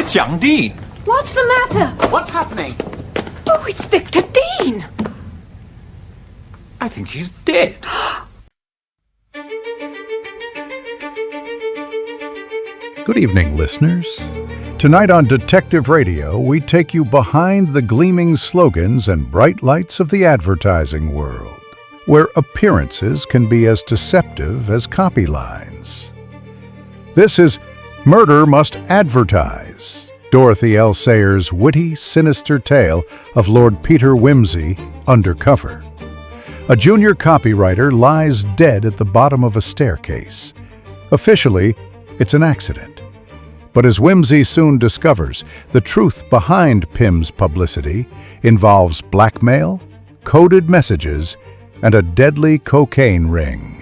It's young Dean. What's the matter? What's happening? Oh, it's Victor Dean. I think he's dead. Good evening, listeners. Tonight on Detective Radio, we take you behind the gleaming slogans and bright lights of the advertising world, where appearances can be as deceptive as copy lines. This is Murder Must Advertise, Dorothy L. Sayers' witty, sinister tale of Lord Peter Wimsey, Undercover. A junior copywriter lies dead at the bottom of a staircase. Officially, it's an accident. But as Wimsey soon discovers, the truth behind Pimm's publicity involves blackmail, coded messages, and a deadly cocaine ring.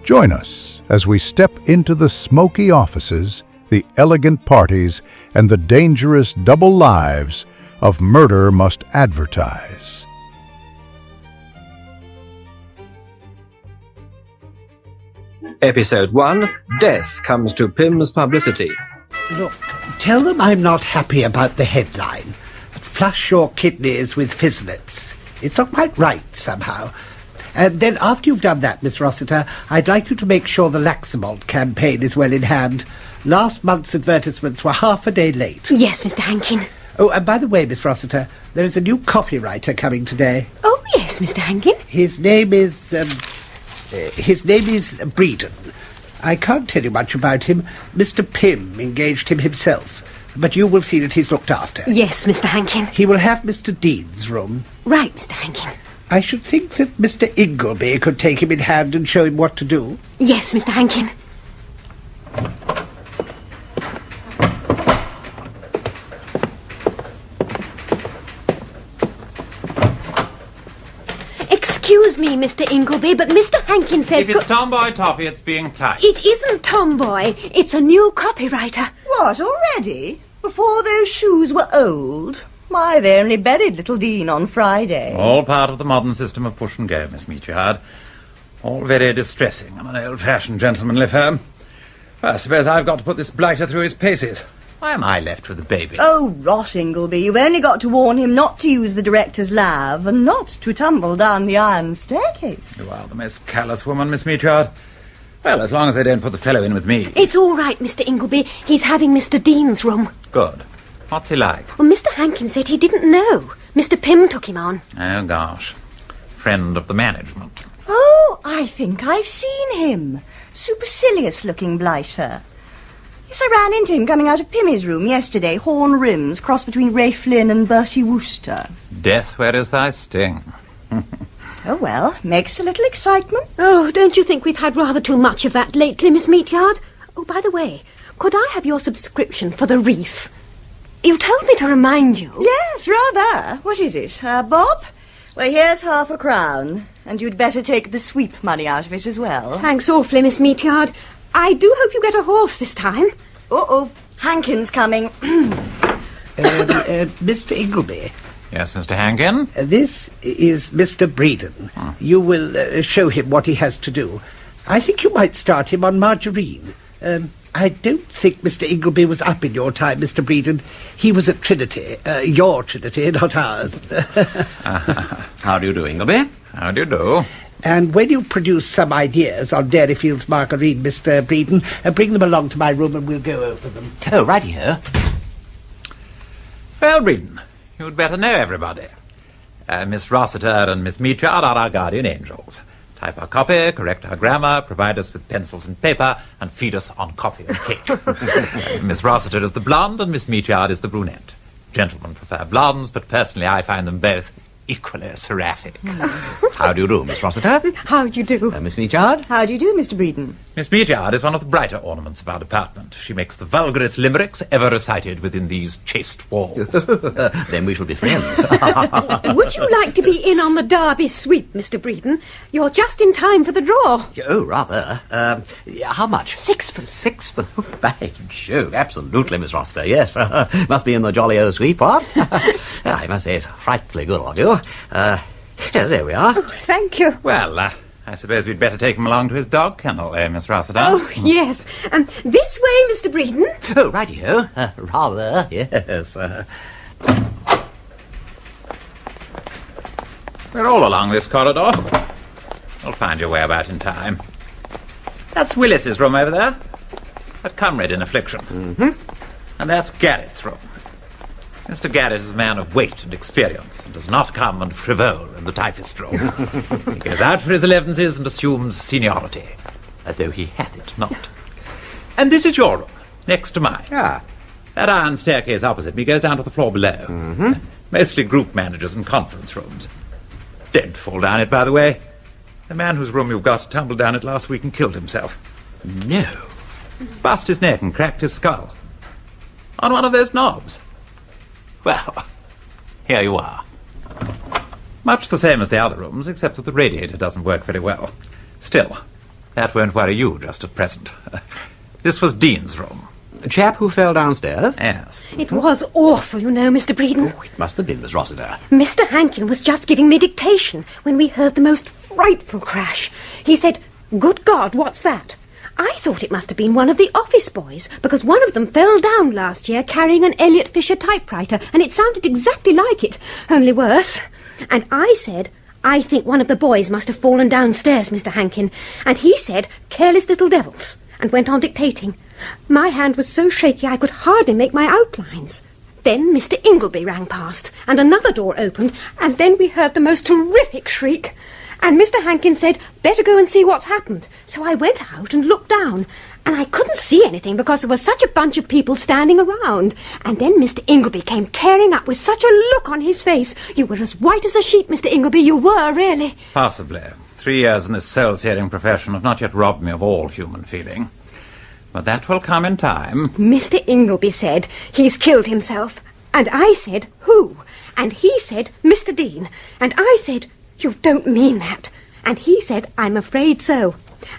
Join us as we step into the smoky offices, the elegant parties, and the dangerous double lives of Murder Must Advertise. Episode 1, Death Comes to Pimm's Publicity. Look, tell them I'm not happy about the headline. Flush your kidneys with fizzlets. It's not quite right, somehow. And then after you've done that, Miss Rossiter, I'd like you to make sure the Laxamalt campaign is well in hand. Last month's advertisements were half a day late. Yes, Mr. Hankin. Oh, and by the way, Miss Rossiter, there is a new copywriter coming today. Oh, yes, Mr. Hankin. His name is Bredon. I can't tell you much about him. Mr. Pimm engaged him himself. But you will see that he's looked after. Yes, Mr. Hankin. He will have Mr. Dean's room. Right, Mr. Hankin. I should think that Mr. Ingleby could take him in hand and show him what to do. Yes, Mr. Hankin. Excuse me, Mr. Ingleby, but Mr. Hankin says... If it's Tomboy Toffee, it's being typed. It isn't Tomboy. It's a new copywriter. What, already? Before those shoes were old? Why, they only buried little Dean on Friday. All part of the modern system of push and go, Miss Meatyard. All very distressing on an old-fashioned gentlemanly firm. Well, I suppose I've got to put this blighter through his paces. Why am I left with the baby? Oh, rot, Ingleby. You've only got to warn him not to use the director's lav and not to tumble down the iron staircase. You are the most callous woman, Miss Meatyard. Well, as long as they don't put the fellow in with me. It's all right, Mr. Ingleby. He's having Mr. Dean's room. Good. What's he like? Well, Mr. Hankin said he didn't know. Mr. Pimm took him on. Oh, gosh. Friend of the management. Oh, I think I've seen him. Supercilious-looking blighter. Yes, I ran into him coming out of Pimmy's room yesterday. Horn rims, cross between Ray Flynn and Bertie Wooster. Death, where is thy sting? Oh, well, makes a little excitement. Oh, don't you think we've had rather too much of that lately, Miss Meatyard? Oh, by the way, could I have your subscription for the wreath? You told me to remind you. Yes, rather. What is it, Bob? Well, here's £0.50, and you'd better take the sweep money out of it as well. Thanks awfully, Miss Meatyard. I do hope you get a horse this time. Uh-oh, Hankin's coming. Mr. Ingleby. Yes, Mr. Hankin? This is Mr. Bredon. You will show him what he has to do. I think you might start him on Margarine. I don't think Mr. Ingleby was up in your time, Mr. Bredon. He was at Trinity. Your Trinity, not ours. How do you do, Ingleby? How do you do? And when you've produced some ideas on Dairyfield's Margarine, Mr. Bredon, bring them along to my room and we'll go over them. Oh, righty-ho. Well, Bredon, you'd better know everybody. Miss Rossiter and Miss Meatyard are our guardian angels. Type our copy, correct our grammar, provide us with pencils and paper, and feed us on coffee and cake. Miss Rossiter is the blonde and Miss Meatyard is the brunette. Gentlemen prefer blondes, but personally I find them both equally seraphic. How do you do, Miss Rossiter? How do you do? Miss Meatyard? How do you do, Mr. Bredon? Miss Meatyard is one of the brighter ornaments of our department. She makes the vulgarest limericks ever recited within these chaste walls. Then we shall be friends. Would you like to be in on the Derby sweep, Mr. Bredon? You're just in time for the draw. Oh, rather. How much? Sixpence. Sixpence? By Jove, absolutely, Miss Rossiter, yes. Must be in the jolly old sweep, what? I must say it's frightfully good of you. There we are. Oh, thank you. Well, I suppose we'd better take him along to his dog kennel, Miss Rossiter? Oh, yes. This way, Mr. Bredon. Oh, righty-ho. Rather, yes. We're all along this corridor. You'll find your way about in time. That's Willis's room over there. A comrade in affliction. Mm-hmm. And that's Garrett's room. Mr. Garrett is a man of weight and experience and does not come and frivole in the typist room. He goes out for his 11s and assumes seniority, though he hath it not. And this is your room, next to mine. Ah. That iron staircase opposite me goes down to the floor below. Mm-hmm. Mostly group managers and conference rooms. Don't fall down it, by the way. The man whose room you've got tumbled down it last week and killed himself. No. Bust his neck and cracked his skull. On one of those knobs. Well, here you are. Much the same as the other rooms, except that the radiator doesn't work very well. Still, that won't worry you just at present. This was Dean's room. A chap who fell downstairs? Yes. It was awful, you know, Mr. Bredon. Oh, it must have been, Miss Rossiter. Mr. Hankin was just giving me dictation when we heard the most frightful crash. He said, "Good God, what's that?" I thought it must have been one of the office boys, because one of them fell down last year carrying an Elliot Fisher typewriter, and it sounded exactly like it, only worse. And I said, "I think one of the boys must have fallen downstairs, Mr. Hankin." And he said, "Careless little devils," and went on dictating. My hand was so shaky I could hardly make my outlines. Then Mr. Ingleby rang past, and another door opened, and then we heard the most terrific shriek. And Mr. Hankin said, "Better go and see what's happened." So I went out and looked down, and I couldn't see anything because there was such a bunch of people standing around. And then Mr. Ingleby came tearing up with such a look on his face. You were as white as a sheet, Mr. Ingleby, you were, really. Possibly. 3 years in this soul-searing profession have not yet robbed me of all human feeling. But that will come in time. Mr. Ingleby said, "He's killed himself." And I said, "Who?" And he said, "Mr. Dean." And I said, "You don't mean that." And he said, "I'm afraid so."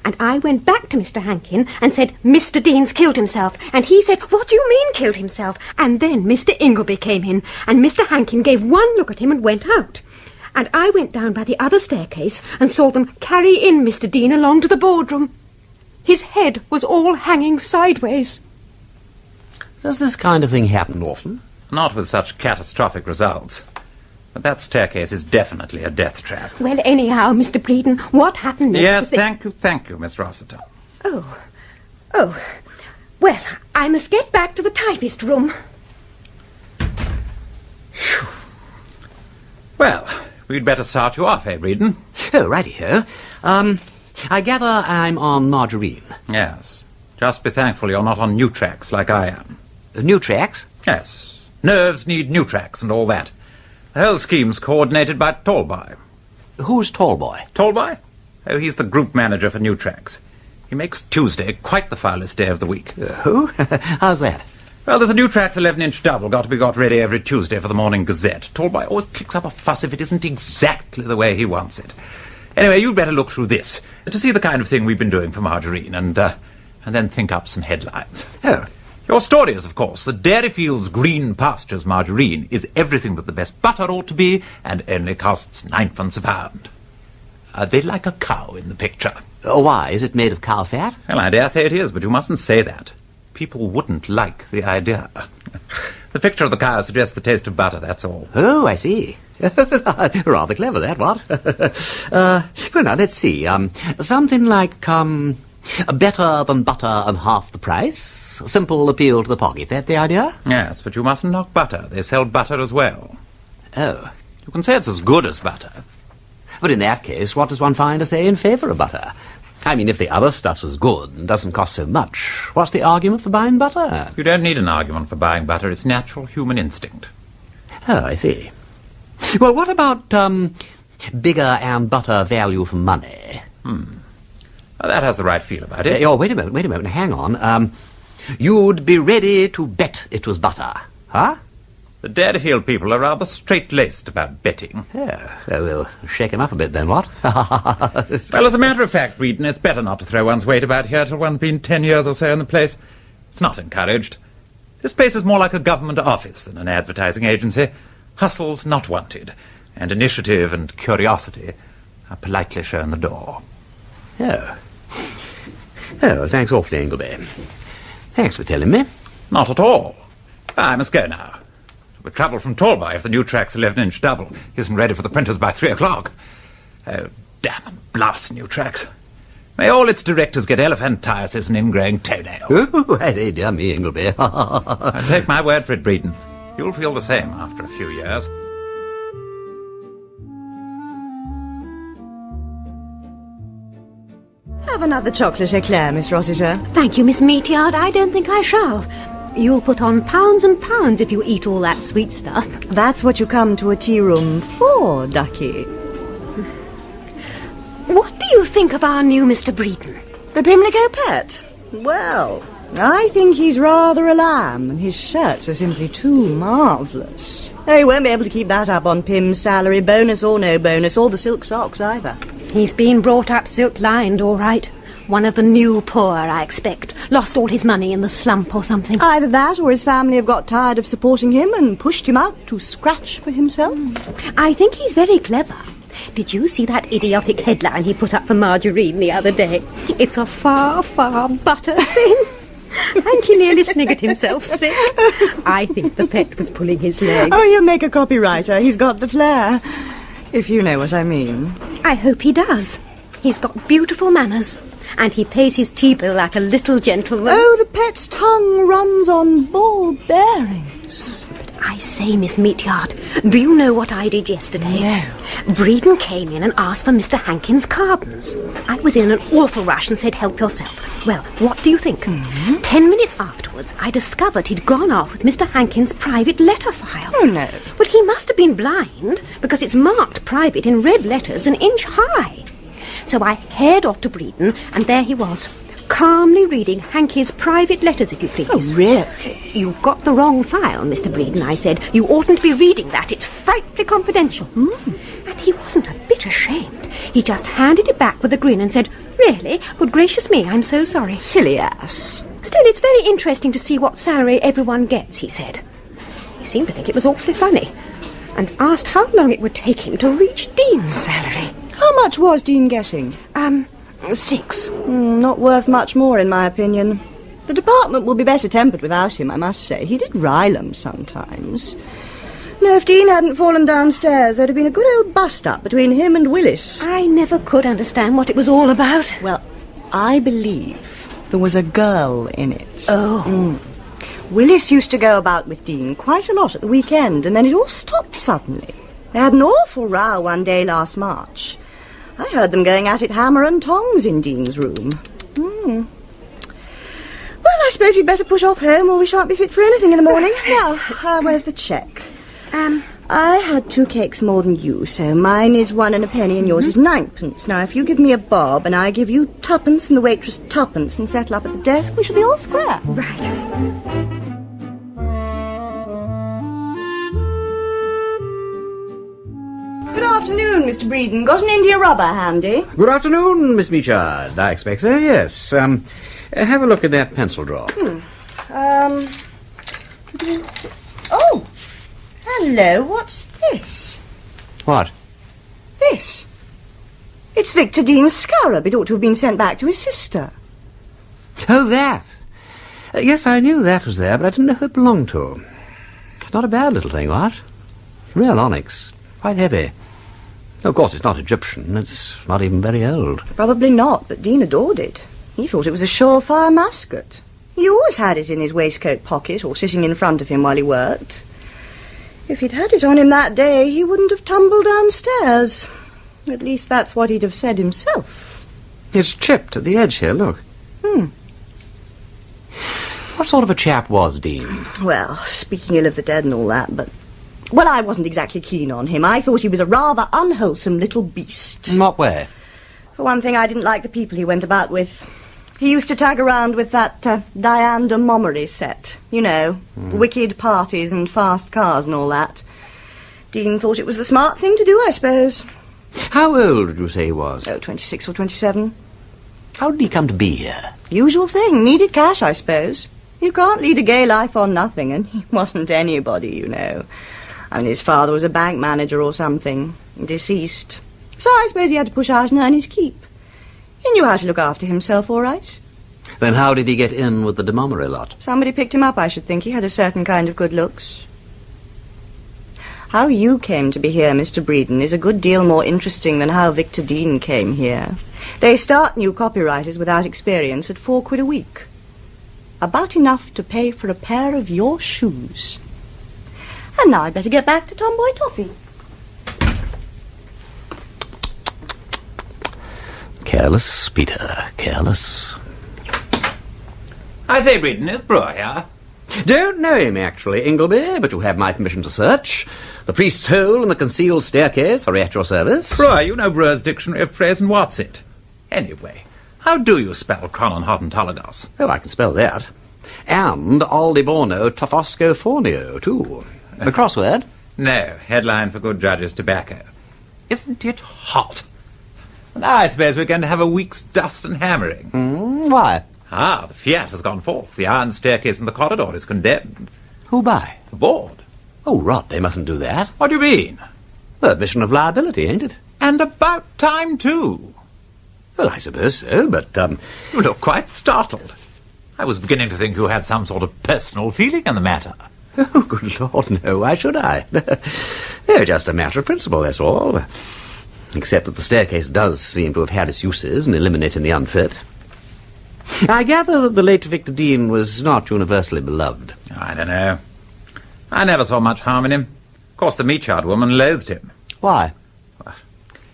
And I went back to Mr. Hankin and said, "Mr. Dean's killed himself." And he said, "What do you mean killed himself?" And then Mr. Ingleby came in, and Mr. Hankin gave one look at him and went out. And I went down by the other staircase and saw them carry in Mr. Dean along to the boardroom. His head was all hanging sideways. Does this kind of thing happen often? Not with such catastrophic results. But that staircase is definitely a death trap. Well, anyhow, Mr. Bredon, what happened next? Yes, thank you, Miss Rossiter. Oh. Well, I must get back to the typist room. Whew. Well, we'd better start you off, Bredon? Oh, righty-ho. I gather I'm on Margarine. Yes. Just be thankful you're not on new tracks like I am. New tracks? Yes. Nerves need new tracks and all that. The whole scheme's coordinated by Tallboy. Who's Tallboy? Tallboy? Oh, he's the group manager for New Tracks. He makes Tuesday quite the foulest day of the week. Who? How's that? Well, there's a New Tracks 11-inch double got to be got ready every Tuesday for the Morning Gazette. Tallboy always kicks up a fuss if it isn't exactly the way he wants it. Anyway, you'd better look through this to see the kind of thing we've been doing for Margarine and then think up some headlines. Oh. Your story is, of course, that Dairyfield's Green Pastures Margarine is everything that the best butter ought to be and only costs 9d a pound. They like a cow in the picture. Why? Is it made of cow fat? Well, I dare say it is, but you mustn't say that. People wouldn't like the idea. The picture of the cow suggests the taste of butter, that's all. Oh, I see. Rather clever, that, what? Well, now, let's see. Something like, better than butter and half the price. Simple appeal to the pocket. That the idea? Yes, but you mustn't knock butter. They sell butter as well. Oh. You can say it's as good as butter. But in that case, what does one find to say in favour of butter? I mean, if the other stuff's as good and doesn't cost so much, what's the argument for buying butter? You don't need an argument for buying butter. It's natural human instinct. Oh, I see. Well, what about, bigger and butter value for money? Well, that has the right feel about it. Oh, wait a moment, hang on. You'd be ready to bet it was butter, huh? The Dairyfield people are rather straight-laced about betting. Yeah, we'll shake him up a bit then, what? Well, as a matter of fact, Bredon, it's better not to throw one's weight about here till one's been 10 years or so in the place. It's not encouraged. This place is more like a government office than an advertising agency. Hustle's not wanted, and initiative and curiosity are politely shown the door. Oh. Oh, thanks awfully, Ingleby. Thanks for telling me. Not at all. I must go now. We'll travel from Talby if the new track's 11-inch double isn't ready for the printers by 3 o'clock. Oh, damn and blast new tracks. May all its directors get elephantiasis and ingrowing toenails. Oh, hey, dear me, Ingleby. I take my word for it, Bredon. You'll feel the same after a few years. Have another chocolate eclair, Miss Rossiter. Thank you, Miss Meatyard. I don't think I shall. You'll put on pounds and pounds if you eat all that sweet stuff. That's what you come to a tea room for, Ducky. What do you think of our new Mr. Bredon? The Pimlico pet? Well, I think he's rather a lamb, and his shirts are simply too marvellous. He won't be able to keep that up on Pimm's salary, bonus or no bonus, or the silk socks either. He's been brought up silk-lined, all right. One of the new poor, I expect. Lost all his money in the slump or something. Either that or his family have got tired of supporting him and pushed him out to scratch for himself. I think he's very clever. Did you see that idiotic headline he put up for Margarine the other day? It's a far, far butter thing. Hanky nearly sniggered himself sick. I think the pet was pulling his leg. Oh, he'll make a copywriter. He's got the flair. If you know what I mean. I hope he does. He's got beautiful manners. And he pays his tea bill like a little gentleman. Oh, the pet's tongue runs on ball bearings. But I say, Miss Meatyard, do you know what I did yesterday? No. Bredon came in and asked for Mr. Hankin's carbons. I was in an awful rush and said, help yourself. Well, what do you think? 10 minutes afterwards, I discovered he'd gone off with Mr. Hankin's private letter file. Oh, no. Well, he must have been blind, because it's marked private in red letters an inch high. So I haired off to Bredon, and there he was, calmly reading Hanky's private letters, if you please. Oh, really? You've got the wrong file, Mr. Bredon, I said. You oughtn't to be reading that. It's frightfully confidential. And he wasn't a bit ashamed. He just handed it back with a grin and said, really? Good gracious me, I'm so sorry. Silly ass. Still, it's very interesting to see what salary everyone gets, he said. He seemed to think it was awfully funny, and asked how long it would take him to reach Dean's salary. How much was Dean getting? 6. Not worth much more, in my opinion. The department will be better tempered without him, I must say. He did rile 'em sometimes. No, if Dean hadn't fallen downstairs, there'd have been a good old bust-up between him and Willis. I never could understand what it was all about. Well, I believe there was a girl in it. Oh. Willis used to go about with Dean quite a lot at the weekend, and then it all stopped suddenly. They had an awful row one day last March. I heard them going at it hammer and tongs in Dean's room. Well, I suppose we'd better push off home or we shan't be fit for anything in the morning. Now, where's the cheque? I had 2 cakes more than you, so mine is 1 and a penny and yours is 9pence. Now, if you give me a bob and I give you 2pence and the waitress 2pence and settle up at the desk, we shall be all square. Right. Good afternoon, Mr. Bredon. Got an India rubber handy? Good afternoon, Miss Meatyard. I expect so, yes. Have a look at that pencil drawer. Oh! Hello, what's this? What? This. It's Victor Dean's scarab. It ought to have been sent back to his sister. Oh, that. Yes, I knew that was there, but I didn't know who it belonged to. It's not a bad little thing, what? Real onyx. Quite heavy. Of course, it's not Egyptian. It's not even very old. Probably not, but Dean adored it. He thought it was a surefire musket. He always had it in his waistcoat pocket or sitting in front of him while he worked. If he'd had it on him that day, he wouldn't have tumbled downstairs. At least that's what he'd have said himself. It's chipped at the edge here, look. What sort of a chap was Dean? Well, speaking ill of the dead and all that, but... Well, I wasn't exactly keen on him. I thought he was a rather unwholesome little beast. In what way? For one thing, I didn't like the people he went about with. He used to tag around with that Diane de Montgomery set. You know, wicked parties and fast cars and all that. Dean thought it was the smart thing to do, I suppose. How old did you say he was? 26 or 27. How did he come to be here? Usual thing. Needed cash, I suppose. You can't lead a gay life on nothing, and he wasn't anybody, you know. I mean, his father was a bank manager or something, deceased. So I suppose he had to push out and earn his keep. He knew how to look after himself, all right. Then how did he get in with the Demomery lot? Somebody picked him up, I should think. He had a certain kind of good looks. How you came to be here, Mr. Bredon, is a good deal more interesting than how Victor Dean came here. They start new copywriters without experience at £4 a week. About enough to pay for a pair of your shoes. And now I'd better get back to Tomboy Toffee. Careless, Peter, careless. I say, Bredon, is Brewer here? Don't know him, actually, Ingleby, but you have my permission to search. The priest's hole and the concealed staircase are at your service. Brewer, you know Brewer's Dictionary of Phrase and what's it? Anyway, how do you spell Chronon-Hotontologos? Oh, I can spell that. And Aldeborno Tofosco Fornio, too. The crossword? No, headline for good judges' tobacco. Isn't it hot? Now I suppose we're going to have a week's dust and hammering. Why? The fiat has gone forth. The iron staircase in the corridor is condemned. Who by? The board. Oh, rot, they mustn't do that. What do you mean? Admission of liability, ain't it? And about time, too. Well, I suppose so, but, You look quite startled. I was beginning to think you had some sort of personal feeling in the matter. Oh, good Lord, no, why should I? No, just a matter of principle, that's all. Except that the staircase does seem to have had its uses in eliminating the unfit. I gather that the late Victor Dean was not universally beloved. I don't know. I never saw much harm in him. Of course, the Meachard woman loathed him. Why? Well,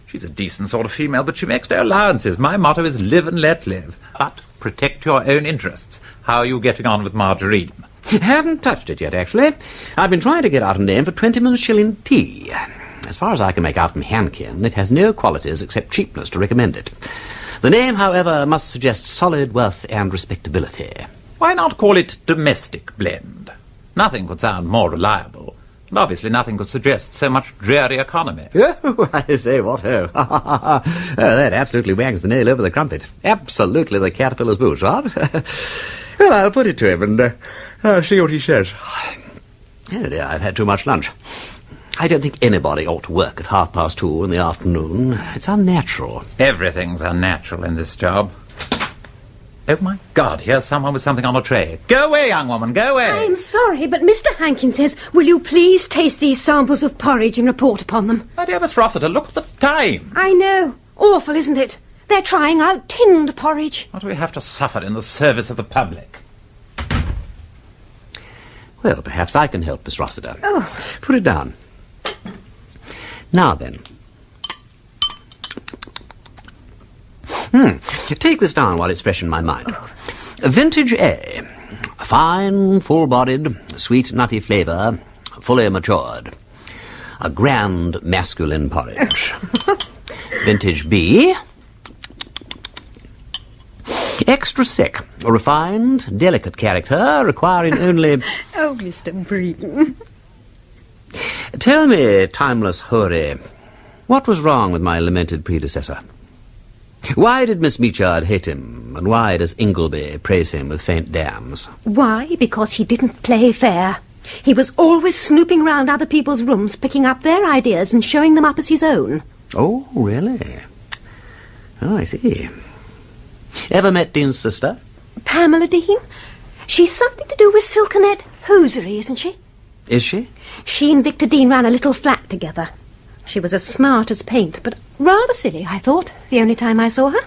she's a decent sort of female, but she makes no allowances. My motto is live and let live. But protect your own interests. How are you getting on with Margarine? Haven't touched it yet, actually. I've been trying to get out a name for 20-minute shilling tea. As far as I can make out from Hankin, it has no qualities except cheapness to recommend it. The name, however, must suggest solid wealth and respectability. Why not call it domestic blend? Nothing could sound more reliable. And obviously nothing could suggest so much dreary economy. Oh, I say, what ho. Oh, that absolutely wangs the nail over the crumpet. Absolutely the caterpillar's boot, what? Well, I'll put it to him and I'll see what he says. Oh dear, I've had too much lunch. I don't think anybody ought to work at 2:30 in the afternoon. It's unnatural. Everything's unnatural in this job. Oh, my God, here's someone with something on a tray. Go away, young woman, go away. I'm sorry, but Mr. Hankin says, will you please taste these samples of porridge and report upon them? My dear Miss Rossiter, look at the time. I know. Awful, isn't it? They're trying out tinned porridge. What do we have to suffer in the service of the public? Well, perhaps I can help, Miss Rossiter. Oh. Put it down. Now then. Take this down while it's fresh in my mind. Vintage A. Fine, full-bodied, sweet, nutty flavour, fully matured. A grand masculine porridge. Vintage B. Extra sick, refined, delicate character, requiring only... Oh, Mr. Bredon. Tell me, timeless houri, what was wrong with my lamented predecessor? Why did Miss Meachard hate him, and why does Ingleby praise him with faint damns? Why? Because he didn't play fair. He was always snooping round other people's rooms, picking up their ideas and showing them up as his own. Oh, really? Oh, I see. Ever met Dean's sister? Pamela Dean? She's something to do with Silkenet hosiery, isn't she? Is she? She and Victor Dean ran a little flat together. She was as smart as paint, but rather silly, I thought, the only time I saw her.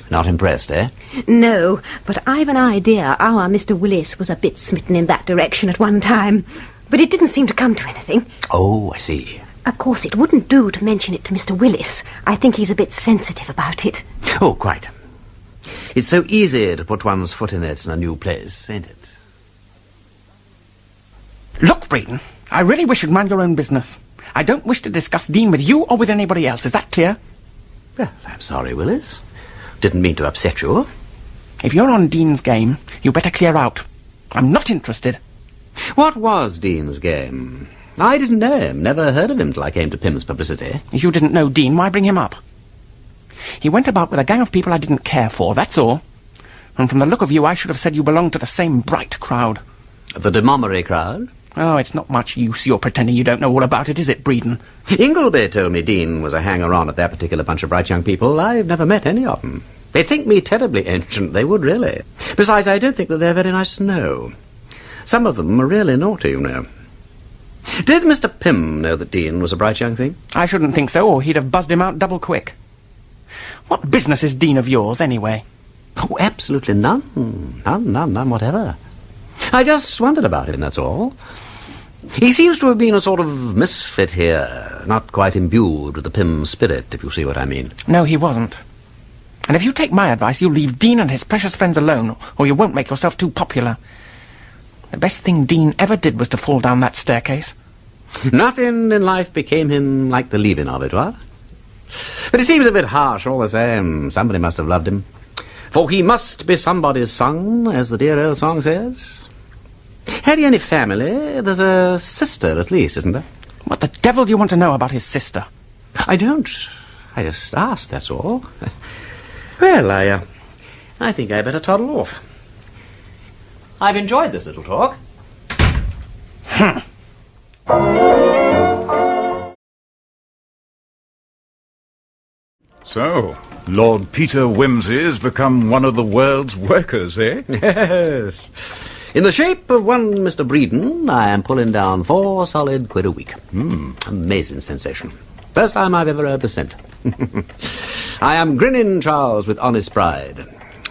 Not impressed, eh? No, but I've an idea our Mr. Willis was a bit smitten in that direction at one time. But it didn't seem to come to anything. Oh, I see. Of course, it wouldn't do to mention it to Mr. Willis. I think he's a bit sensitive about it. Oh, quite. It's so easy to put one's foot in it in a new place, ain't it? Look, Bredon, I really wish you'd mind your own business. I don't wish to discuss Dean with you or with anybody else. Is that clear? Well, I'm sorry, Willis. Didn't mean to upset you. If you're on Dean's game, you better clear out. I'm not interested. What was Dean's game? I didn't know him, never heard of him till I came to Pimm's Publicity. If you didn't know Dean, why bring him up? He went about with a gang of people I didn't care for, that's all. And from the look of you, I should have said you belonged to the same bright crowd. The Demomery crowd? Oh, it's not much use your pretending you don't know all about it, is it, Bredon? Ingleby told me Dean was a hanger-on at that particular bunch of bright young people. I've never met any of them. They'd think me terribly ancient, they would, really. Besides, I don't think that they're very nice to know. Some of them are really naughty, you know. Did Mr. Pimm know that Dean was a bright young thing? I shouldn't think so, or he'd have buzzed him out double quick. What business is Dean of yours, anyway? Oh, absolutely none. None whatever. I just wondered about him, that's all. He seems to have been a sort of misfit here, not quite imbued with the Pimm spirit, if you see what I mean. No, he wasn't. And if you take my advice, you'll leave Dean and his precious friends alone, or you won't make yourself too popular. The best thing Dean ever did was to fall down that staircase. Nothing in life became him like the leaving of it, what? But it seems a bit harsh all the same. Somebody must have loved him. For he must be somebody's son, as the dear old song says. Had he any family? There's a sister, at least, isn't there? What the devil do you want to know about his sister? I don't. I just asked, that's all. Well, I think I better toddle off. I've enjoyed this little talk. So, Lord Peter Wimsey has become one of the world's workers, eh? Yes. In the shape of one Mr. Bredon, I am pulling down 4 solid quid a week. Amazing sensation. First time I've ever earned a cent. I am grinning, Charles, with honest pride.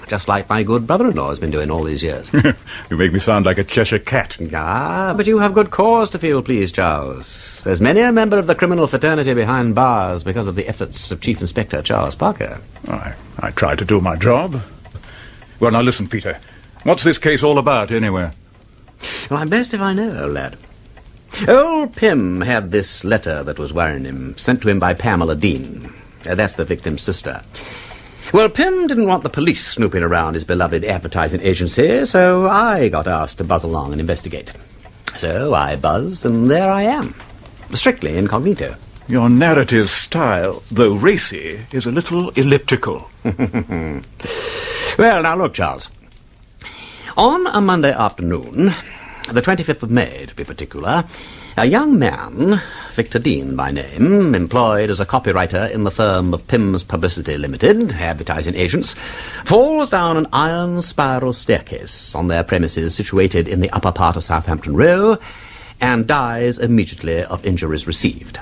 Just like my good brother-in-law has been doing all these years. You make me sound like a Cheshire cat. Ah, but you have good cause to feel pleased, Charles. There's many a member of the criminal fraternity behind bars because of the efforts of Chief Inspector Charles Parker. I try to do my job. Well, now listen, Peter. What's this case all about, anyway? Well, I'm best if I know, old lad. Old Pimm had this letter that was worrying him, sent to him by Pamela Dean. That's the victim's sister. Well, Pimm didn't want the police snooping around his beloved advertising agency, so I got asked to buzz along and investigate. So I buzzed, and there I am. Strictly incognito. Your narrative style, though racy, is a little elliptical. Well, now look, Charles. On a Monday afternoon, the 25th of May, to be particular, a young man, Victor Dean by name, employed as a copywriter in the firm of Pimm's Publicity Limited, advertising agents, falls down an iron spiral staircase on their premises situated in the upper part of Southampton Row and dies immediately of injuries received.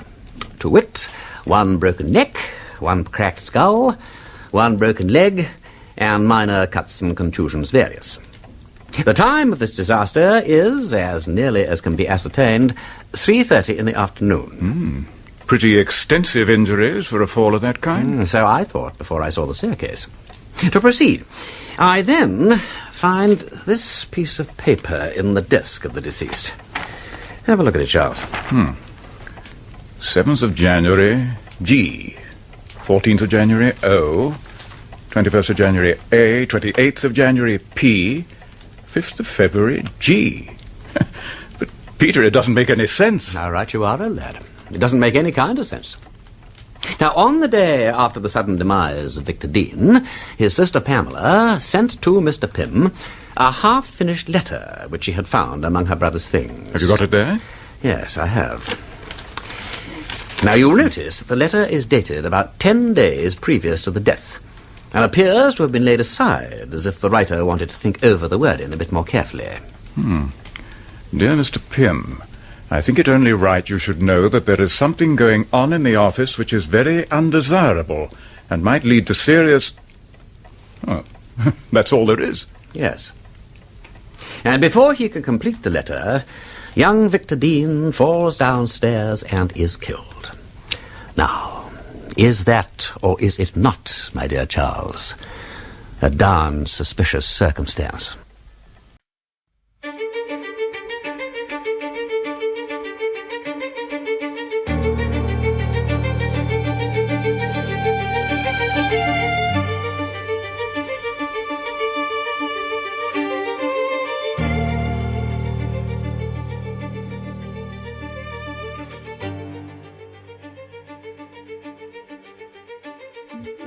To wit, 1 broken neck, 1 cracked skull, 1 broken leg, and minor cuts and contusions various. The time of this disaster is, as nearly as can be ascertained, 3:30 in the afternoon. Pretty extensive injuries for a fall of that kind. So I thought before I saw the staircase. To proceed, I then find this piece of paper in the desk of the deceased. Have a look at it, Charles. 7th of January, G. 14th of January, O. 21st of January, A. 28th of January, P. 5th of February, G. But, Peter, it doesn't make any sense. How right you are, old lad. It doesn't make any kind of sense. Now, on the day after the sudden demise of Victor Dean, his sister Pamela sent to Mr. Pimm a half-finished letter which she had found among her brother's things. Have you got it there? Yes, I have. Now, you'll notice that the letter is dated about 10 days previous to the death, and appears to have been laid aside, as if the writer wanted to think over the wording a bit more carefully. Dear Mr. Pimm, I think it only right you should know that there is something going on in the office which is very undesirable and might lead to serious... Oh, that's all there is. Yes. And before he can complete the letter, young Victor Dean falls downstairs and is killed. Now, is that, or is it not, my dear Charles, a darned suspicious circumstance?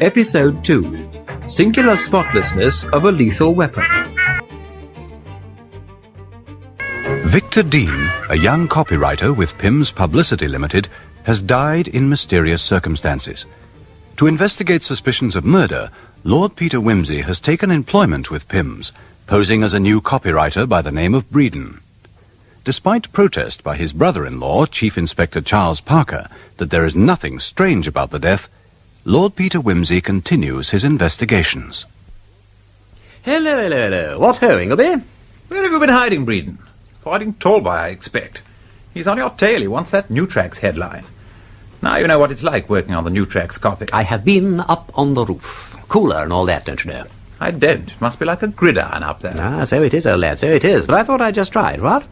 Episode 2. Singular spotlessness of a lethal weapon. Victor Dean, a young copywriter with Pimm's Publicity Limited, has died in mysterious circumstances. To investigate suspicions of murder, Lord Peter Wimsey has taken employment with Pimm's, posing as a new copywriter by the name of Bredon. Despite protest by his brother-in-law, Chief Inspector Charles Parker, that there is nothing strange about the death, Lord Peter Wimsey continues his investigations. Hello, hello, hello. What ho, Ingleby? Where have you been hiding, Bredon? Hiding tall boy, I expect. He's on your tail. He wants that New Tracks headline. Now you know what it's like working on the New Tracks copy. I have been up on the roof. Cooler and all that, don't you know? I don't. It must be like a gridiron up there. Ah, so it is, old lad, so it is. But I thought I'd just try it, what?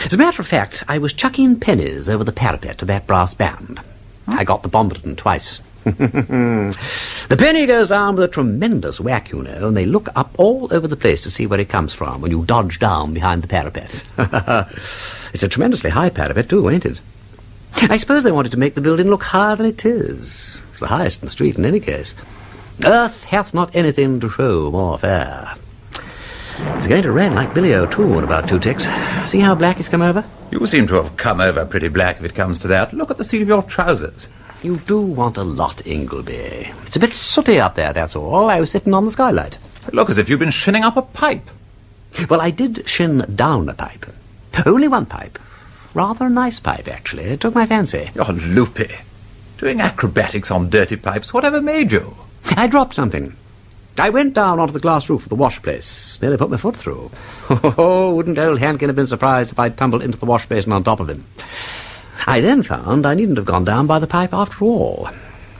As a matter of fact, I was chucking pennies over the parapet to that brass band. I got the Bomberton twice. The penny goes down with a tremendous whack, you know, and they look up all over the place to see where it comes from when you dodge down behind the parapet. It's a tremendously high parapet, too, ain't it? I suppose they wanted to make the building look higher than it is. It's the highest in the street in any case. Earth hath not anything to show more fair. It's going to rain like Billy O'Toole in about 2 ticks. See how black he's come over? You seem to have come over pretty black if it comes to that. Look at the seat of your trousers. You do want a lot, Ingleby. It's a bit sooty up there, that's all. I was sitting on the skylight. Look as if you've been shinning up a pipe. Well, I did shin down a pipe. Only one pipe. Rather a nice pipe, actually. It took my fancy. You're loopy. Doing acrobatics on dirty pipes. Whatever made you? I dropped something. I went down onto the glass roof of the wash place. Nearly put my foot through. Oh, wouldn't old Hankin have been surprised if I'd tumbled into the wash basin on top of him. I then found I needn't have gone down by the pipe after all.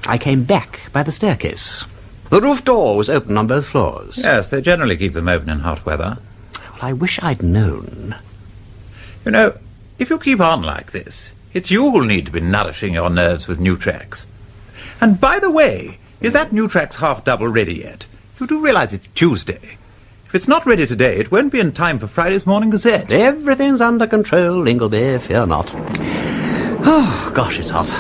I came back by the staircase. The roof door was open on both floors. Yes, they generally keep them open in hot weather. Well, I wish I'd known. You know, if you keep on like this, it's you who'll need to be nourishing your nerves with New Tracks. And by the way, is that New Tracks half-double ready yet? You do realize it's Tuesday. If it's not ready today, it won't be in time for Friday's Morning Gazette. Everything's under control, Ingleby, fear not. Oh, gosh, it's hot.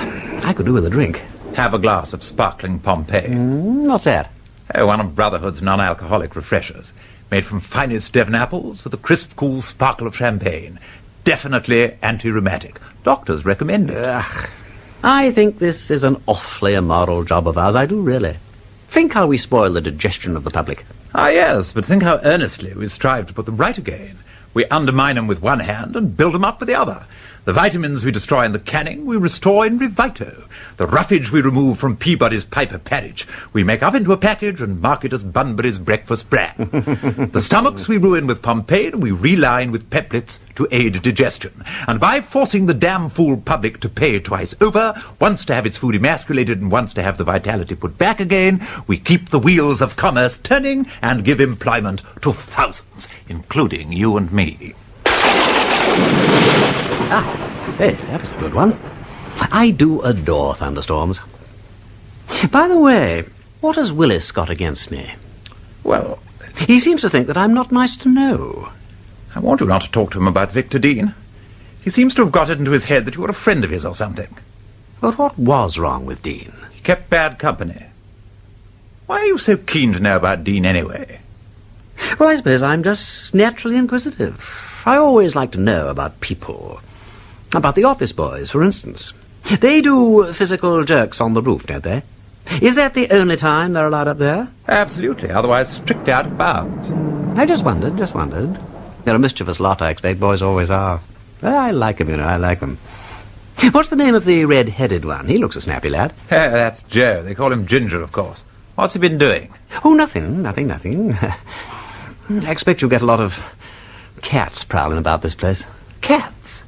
I could do with a drink. Have a glass of sparkling Pompeii. What's that? Oh, one of Brotherhood's non-alcoholic refreshers, made from finest Devon apples with a crisp, cool sparkle of champagne. Definitely anti-rheumatic. Doctors recommend it. Ugh. I think this is an awfully immoral job of ours, I do really. Think how we spoil the digestion of the public. Ah, yes, but think how earnestly we strive to put them right again. We undermine them with one hand and build them up with the other. The vitamins we destroy in the canning, we restore in Revito. The roughage we remove from Peabody's Piper Parriage, we make up into a package and mark it as Bunbury's breakfast bran. The stomachs we ruin with Pompeii, we reline with Peplitz to aid digestion. And by forcing the damn fool public to pay twice over, once to have its food emasculated and once to have the vitality put back again, we keep the wheels of commerce turning and give employment to thousands, including you and me. Ah, say, that was a good one. I do adore thunderstorms. By the way, what has Willis got against me? Well, he seems to think that I'm not nice to know. I want you not to talk to him about Victor Dean. He seems to have got it into his head that you were a friend of his or something. But what was wrong with Dean? He kept bad company. Why are you so keen to know about Dean anyway? Well, I suppose I'm just naturally inquisitive. I always like to know about people. About the office boys, for instance. They do physical jerks on the roof, don't they? Is that the only time they're allowed up there? Absolutely, otherwise strict out of bounds. I just wondered. They're a mischievous lot, I expect. Boys always are. I like them, you know, I like them. What's the name of the red-headed one? He looks a snappy lad. That's Joe. They call him Ginger, of course. What's he been doing? Oh, nothing. I expect you'll get a lot of cats prowling about this place. Cats?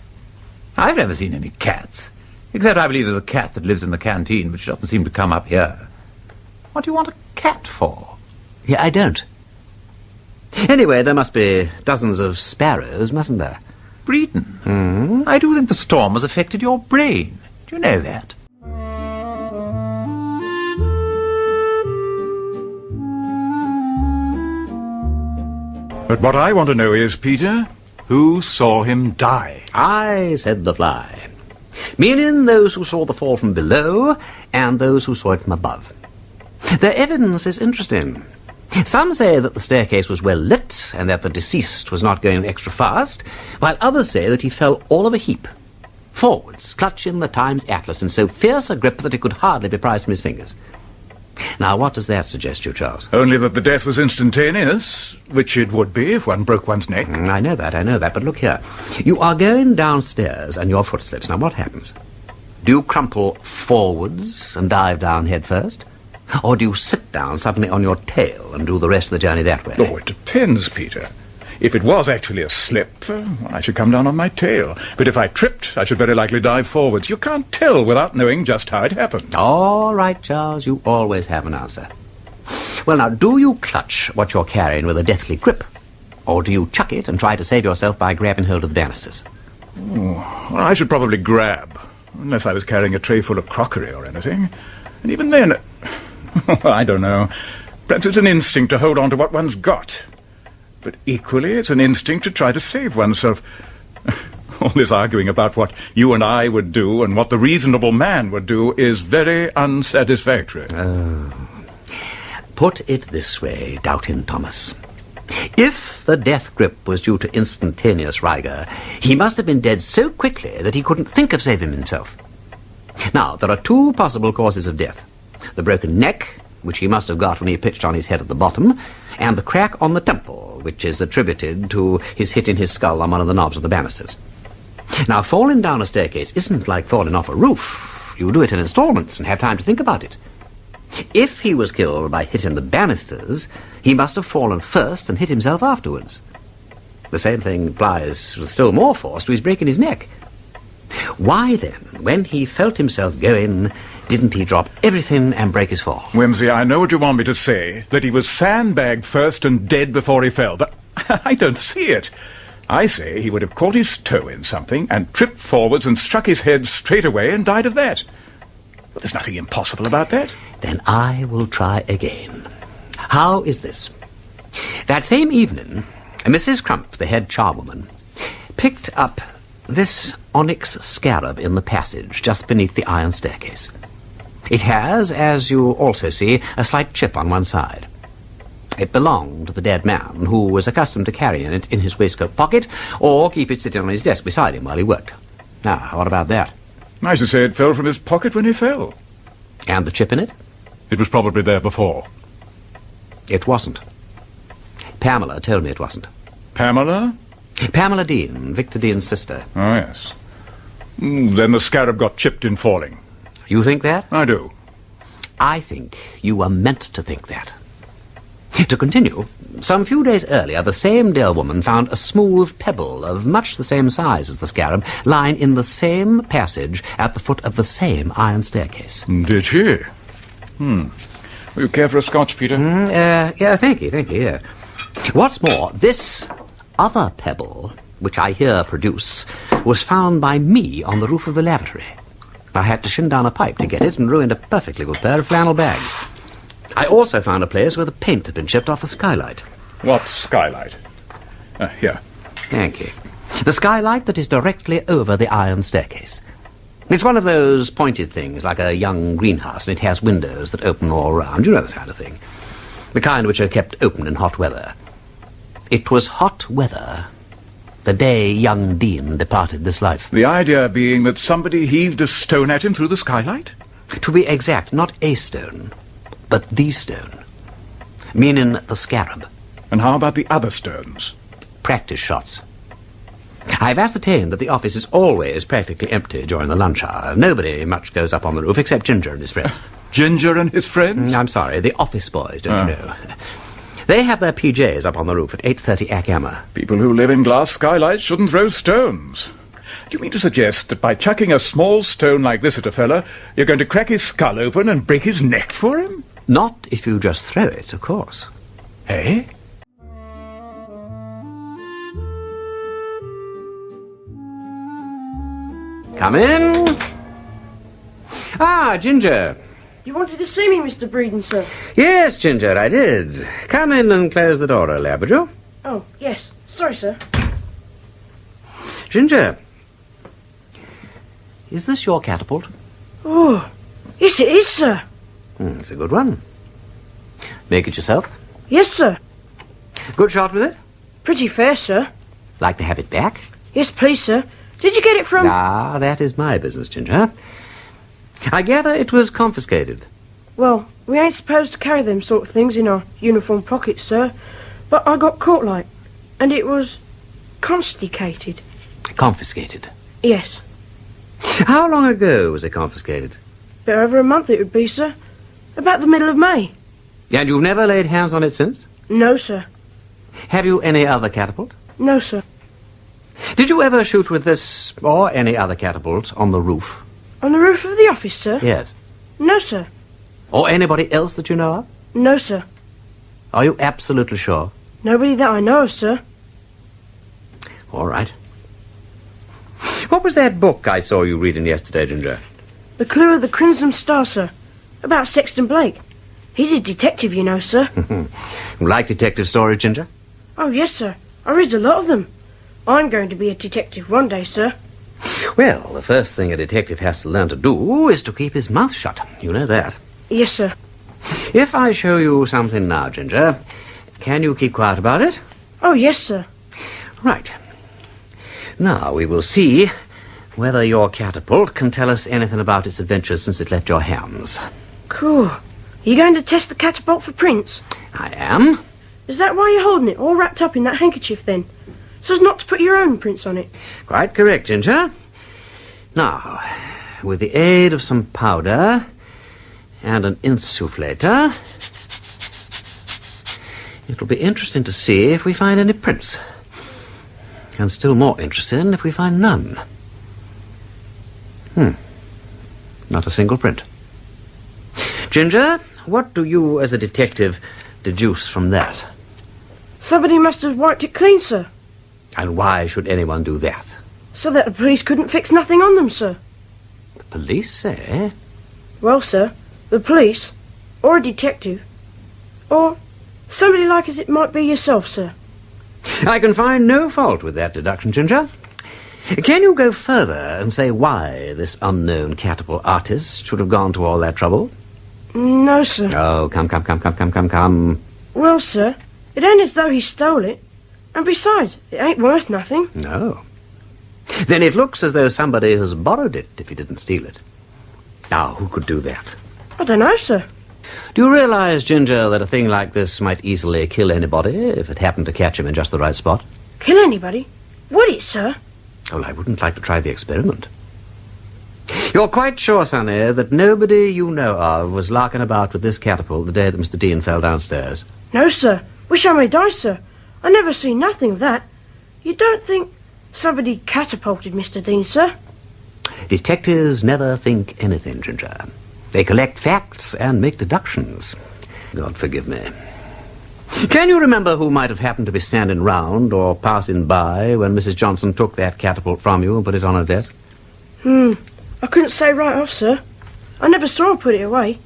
I've never seen any cats. Except I believe there's a cat that lives in the canteen, but she doesn't seem to come up here. What do you want a cat for? Yeah, I don't. Anyway, there must be dozens of sparrows, mustn't there? Bredon, I do think the storm has affected your brain. Do you know that? But what I want to know is, Peter, who saw him die? I, said the fly. Meaning those who saw the fall from below and those who saw it from above. Their evidence is interesting. Some say that the staircase was well lit and that the deceased was not going extra fast, while others say that he fell all of a heap, forwards, clutching the Times Atlas in so fierce a grip that it could hardly be prized from his fingers. Now, what does that suggest you, Charles? Only that the death was instantaneous, which it would be if one broke one's neck. I know that, but look here. You are going downstairs and your foot slips. Now, what happens? Do you crumple forwards and dive down head first? Or do you sit down suddenly on your tail and do the rest of the journey that way? Oh, it depends, Peter. If it was actually a slip, I should come down on my tail. But if I tripped, I should very likely dive forwards. You can't tell without knowing just how it happened. All right, Charles, you always have an answer. Well, now, do you clutch what you're carrying with a deathly grip? Or do you chuck it and try to save yourself by grabbing hold of the banisters? Oh, well, I should probably grab, unless I was carrying a tray full of crockery or anything. And even then, I don't know. Perhaps it's an instinct to hold on to what one's got. But equally, it's an instinct to try to save oneself. All this arguing about what you and I would do and what the reasonable man would do is very unsatisfactory. Put it this way, Doubting Thomas. If the death grip was due to instantaneous rigor, he must have been dead so quickly that he couldn't think of saving himself. Now, there are two possible causes of death. The broken neck, which he must have got when he pitched on his head at the bottom, and the crack on the temple, which is attributed to his hitting his skull on one of the knobs of the banisters. Now, falling down a staircase isn't like falling off a roof. You do it in installments and have time to think about it. If he was killed by hitting the banisters, he must have fallen first and hit himself afterwards. The same thing applies with still more force to his breaking his neck. Why, then, when he felt himself going, didn't he drop everything and break his fall? Wimsey, I know what you want me to say, that he was sandbagged first and dead before he fell, but I don't see it. I say he would have caught his toe in something and tripped forwards and struck his head straight away and died of that. Well, there's nothing impossible about that. Then I will try again. How is this? That same evening, Mrs. Crump, the head charwoman, picked up this onyx scarab in the passage just beneath the iron staircase. It has, as you also see, a slight chip on one side. It belonged to the dead man, who was accustomed to carrying it in his waistcoat pocket or keep it sitting on his desk beside him while he worked. Now, what about that? I should say it fell from his pocket when he fell. And the chip in it? It was probably there before. It wasn't. Pamela told me it wasn't. Pamela? Pamela Dean, Victor Dean's sister. Oh, yes. Then the scarab got chipped in falling. You think that? I do. I think you were meant to think that. To continue, some few days earlier, the same dear woman found a smooth pebble of much the same size as the scarab lying in the same passage at the foot of the same iron staircase. Did she? Will you care for a scotch, Peter? Yeah, thank you, yeah. What's more, this other pebble, which I here produce, was found by me on the roof of the lavatory. I had to shin down a pipe to get it and ruined a perfectly good pair of flannel bags. I also found a place where the paint had been chipped off the skylight. What skylight? Here. Thank you. The skylight that is directly over the iron staircase. It's one of those pointed things, like a young greenhouse, and it has windows that open all round. You know the kind of thing. The kind which are kept open in hot weather. It was hot weather the day young Dean departed this life. The idea being that somebody heaved a stone at him through the skylight? To be exact, not a stone, but the stone. Meaning the scarab. And how about the other stones? Practice shots. I've ascertained that the office is always practically empty during the lunch hour. Nobody much goes up on the roof except Ginger and his friends. Ginger and his friends? I'm sorry, the office boys, don't you know. They have their PJs up on the roof at 8:30 a.m. People who live in glass skylights shouldn't throw stones. Do you mean to suggest that by chucking a small stone like this at a fella, you're going to crack his skull open and break his neck for him? Not if you just throw it, of course. Eh? Come in. Ah, Ginger. You wanted to see me, Mr. Bredon, sir? Yes, Ginger, I did. Come in and close the door, lad, would you? Oh, yes. Sorry, sir. Ginger, is this your catapult? Oh, yes, it is, sir. It's a good one. Make it yourself? Yes, sir. Good shot with it? Pretty fair, sir. Like to have it back? Yes, please, sir. Did you get it from... Ah, that is my business, Ginger. I gather it was confiscated. Well, we ain't supposed to carry them sort of things in our uniform pockets, sir. But I got caught like, and it was confiscated. Confiscated? Yes. How long ago was it confiscated? Bit over a month it would be, sir. About the middle of May. And you've never laid hands on it since? No, sir. Have you any other catapult? No, sir. Did you ever shoot with this or any other catapult on the roof? On the roof of the office, sir? Yes. No, sir. Or anybody else that you know of? No, sir. Are you absolutely sure? Nobody that I know of, sir. All right. What was that book I saw you reading yesterday, Ginger? The Clue of the Crimson Star, sir. About Sexton Blake. He's a detective, you know, sir. You like detective stories, Ginger? Oh, yes, sir. I read a lot of them. I'm going to be a detective one day, sir. Well, the first thing a detective has to learn to do is to keep his mouth shut. You know that. Yes, sir. If I show you something now, Ginger, can you keep quiet about it? Oh, yes, sir. Right. Now we will see whether your catapult can tell us anything about its adventures since it left your hands. Cool. You going to test the catapult for prints? I am. Is that why you're holding it all wrapped up in that handkerchief, then? So as not to put your own prints on it? Quite correct, Ginger. Now, with the aid of some powder and an insufflator, it'll be interesting to see if we find any prints. And still more interesting if we find none. Not a single print. Ginger, what do you, as a detective, deduce from that? Somebody must have wiped it clean, sir. And why should anyone do that? So that the police couldn't fix nothing on them, sir. The police, eh? Well, sir, the police, or a detective, or somebody like as it might be yourself, sir. I can find no fault with that deduction, Ginger. Can you go further and say why this unknown catapult artist should have gone to all that trouble? No, sir. Oh, come. Well, sir, it ain't as though he stole it. And besides, it ain't worth nothing. No. Then it looks as though somebody has borrowed it if he didn't steal it. Now, who could do that? I don't know, sir. Do you realize, Ginger, that a thing like this might easily kill anybody if it happened to catch him in just the right spot? Kill anybody? Would it, sir? Well, I wouldn't like to try the experiment. You're quite sure, Sonny, that nobody you know of was larking about with this catapult the day that Mr. Dean fell downstairs? No, sir. Wish I may die, sir. I never seen nothing of that. You don't think somebody catapulted Mr. Dean, sir? Detectives never think anything, Ginger. They collect facts and make deductions. God forgive me. Can you remember who might have happened to be standing round or passing by when Mrs. Johnson took that catapult from you and put it on her desk? I couldn't say right off, sir. I never saw her put it away.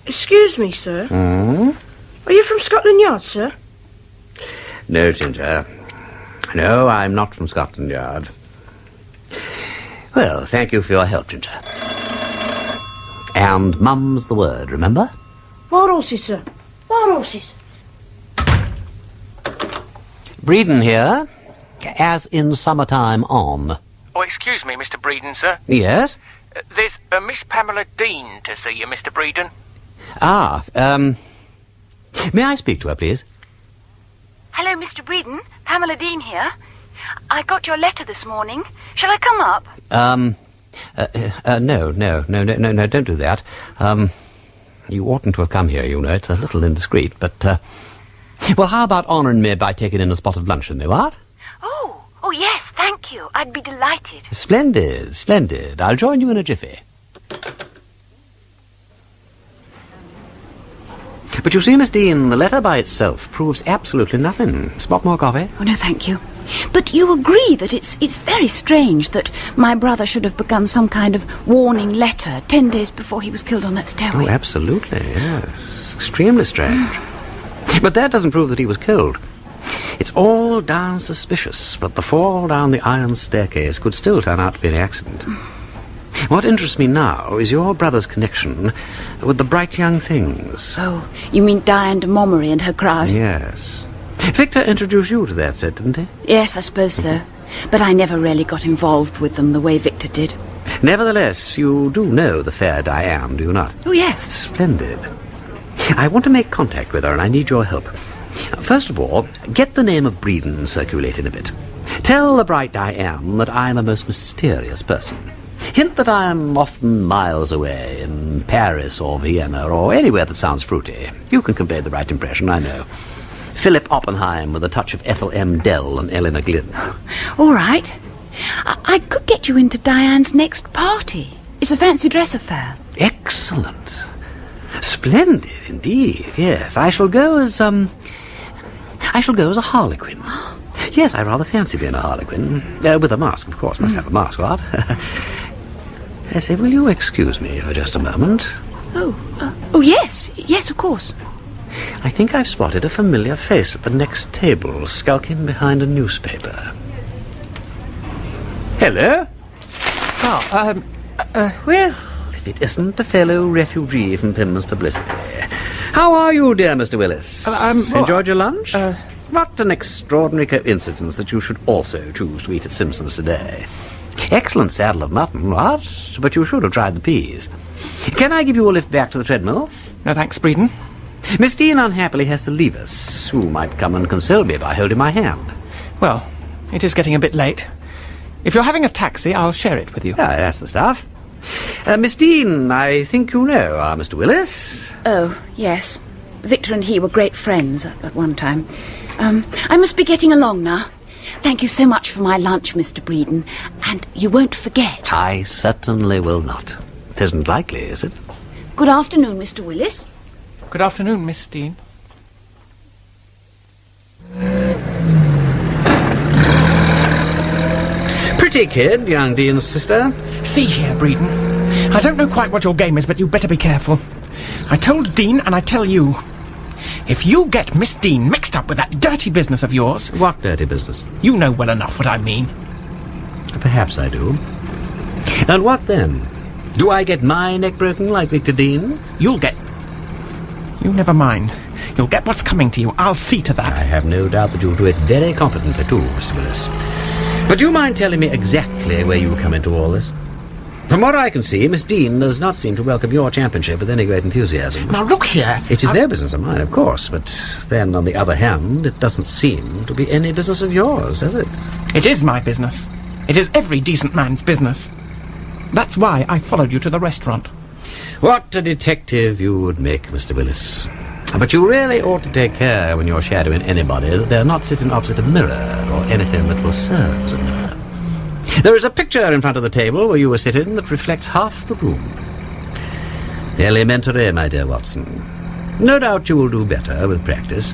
Excuse me, sir. Are you from Scotland Yard, sir? No, Ginger. No, I'm not from Scotland Yard. Well, thank you for your help, Ginger. And mum's the word, remember? Wild horses, sir. Wild horses. Bredon here, as in summertime on. Oh, excuse me, Mr. Bredon, sir. Yes? There's a Miss Pamela Dean to see you, Mr. Bredon. May I speak to her, please? Hello, Mr. Bredon. Pamela Dean here. I got your letter this morning. Shall I come up? No, don't do that. You oughtn't to have come here, you know. It's a little indiscreet, but, well, how about honouring me by taking in a spot of luncheon, me, what? Oh, yes, thank you. I'd be delighted. Splendid. I'll join you in a jiffy. But you see, Miss Dean, the letter by itself proves absolutely nothing. Spot more coffee? Oh, no, thank you. But you agree that it's very strange that my brother should have begun some kind of warning letter 10 days before he was killed on that stairway? Oh, absolutely, yes. Extremely strange. But that doesn't prove that he was killed. It's all darn suspicious, but the fall down the iron staircase could still turn out to be an accident. What interests me now is your brother's connection with the bright young things. Oh, you mean Diane de Montgomery and her crowd? Yes. Victor introduced you to that set, didn't he? Yes, I suppose so. But I never really got involved with them the way Victor did. Nevertheless, you do know the fair Diane, do you not? Oh, yes. Splendid. I want to make contact with her, and I need your help. First of all, get the name of Bredon circulating a bit. Tell the bright Diane that I am a most mysterious person. Hint that I am often miles away, in Paris or Vienna, or anywhere that sounds fruity. You can convey the right impression, I know. Philip Oppenheim with a touch of Ethel M. Dell and Eleanor Glynn. All right. I could get you into Diane's next party. It's a fancy dress affair. Excellent. Splendid, indeed, yes. I shall go as a harlequin. Yes, I rather fancy being a harlequin. With a mask, of course. Must have a mask, what? I say, will you excuse me for just a moment? Oh, yes. Yes, of course. I think I've spotted a familiar face at the next table, skulking behind a newspaper. Hello? Well, if it isn't a fellow refugee from Pimm's Publicity. How are you, dear Mr. Willis? Enjoyed your lunch? What an extraordinary coincidence that you should also choose to eat at Simpson's today. Excellent saddle of mutton, what? But you should have tried the peas. Can I give you a lift back to the treadmill? No thanks, Bredon. Miss Dean unhappily has to leave us. Who might come and console me by holding my hand? Well, it is getting a bit late. If you're having a taxi, I'll share it with you. Ah, that's the stuff. Miss Dean, I think you know our Mr. Willis. Oh, yes. Victor and he were great friends at one time. I must be getting along now. Thank you so much for my lunch, Mr. Bredon. And you won't forget. I certainly will not. It isn't likely, is it? Good afternoon, Mr. Willis. Good afternoon, Miss Dean. Pretty kid, young Dean's sister. See here, Bredon. I don't know quite what your game is, but you better be careful. I told Dean, and I tell you. If you get Miss Dean mixed up with that dirty business of yours... What dirty business? You know well enough what I mean. Perhaps I do. And what then? Do I get my neck broken like Victor Dean? You'll get... You never mind. You'll get what's coming to you. I'll see to that. I have no doubt that you'll do it very competently too, Mr. Willis. But do you mind telling me exactly where you come into all this? From what I can see, Miss Dean does not seem to welcome your championship with any great enthusiasm. Now, look here. It is no business of mine, of course, but then, on the other hand, it doesn't seem to be any business of yours, does it? It is my business. It is every decent man's business. That's why I followed you to the restaurant. What a detective you would make, Mr. Willis. But you really ought to take care when you're shadowing anybody that they're not sitting opposite a mirror or anything that will serve as a mirror. There is a picture in front of the table where you were sitting that reflects half the room. Elementary, my dear Watson. No doubt you will do better with practice.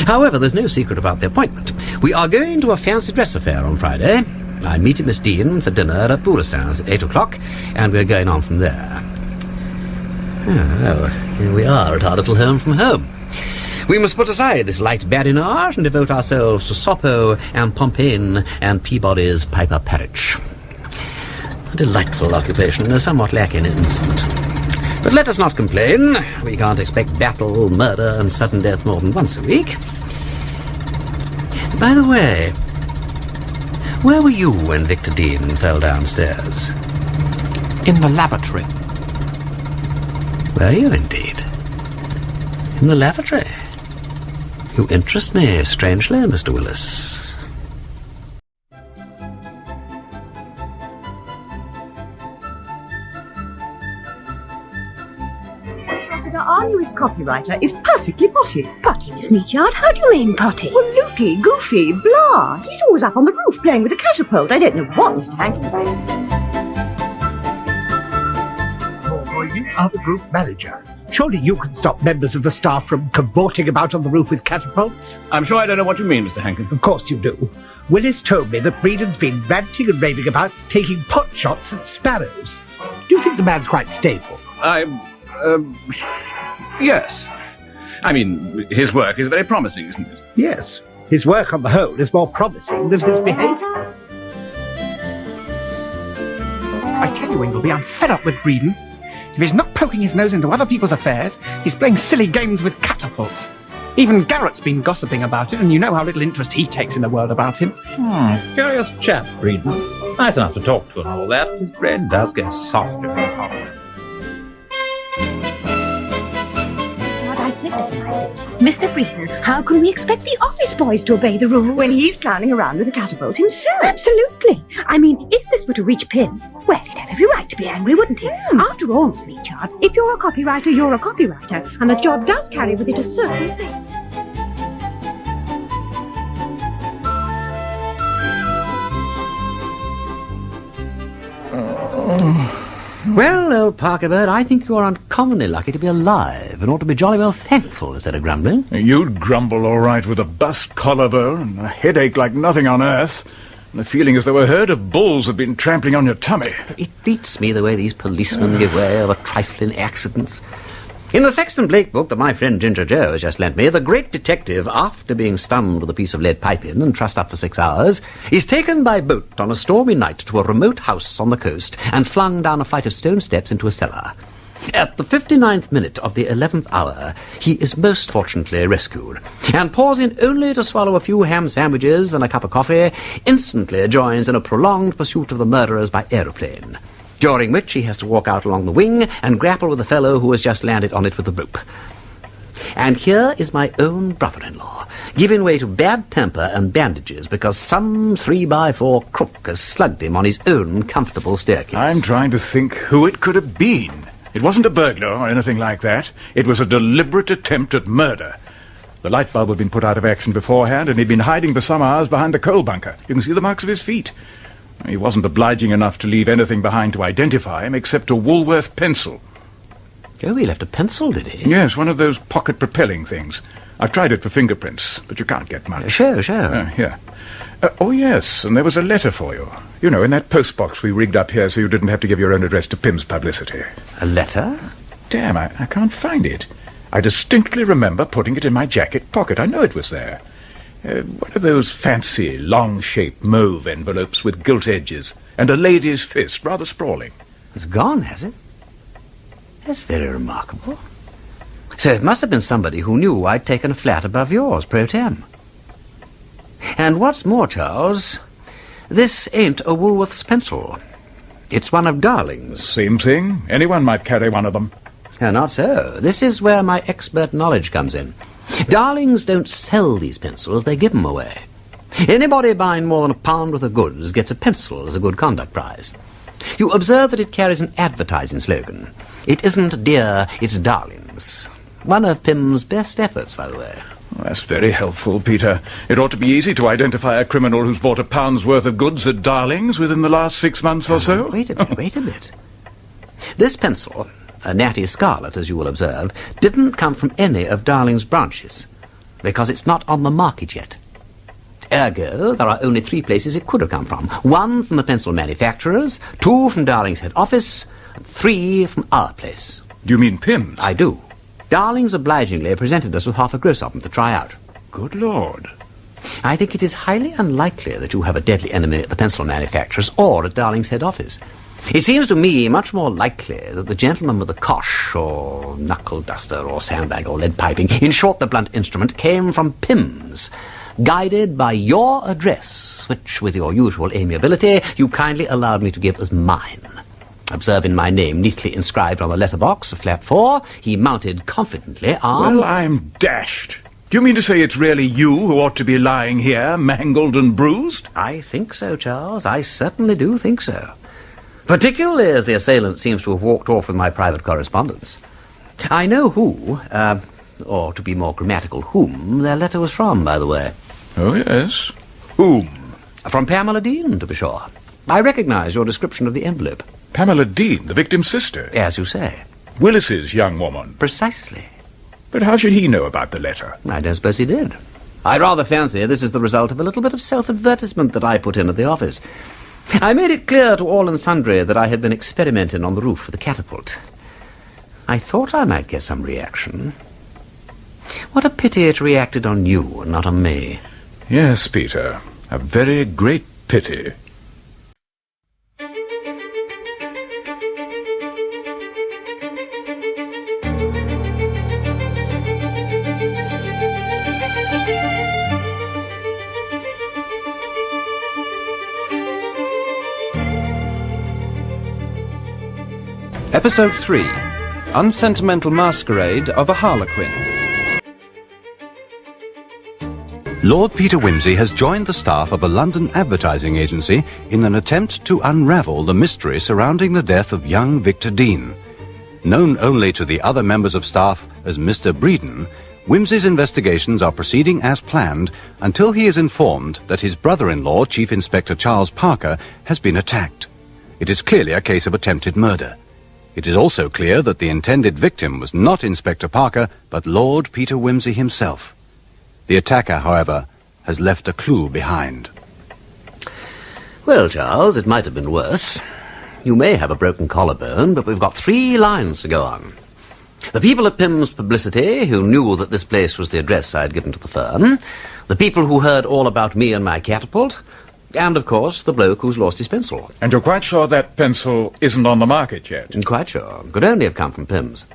However, there's no secret about the appointment. We are going to a fancy dress affair on Friday. I'm meeting Miss Dean for dinner at Bourdain's at 8 o'clock, and we're going on from there. Oh, here we are at our little home from home. We must put aside this light badinage and devote ourselves to Soppo and Pompaine and Peabody's Piper Parrish. A delightful occupation, though somewhat lacking in instinct. But let us not complain. We can't expect battle, murder, and sudden death more than once a week. By the way, where were you when Victor Dean fell downstairs? In the lavatory. Were you indeed? In the lavatory? You interest me strangely, Mr. Willis. Our newest copywriter is perfectly potty. Potty, Miss Meatyard? How do you mean potty? Well, loopy, goofy, blah. He's always up on the roof playing with a catapult. I don't know what Mr. Hankins is. You are the group manager. Surely you can stop members of the staff from cavorting about on the roof with catapults? I'm sure I don't know what you mean, Mr. Hankin. Of course you do. Willis told me that Bredon's been ranting and raving about taking pot shots at sparrows. Do you think the man's quite stable? Yes. I mean, his work is very promising, isn't it? Yes. His work on the whole is more promising than his behaviour. I tell you, Ingleby, I'm fed up with Bredon. If he's not poking his nose into other people's affairs, he's playing silly games with catapults. Even Garrett's been gossiping about it, and you know how little interest he takes in the world about him. Curious chap, Bredon. Nice enough to talk to and all that, but his brain does go soft if he's hot. I said to him, I said, Mr. Bredon, how can we expect the office boys to obey the rules? When he's clowning around with a catapult himself. Absolutely. I mean, if this were to reach Pimm, well, he'd have every right to be angry, wouldn't he? After all, Miss Meachard, if you're a copywriter, you're a copywriter, and the job does carry with it a certain state. Well, old Parker Bird, I think you're uncommonly lucky to be alive and ought to be jolly well thankful instead of grumbling. You'd grumble all right with a bust collarbone and a headache like nothing on earth, and the feeling as though a herd of bulls had been trampling on your tummy. It beats me the way these policemen give way over trifling accidents. In the Sexton Blake book that my friend Ginger Joe has just lent me, the great detective, after being stunned with a piece of lead piping and trussed up for 6 hours, is taken by boat on a stormy night to a remote house on the coast and flung down a flight of stone steps into a cellar. At the 59th minute of the 11th hour, he is most fortunately rescued, and pausing only to swallow a few ham sandwiches and a cup of coffee, instantly joins in a prolonged pursuit of the murderers by aeroplane, during which he has to walk out along the wing and grapple with the fellow who has just landed on it with a rope. And here is my own brother-in-law, giving way to bad temper and bandages because some 3x4 crook has slugged him on his own comfortable staircase. I'm trying to think who it could have been. It wasn't a burglar or anything like that. It was a deliberate attempt at murder. The light bulb had been put out of action beforehand, and he'd been hiding for some hours behind the coal bunker. You can see the marks of his feet. He wasn't obliging enough to leave anything behind to identify him except a Woolworth pencil. Oh, he left a pencil, did he? Yes, one of those pocket-propelling things. I've tried it for fingerprints, but you can't get much. Sure. Here. Oh, yes, and there was a letter for you. You know, in that postbox we rigged up here so you didn't have to give your own address to Pimm's Publicity. A letter? Damn, I can't find it. I distinctly remember putting it in my jacket pocket. I know it was there. One of those fancy, long-shaped mauve envelopes with gilt edges, and a lady's fist, rather sprawling. It's gone, has it? That's very remarkable. So it must have been somebody who knew I'd taken a flat above yours, pro tem. And what's more, Charles, this ain't a Woolworth's pencil. It's one of Darling's. Same thing. Anyone might carry one of them. Not so. This is where my expert knowledge comes in. Darlings don't sell these pencils, they give them away. Anybody buying more than £1 worth of goods gets a pencil as a good conduct prize. You observe that it carries an advertising slogan. It isn't dear, it's Darlings. One of Pimm's best efforts, by the way. Well, that's very helpful, Peter. It ought to be easy to identify a criminal who's bought £1's worth of goods at Darlings within the last 6 months or so. Wait a bit. This pencil, a natty scarlet, as you will observe, didn't come from any of Darling's branches, because it's not on the market yet. Ergo, there are only 3 places it could have come from. 1 from the pencil manufacturers, 2 from Darling's head office, and 3 from our place. Do you mean Pimm's? I do. Darling's obligingly presented us with half a gross of them to try out. Good Lord. I think it is highly unlikely that you have a deadly enemy at the pencil manufacturers or at Darling's head office. It seems to me much more likely that the gentleman with the cosh, or knuckle duster, or sandbag, or lead piping, in short, the blunt instrument, came from Pimm's, guided by your address, which, with your usual amiability, you kindly allowed me to give as mine. Observing my name neatly inscribed on the letterbox of flat 4, he mounted confidently on... Well, I'm dashed. Do you mean to say it's really you who ought to be lying here, mangled and bruised? I think so, Charles. I certainly do think so. Particularly as the assailant seems to have walked off with my private correspondence. I know who, or to be more grammatical, whom their letter was from, by the way. Oh, yes. Whom? From Pamela Dean, to be sure. I recognize your description of the envelope. Pamela Dean, the victim's sister? As you say. Willis's young woman? Precisely. But how should he know about the letter? I don't suppose he did. I rather fancy this is the result of a little bit of self-advertisement that I put in at the office. I made it clear to all and sundry that I had been experimenting on the roof of the catapult. I thought I might get some reaction. What a pity it reacted on you and not on me. Yes, Peter. A very great pity. Episode 3. Unsentimental Masquerade of a Harlequin. Lord Peter Wimsey has joined the staff of a London advertising agency in an attempt to unravel the mystery surrounding the death of young Victor Dean. Known only to the other members of staff as Mr. Bredon, Wimsey's investigations are proceeding as planned until he is informed that his brother-in-law, Chief Inspector Charles Parker, has been attacked. It is clearly a case of attempted murder. It is also clear that the intended victim was not Inspector Parker, but Lord Peter Wimsey himself. The attacker, however, has left a clue behind. Well, Charles, it might have been worse. You may have a broken collarbone, but we've got 3 lines to go on. The people at Pimm's Publicity, who knew that this place was the address I'd given to the firm, the people who heard all about me and my catapult, and, of course, the bloke who's lost his pencil. And you're quite sure that pencil isn't on the market yet? Quite sure. Could only have come from Pimm's.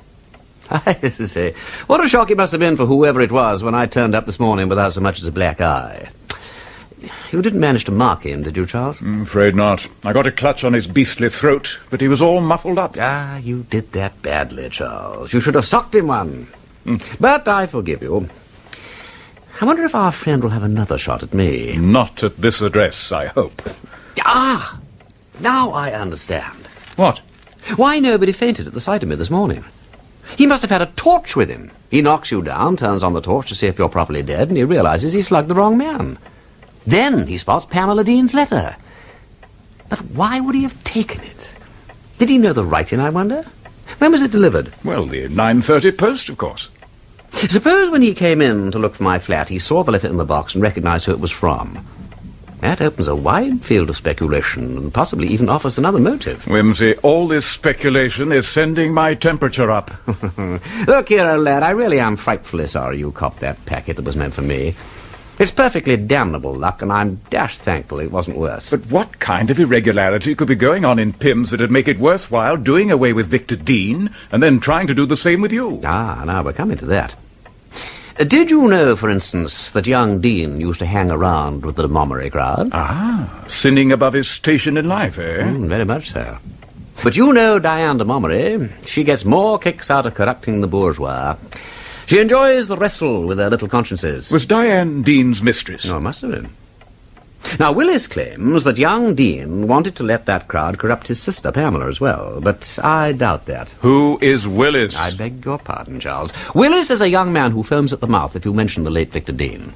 I say, what a shock it must have been for whoever it was when I turned up this morning without so much as a black eye. You didn't manage to mark him, did you, Charles? Afraid not. I got a clutch on his beastly throat, but he was all muffled up. Ah, you did that badly, Charles. You should have socked him one. But I forgive you. I wonder if our friend will have another shot at me. Not at this address, I hope. Ah! Now I understand. What? Why nobody fainted at the sight of me this morning. He must have had a torch with him. He knocks you down, turns on the torch to see if you're properly dead, and he realizes he slugged the wrong man. Then he spots Pamela Dean's letter. But why would he have taken it? Did he know the writing, I wonder? When was it delivered? Well, the 9:30 post, of course. Suppose when he came in to look for my flat, he saw the letter in the box and recognized who it was from. That opens a wide field of speculation and possibly even offers another motive. Wimsey, all this speculation is sending my temperature up. Look here, old lad, I really am frightfully sorry you copped that packet that was meant for me. It's perfectly damnable luck, and I'm dashed thankful it wasn't worse. But what kind of irregularity could be going on in Pimm's that'd make it worthwhile doing away with Victor Dean and then trying to do the same with you? Ah, now we're coming to that. Did you know, for instance, that young Dean used to hang around with the Montgomery crowd? Ah, sinning above his station in life, eh? Very much so. But you know Diane de Montgomery. She gets more kicks out of corrupting the bourgeois. She enjoys the wrestle with their little consciences. Was Diane Dean's mistress? No, it must have been. Now, Willis claims that young Dean wanted to let that crowd corrupt his sister, Pamela, as well, but I doubt that. Who is Willis? I beg your pardon, Charles. Willis is a young man who foams at the mouth if you mention the late Victor Dean.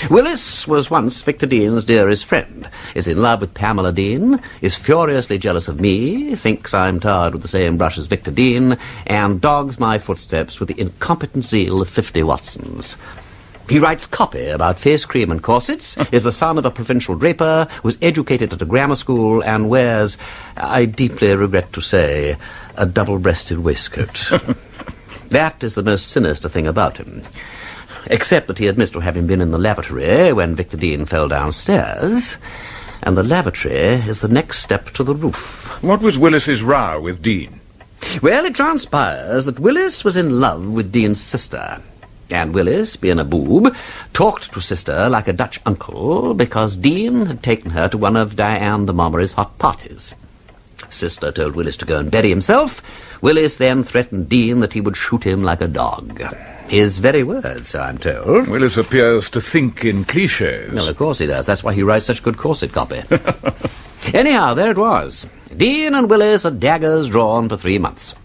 Willis was once Victor Dean's dearest friend, is in love with Pamela Dean, is furiously jealous of me, thinks I'm tarred with the same brush as Victor Dean, and dogs my footsteps with the incompetent zeal of 50 Watsons. He writes copy about face cream and corsets, is the son of a provincial draper, was educated at a grammar school, and wears, I deeply regret to say, a double-breasted waistcoat. That is the most sinister thing about him. Except that he admits to having been in the lavatory when Victor Dean fell downstairs, and the lavatory is the next step to the roof. What was Willis's row with Dean? Well, it transpires that Willis was in love with Dean's sister. And Willis, being a boob, talked to sister like a Dutch uncle because Dean had taken her to one of Diane de Montgomery's hot parties. Sister told Willis to go and bury himself. Willis then threatened Dean that he would shoot him like a dog. His very words, so I'm told. Willis appears to think in cliches. Well, of course he does. That's why he writes such good corset copy. Anyhow, there it was. Dean and Willis are daggers drawn for 3 months.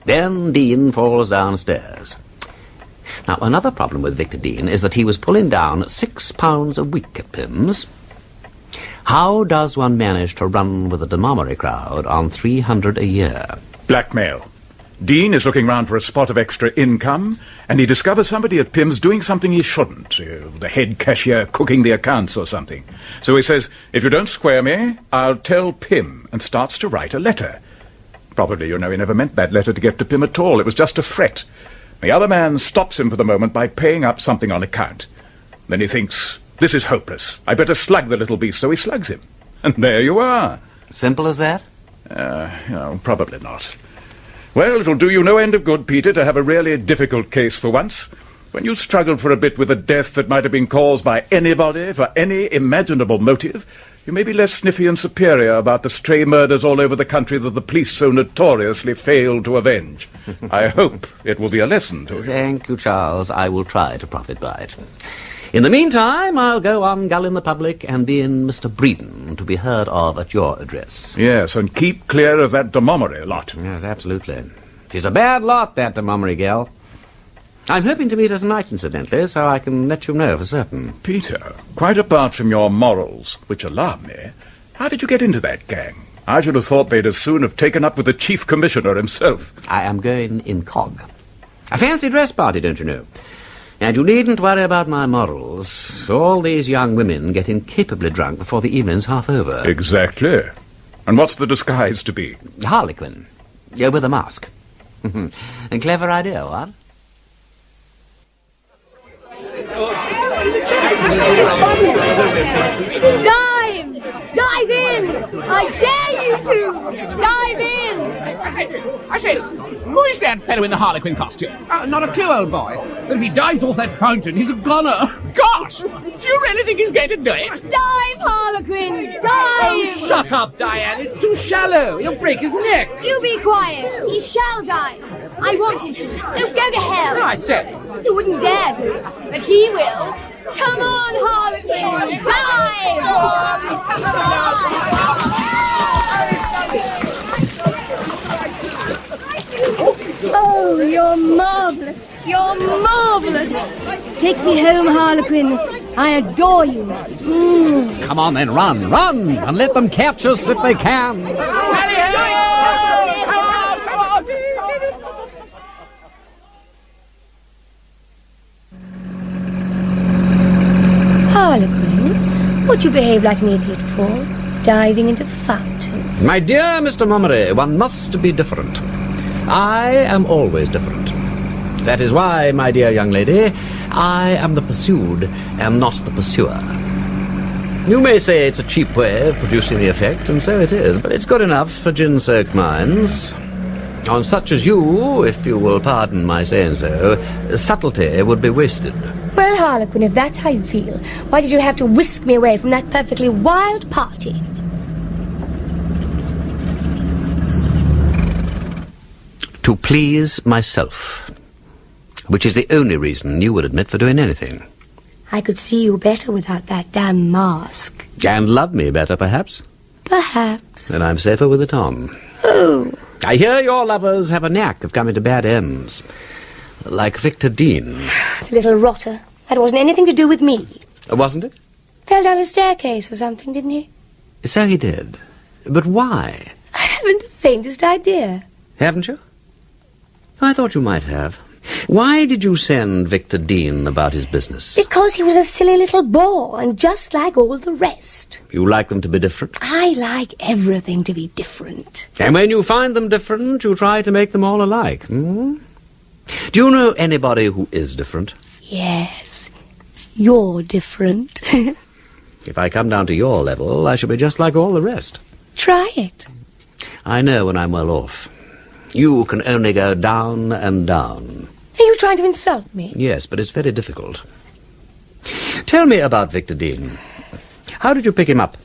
Then Dean falls downstairs. Now, another problem with Victor Dean is that he was pulling down £6 a week at Pimm's. How does one manage to run with a de Montgomery crowd on £300 a year? Blackmail. Dean is looking round for a spot of extra income, and he discovers somebody at Pimm's doing something he shouldn't. The head cashier cooking the accounts or something. So he says, if you don't square me, I'll tell Pimm, and starts to write a letter. Probably, he never meant that letter to get to Pimm at all. It was just a threat. The other man stops him for the moment by paying up something on account. Then he thinks, this is hopeless. I better slug the little beast, so he slugs him. And there you are. Simple as that? Probably not. Well, it'll do you no end of good, Peter, to have a really difficult case for once. When you struggled for a bit with a death that might have been caused by anybody for any imaginable motive, You may be less sniffy and superior about the stray murders all over the country that the police so notoriously failed to avenge. I hope it will be a lesson to you. Thank you, Charles. I will try to profit by it. In the meantime, I'll go on gulling the public and be in Mr. Bredon to be heard of at your address. Yes, and keep clear of that de Montgomery lot. Yes, absolutely. She's a bad lot, that de Montgomery gal. I'm hoping to meet her tonight, incidentally, so I can let you know for certain. Peter, quite apart from your morals, which alarm me, how did you get into that gang? I should have thought they'd as soon have taken up with the Chief Commissioner himself. I am going incog. A fancy dress party, don't you know? And you needn't worry about my morals. All these young women get incapably drunk before the evening's half over. Exactly. And what's the disguise to be? Harlequin. Yeah, with a mask. A clever idea, what? Dive! Dive in! I dare you to! Dive in! I say, who is that fellow in the Harlequin costume? Not a clue, old boy. But if he dives off that fountain, he's a goner. Gosh! Do you really think he's going to do it? Dive, Harlequin! Dive! Oh, shut up, Diane. It's too shallow. You'll break his neck. You be quiet. He shall dive. I want him to. He'll go to hell. No, I said. You wouldn't dare do it, but he will. Come on, Harlequin! Dive! Oh, you're marvellous. You're marvellous. Take me home, Harlequin. I adore you. Come on then, run, and let them catch us if they can. Harlequin, what you behave like an idiot for? Diving into fountains. My dear Mr. Mummery, one must be different. I am always different. That is why, my dear young lady, I am the pursued and not the pursuer. You may say it's a cheap way of producing the effect, and so it is, but it's good enough for gin-soaked minds. On such as you, if you will pardon my saying so, subtlety would be wasted. Well, Harlequin, if that's how you feel, why did you have to whisk me away from that perfectly wild party? To please myself, which is the only reason you would admit for doing anything. I could see you better without that damn mask. And love me better, perhaps? Perhaps. Then I'm safer with it on. Oh. I hear your lovers have a knack of coming to bad ends. Like Victor Dean. The little rotter. That wasn't anything to do with me. Wasn't it? Fell down a staircase or something, didn't he? So he did. But why? I haven't the faintest idea. Haven't you? I thought you might have. Why did you send Victor Dean about his business? Because he was a silly little bore, and just like all the rest. You like them to be different? I like everything to be different. And when you find them different, you try to make them all alike. Hmm? Do you know anybody who is different? Yes. You're different. If I come down to your level, I shall be just like all the rest. Try it. I know when I'm well off. You can only go down and down. Are you trying to insult me? Yes, but it's very difficult. Tell me about Victor Dean. How did you pick him up?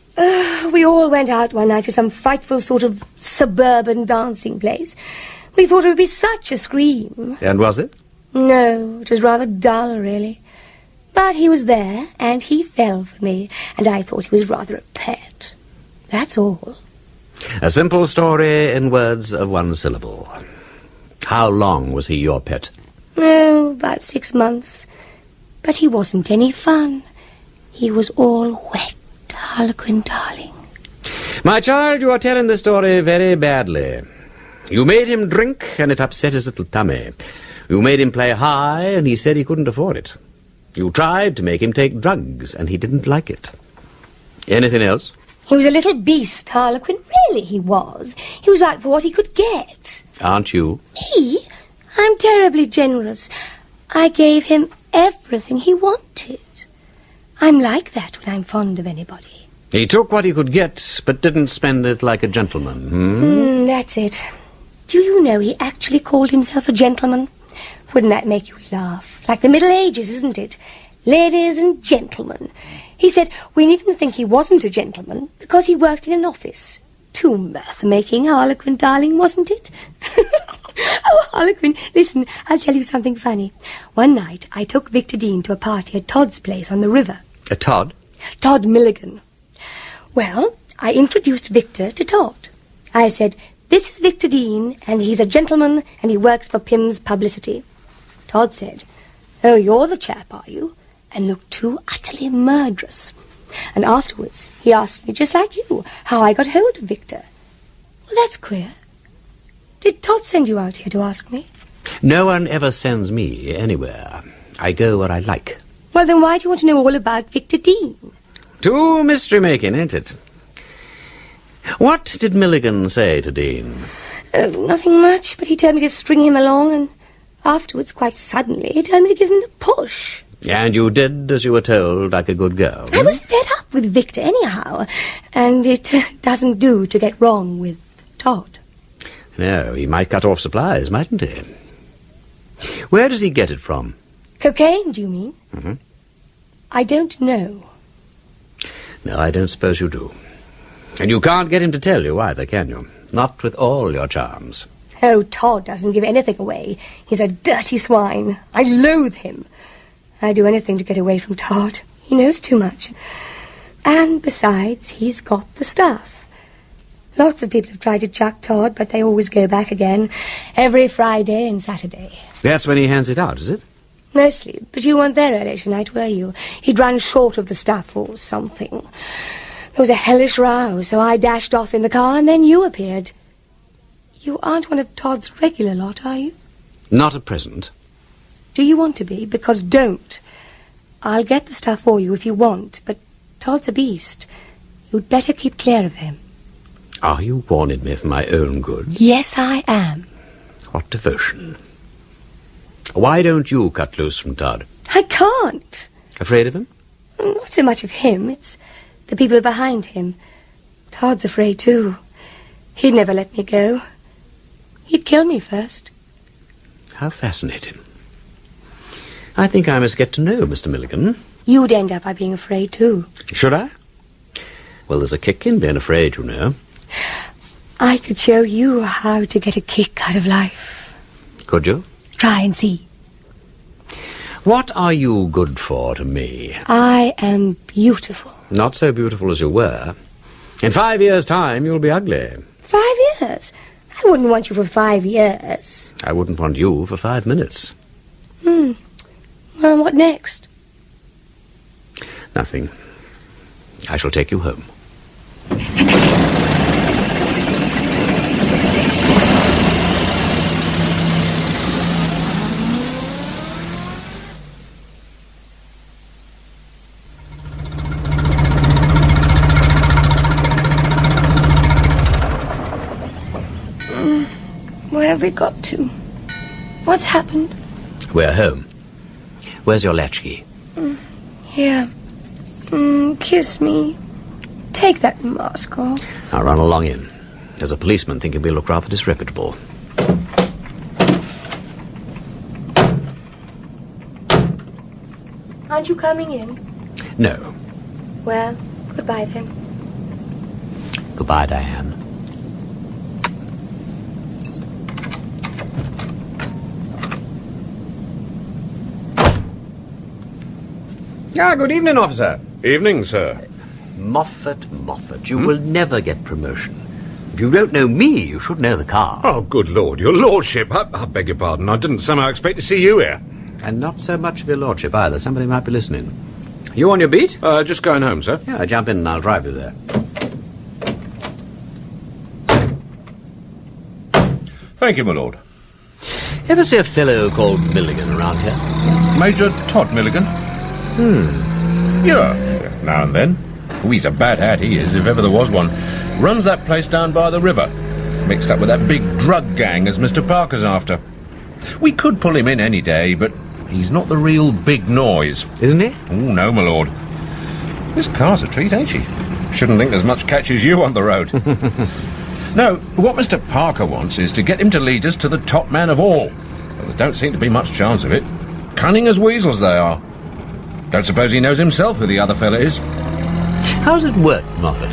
We all went out one night to some frightful sort of suburban dancing place. We thought it would be such a scream. And was it? No, it was rather dull, really. But he was there, and he fell for me, and I thought he was rather a pet. That's all. A simple story in words of one syllable. How long was he your pet? Oh, about 6 months. But he wasn't any fun. He was all wet, Harlequin, darling. My child, you are telling the story very badly. You made him drink, and it upset his little tummy. You made him play high, and he said he couldn't afford it. You tried to make him take drugs, and he didn't like it. Anything else? He was a little beast, Harlequin. Really, he was. He was out for what he could get. Aren't you? Me? I'm terribly generous. I gave him everything he wanted. I'm like that when I'm fond of anybody. He took what he could get, but didn't spend it like a gentleman, That's it. Do you know he actually called himself a gentleman? Wouldn't that make you laugh? Like the Middle Ages, isn't it? Ladies and gentlemen. He said we needn't think he wasn't a gentleman because he worked in an office. Too mirth-making, Harlequin, darling, wasn't it? Oh, Harlequin, listen, I'll tell you something funny. One night I took Victor Dean to a party at Todd's place on the river. A Todd? Todd Milligan. Well, I introduced Victor to Todd. I said, this is Victor Dean, and he's a gentleman, and he works for Pimm's Publicity. Todd said, oh, you're the chap, are you? And looked too utterly murderous. And afterwards he asked me, just like you, how I got hold of Victor. Well, that's queer. Did Todd send you out here to ask me? No one ever sends me anywhere. I go where I like. Well, then why do you want to know all about Victor Dean? Too mystery-making, ain't it? What did Milligan say to Dean? Oh, nothing much, but he told me to string him along, and afterwards, quite suddenly, he told me to give him the push. And you did as you were told, like a good girl. I was fed up with Victor anyhow, and it doesn't do to get wrong with Todd. No, he might cut off supplies, mightn't he? Where does he get it from? Cocaine, do you mean? Mm-hmm. I don't know. No, I don't suppose you do. And you can't get him to tell you either, can you? Not with all your charms. Oh, Todd doesn't give anything away. He's a dirty swine. I loathe him. I'd do anything to get away from Todd. He knows too much. And besides, he's got the stuff. Lots of people have tried to chuck Todd, but they always go back again, every Friday and Saturday. That's when he hands it out, is it? Mostly, but you weren't there earlier tonight, were you? He'd run short of the stuff or something. There was a hellish row, so I dashed off in the car, and then you appeared. You aren't one of Todd's regular lot, are you? Not at present. Do you want to be? Because don't. I'll get the stuff for you if you want, but Todd's a beast. You'd better keep clear of him. Are you warning me for my own good? Yes, I am. What devotion. Why don't you cut loose from Todd? I can't. Afraid of him? Not so much of him. It's the people behind him. Todd's afraid, too. He'd never let me go. He'd kill me first. How fascinating. I think I must get to know Mr. Milligan. You'd end up by being afraid, too. Should I? Well, there's a kick in being afraid, you know. I could show you how to get a kick out of life. Could you? Try and see. What are you good for to me? I am beautiful. Not so beautiful as you were. In 5 years' time, you'll be ugly. 5 years? I wouldn't want you for 5 years. I wouldn't want you for 5 minutes. Well, what next? Nothing. I shall take you home. Where have we got to? What's happened? We're home. Where's your latchkey? Here. Kiss me. Take that mask off. I'll run along in. There's a policeman thinking we look rather disreputable. Aren't you coming in? No. Well, goodbye then. Goodbye, Diane. Good evening, officer. Evening, sir. Moffat, you will never get promotion. If you don't know me, you should know the car. Oh, good Lord, your lordship. I beg your pardon. I didn't somehow expect to see you here. And not so much of your lordship either. Somebody might be listening. You on your beat? Just going home, sir. Yeah, jump in and I'll drive you there. Thank you, my lord. Ever see a fellow called Milligan around here? Major Todd Milligan? Yeah, now and then. Oh, he's a bad hat, he is, if ever there was one. Runs that place down by the river. Mixed up with that big drug gang as Mr. Parker's after. We could pull him in any day, but he's not the real big noise. Isn't he? Oh, no, my lord. This car's a treat, ain't she? Shouldn't think there's much catch as you on the road. No, what Mr. Parker wants is to get him to lead us to the top man of all. But there don't seem to be much chance of it. Cunning as weasels they are. Don't suppose he knows himself who the other fella is. How's it work, Moffat?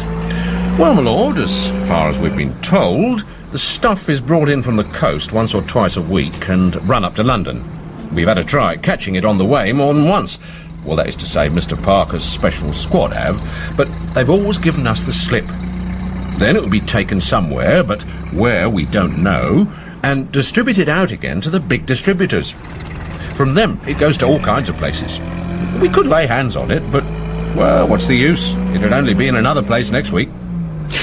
Well, my lord, as far as we've been told, the stuff is brought in from the coast once or twice a week and run up to London. We've had a try at catching it on the way more than once. Well, that is to say, Mr. Parker's special squad have, but they've always given us the slip. Then it will be taken somewhere, but where we don't know, and distributed out again to the big distributors. From them, it goes to all kinds of places. We could lay hands on it, but, well, what's the use? It'd only be in another place next week.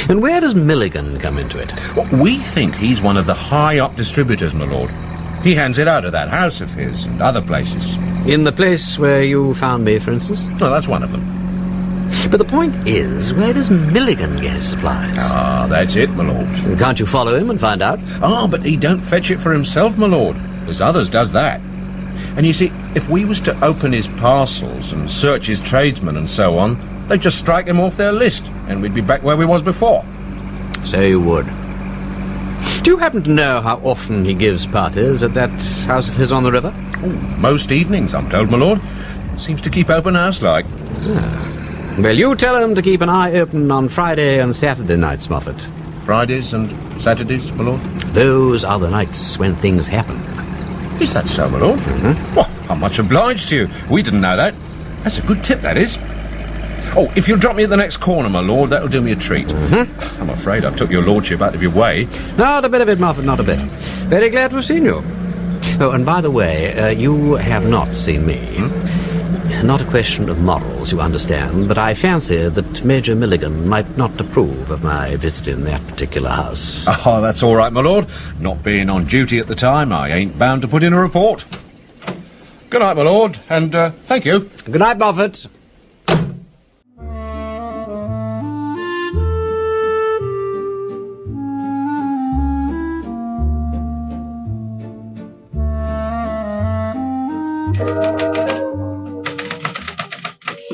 And where does Milligan come into it? Well, we think he's one of the high-up distributors, my lord. He hands it out of that house of his and other places. In the place where you found me, for instance? No, that's one of them. But the point is, where does Milligan get his supplies? Ah, that's it, my lord. Can't you follow him and find out? Ah, but he don't fetch it for himself, my lord. There's others does that. And you see, if we was to open his parcels and search his tradesmen and so on, they'd just strike him off their list, and we'd be back where we was before. So you would. Do you happen to know how often he gives parties at that house of his on the river? Ooh, most evenings, I'm told, my lord. Seems to keep open house like. Well, you tell him to keep an eye open on Friday and Saturday nights, Moffat. Fridays and Saturdays, my lord? Those are the nights when things happen. Is that so, my lord? Mm-hmm. Well, I'm much obliged to you. We didn't know that. That's a good tip, that is. Oh, if you'll drop me at the next corner, my lord, that'll do me a treat. Mm-hmm. I'm afraid I've took your lordship out of your way. Not a bit of it, Moffat, not a bit. Very glad to have seen you. Oh, and by the way, you have not seen me. Not a question of morals, you understand, but I fancy that Major Milligan might not approve of my visiting that particular house. Oh, that's all right, my lord. Not being on duty at the time, I ain't bound to put in a report. Good night, my lord, and thank you. Good night, Moffat.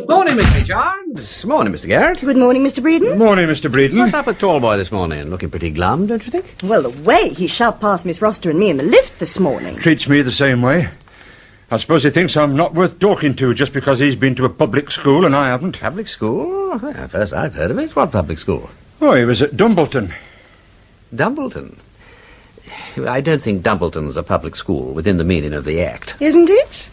Morning, Miss Richards. Morning, Mr. Garrett. Good morning, Mr. Bredon. Good morning, Mr. Bredon. What's up with tall boy this morning? Looking pretty glum, don't you think? Well, the way he shoved past Miss Rossiter and me in the lift this morning. Treats me the same way. I suppose he thinks I'm not worth talking to just because he's been to a public school and I haven't. Public school? Well, first I've heard of it. What public school? Oh, he was at Dumbleton. Dumbleton? I don't think Dumbleton's a public school within the meaning of the Act. Isn't it?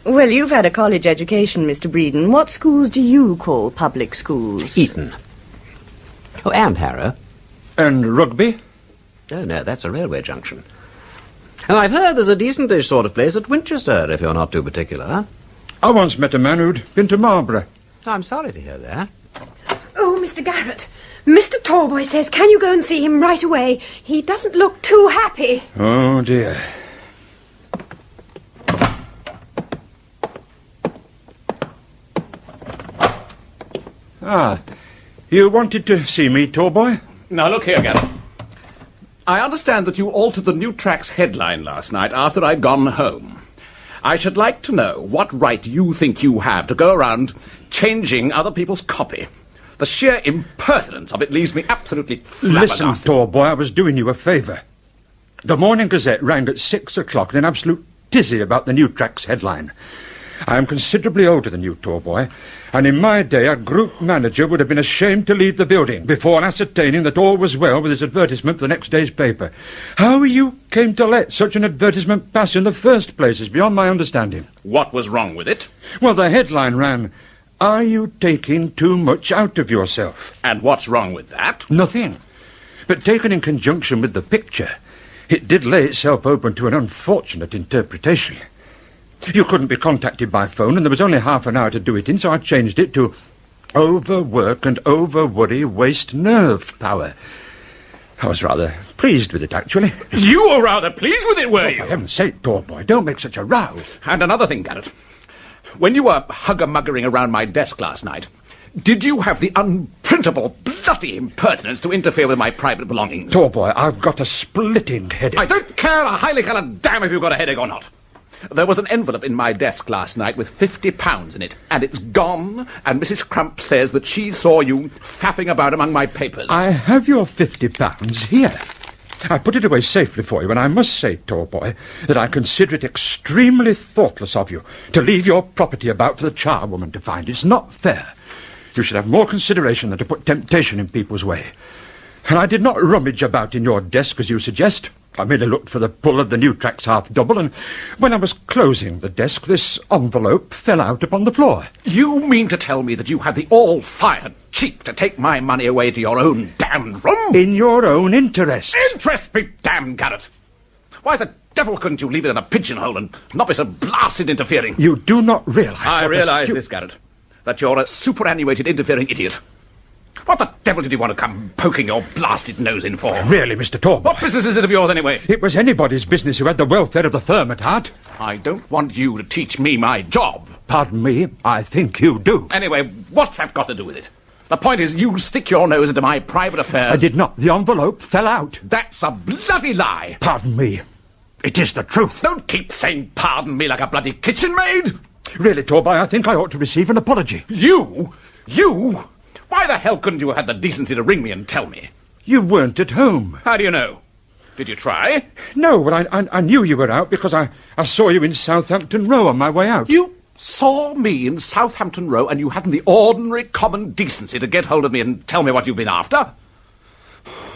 Well, you've had a college education, Mr. Bredon. What schools do you call public schools? Eton. Oh, and Harrow. And Rugby? Oh, no, that's a railway junction. And I've heard there's a decentish sort of place at Winchester, if you're not too particular. I once met a man who'd been to Marlborough. Oh, I'm sorry to hear that. Oh, Mr. Garrett, Mr. Tallboy says, can you go and see him right away? He doesn't look too happy. Oh, dear. Ah, you wanted to see me, Tallboy? Now, look here, Garrett. I understand that you altered the New Tracks headline last night after I'd gone home. I should like to know what right you think you have to go around changing other people's copy. The sheer impertinence of it leaves me absolutely flabbergasted. Listen, Tallboy, I was doing you a favour. The Morning Gazette rang at 6 o'clock in an absolute tizzy about the New Tracks headline. I am considerably older than you, Tallboy, and in my day a group manager would have been ashamed to leave the building before ascertaining that all was well with his advertisement for the next day's paper. How you came to let such an advertisement pass in the first place is beyond my understanding. What was wrong with it? Well, the headline ran, "Are you taking too much out of yourself?" And what's wrong with that? Nothing. But taken in conjunction with the picture, it did lay itself open to an unfortunate interpretation. You couldn't be contacted by phone, and there was only half an hour to do it in, so I changed it to overwork and over-worry waste nerve power. I was rather pleased with it, actually. You were rather pleased with it, were you? For heaven's sake, Tallboy, don't make such a row. And another thing, Garrett. When you were hugger-muggering around my desk last night, did you have the unprintable, bloody impertinence to interfere with my private belongings? Tallboy, I've got a splitting headache. I don't care a highly coloured damn if you've got a headache or not. There was an envelope in my desk last night with £50 in it, and it's gone, and Mrs. Crump says that she saw you faffing about among my papers. I have your £50 here. I put it away safely for you, and I must say, tall boy, that I consider it extremely thoughtless of you to leave your property about for the charwoman to find. It's not fair. You should have more consideration than to put temptation in people's way. And I did not rummage about in your desk, as you suggest. I merely looked for the pull of the new tracks half double, and when I was closing the desk, this envelope fell out upon the floor. You mean to tell me that you had the all-fired cheek to take my money away to your own damned room? In your own interest. Interest be damned, Garrett! Why the devil couldn't you leave it in a pigeonhole and not be so blasted interfering? You do not realise... I realise this, Garrett, that you're a superannuated interfering idiot. What the devil did you want to come poking your blasted nose in for? Really, Mr. Torb. What business is it of yours, anyway? It was anybody's business who had the welfare of the firm at heart. I don't want you to teach me my job. Pardon me, I think you do. Anyway, what's that got to do with it? The point is, you stick your nose into my private affairs. I did not. The envelope fell out. That's a bloody lie. Pardon me. It is the truth. Don't keep saying pardon me like a bloody kitchen maid. Really, Torby, I think I ought to receive an apology. You? Why the hell couldn't you have had the decency to ring me and tell me? You weren't at home. How do you know? Did you try? No, but I knew you were out because I saw you in Southampton Row on my way out. You saw me in Southampton Row and you hadn't the ordinary common decency to get hold of me and tell me what you've been after?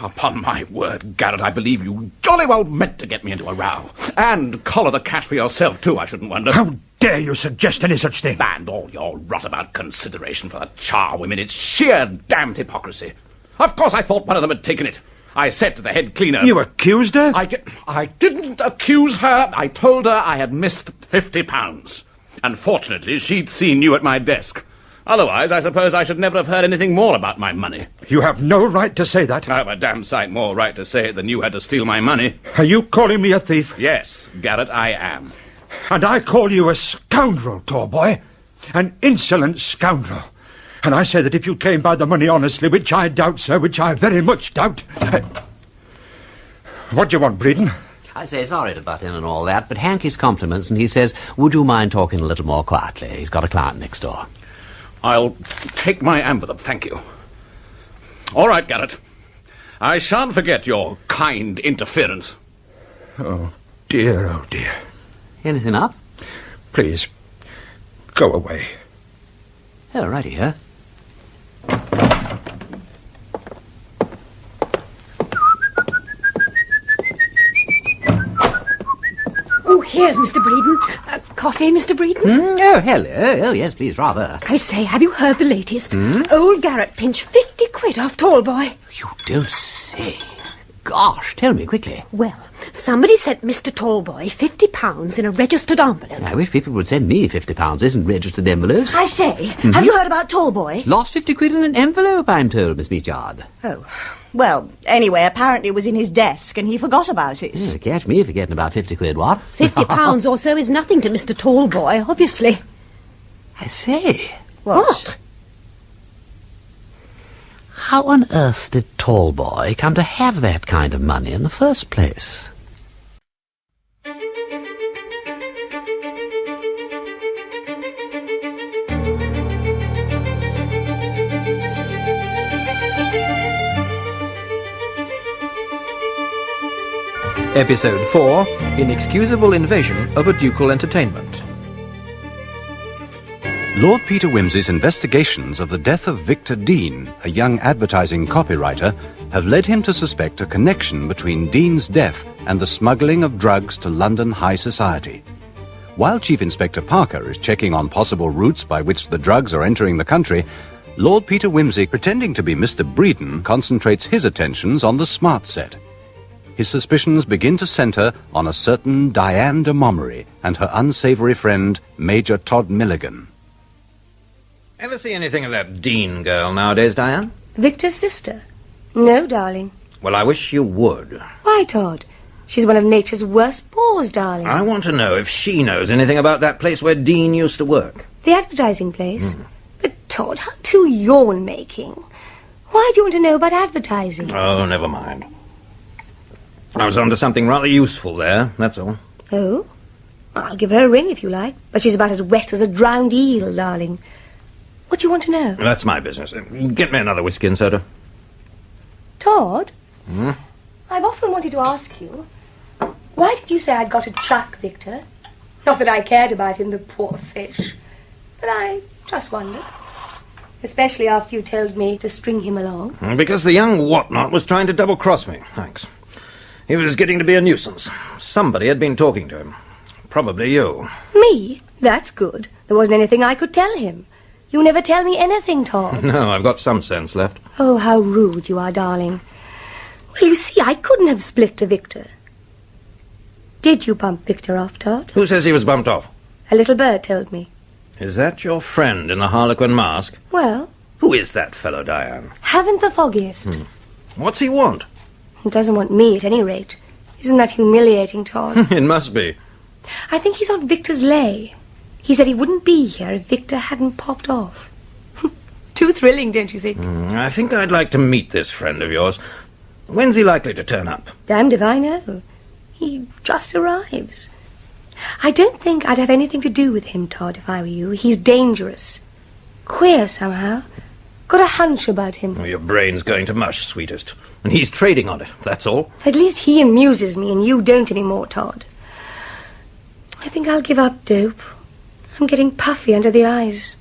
Upon my word, Garrett, I believe you jolly well meant to get me into a row. And collar the cash for yourself, too, I shouldn't wonder. How dare you suggest any such thing? And all your rot about consideration for the charwomen. It's sheer damned hypocrisy. Of course I thought one of them had taken it. I said to the head cleaner... You accused her? I didn't accuse her. I told her I had missed £50. And fortunately, she'd seen you at my desk. Otherwise, I suppose I should never have heard anything more about my money. You have no right to say that. I have a damn sight more right to say it than you had to steal my money. Are you calling me a thief? Yes, Garrett, I am. And I call you a scoundrel, Torboy. An insolent scoundrel. And I say that if you came by the money honestly, which I doubt, sir, which I very much doubt... What do you want, Bredon? I say, sorry to butt in and all that, but Hankey's compliments, and he says, would you mind talking a little more quietly? He's got a client next door. I'll take my envelope, thank you. All right, Garrett. I shan't forget your kind interference. Oh, dear, oh, dear. Anything up? Please, go away. Oh, righty, here. Oh, here's Mr. Bredon. Coffee, Mr. Bredon? Oh, hello. Oh, yes, please, rather. I say, have you heard the latest? Old Garrett pinched 50 quid off Tallboy. You don't say. Gosh, tell me quickly. Well, somebody sent Mr. Tallboy £50 in a registered envelope. I wish people would send me £50 in registered envelopes. I say, have you heard about Tallboy? Lost 50 quid in an envelope, I'm told, Miss Meatyard. Oh. Well, anyway, apparently it was in his desk and he forgot about it. Yeah, catch me forgetting about 50 quid, what? £50 or so is nothing to Mr. Tallboy, obviously. I say. What? How on earth did Tallboy come to have that kind of money in the first place? Episode 4, Inexcusable Invasion of a Ducal Entertainment. Lord Peter Wimsey's investigations of the death of Victor Dean, a young advertising copywriter, have led him to suspect a connection between Dean's death and the smuggling of drugs to London high society. While Chief Inspector Parker is checking on possible routes by which the drugs are entering the country, Lord Peter Wimsey, pretending to be Mr. Bredon, concentrates his attentions on the smart set. His suspicions begin to centre on a certain Diane de Montgomery and her unsavoury friend, Major Todd Milligan. Ever see anything of that Dean girl nowadays, Diane? Victor's sister? No, darling. Well, I wish you would. Why, Todd? She's one of nature's worst bores, darling. I want to know if she knows anything about that place where Dean used to work. The advertising place? But, Todd, how too yawn-making. Why do you want to know about advertising? Oh, never mind. I was onto something rather useful there, that's all. Oh? I'll give her a ring if you like, but she's about as wet as a drowned eel, darling. What do you want to know? That's my business. Get me another whiskey and soda. Todd? Hmm? I I've often wanted to ask you, why did you say I'd got to chuck Victor? Not that I cared about him, the poor fish. But I just wondered. Especially after you told me to string him along. Because the young whatnot was trying to double-cross me, thanks. He was getting to be a nuisance. Somebody had been talking to him. Probably you. Me? That's good. There wasn't anything I could tell him. You never tell me anything, Todd. No, I've got some sense left. Oh, how rude you are, darling. Well, you see, I couldn't have split to Victor. Did you bump Victor off, Todd? Who says he was bumped off? A little bird told me. Is that your friend in the harlequin mask? Well, Who is that fellow, Diane? haven't the foggiest. What's he want? He doesn't want me, at any rate. Isn't that humiliating, Todd? It must be. I think he's on Victor's lay. He said he wouldn't be here if Victor hadn't popped off. Too thrilling, don't you think? I think I'd like to meet this friend of yours. When's he likely to turn up? Damned if I know. He just arrives. I don't think I'd have anything to do with him, Todd, if I were you. He's dangerous. Queer, somehow. Got a hunch about him. Your brain's going to mush, sweetest. And he's trading on it, that's all. At least he amuses me, and you don't anymore, Todd. I think I'll give up dope. I'm getting puffy under the eyes.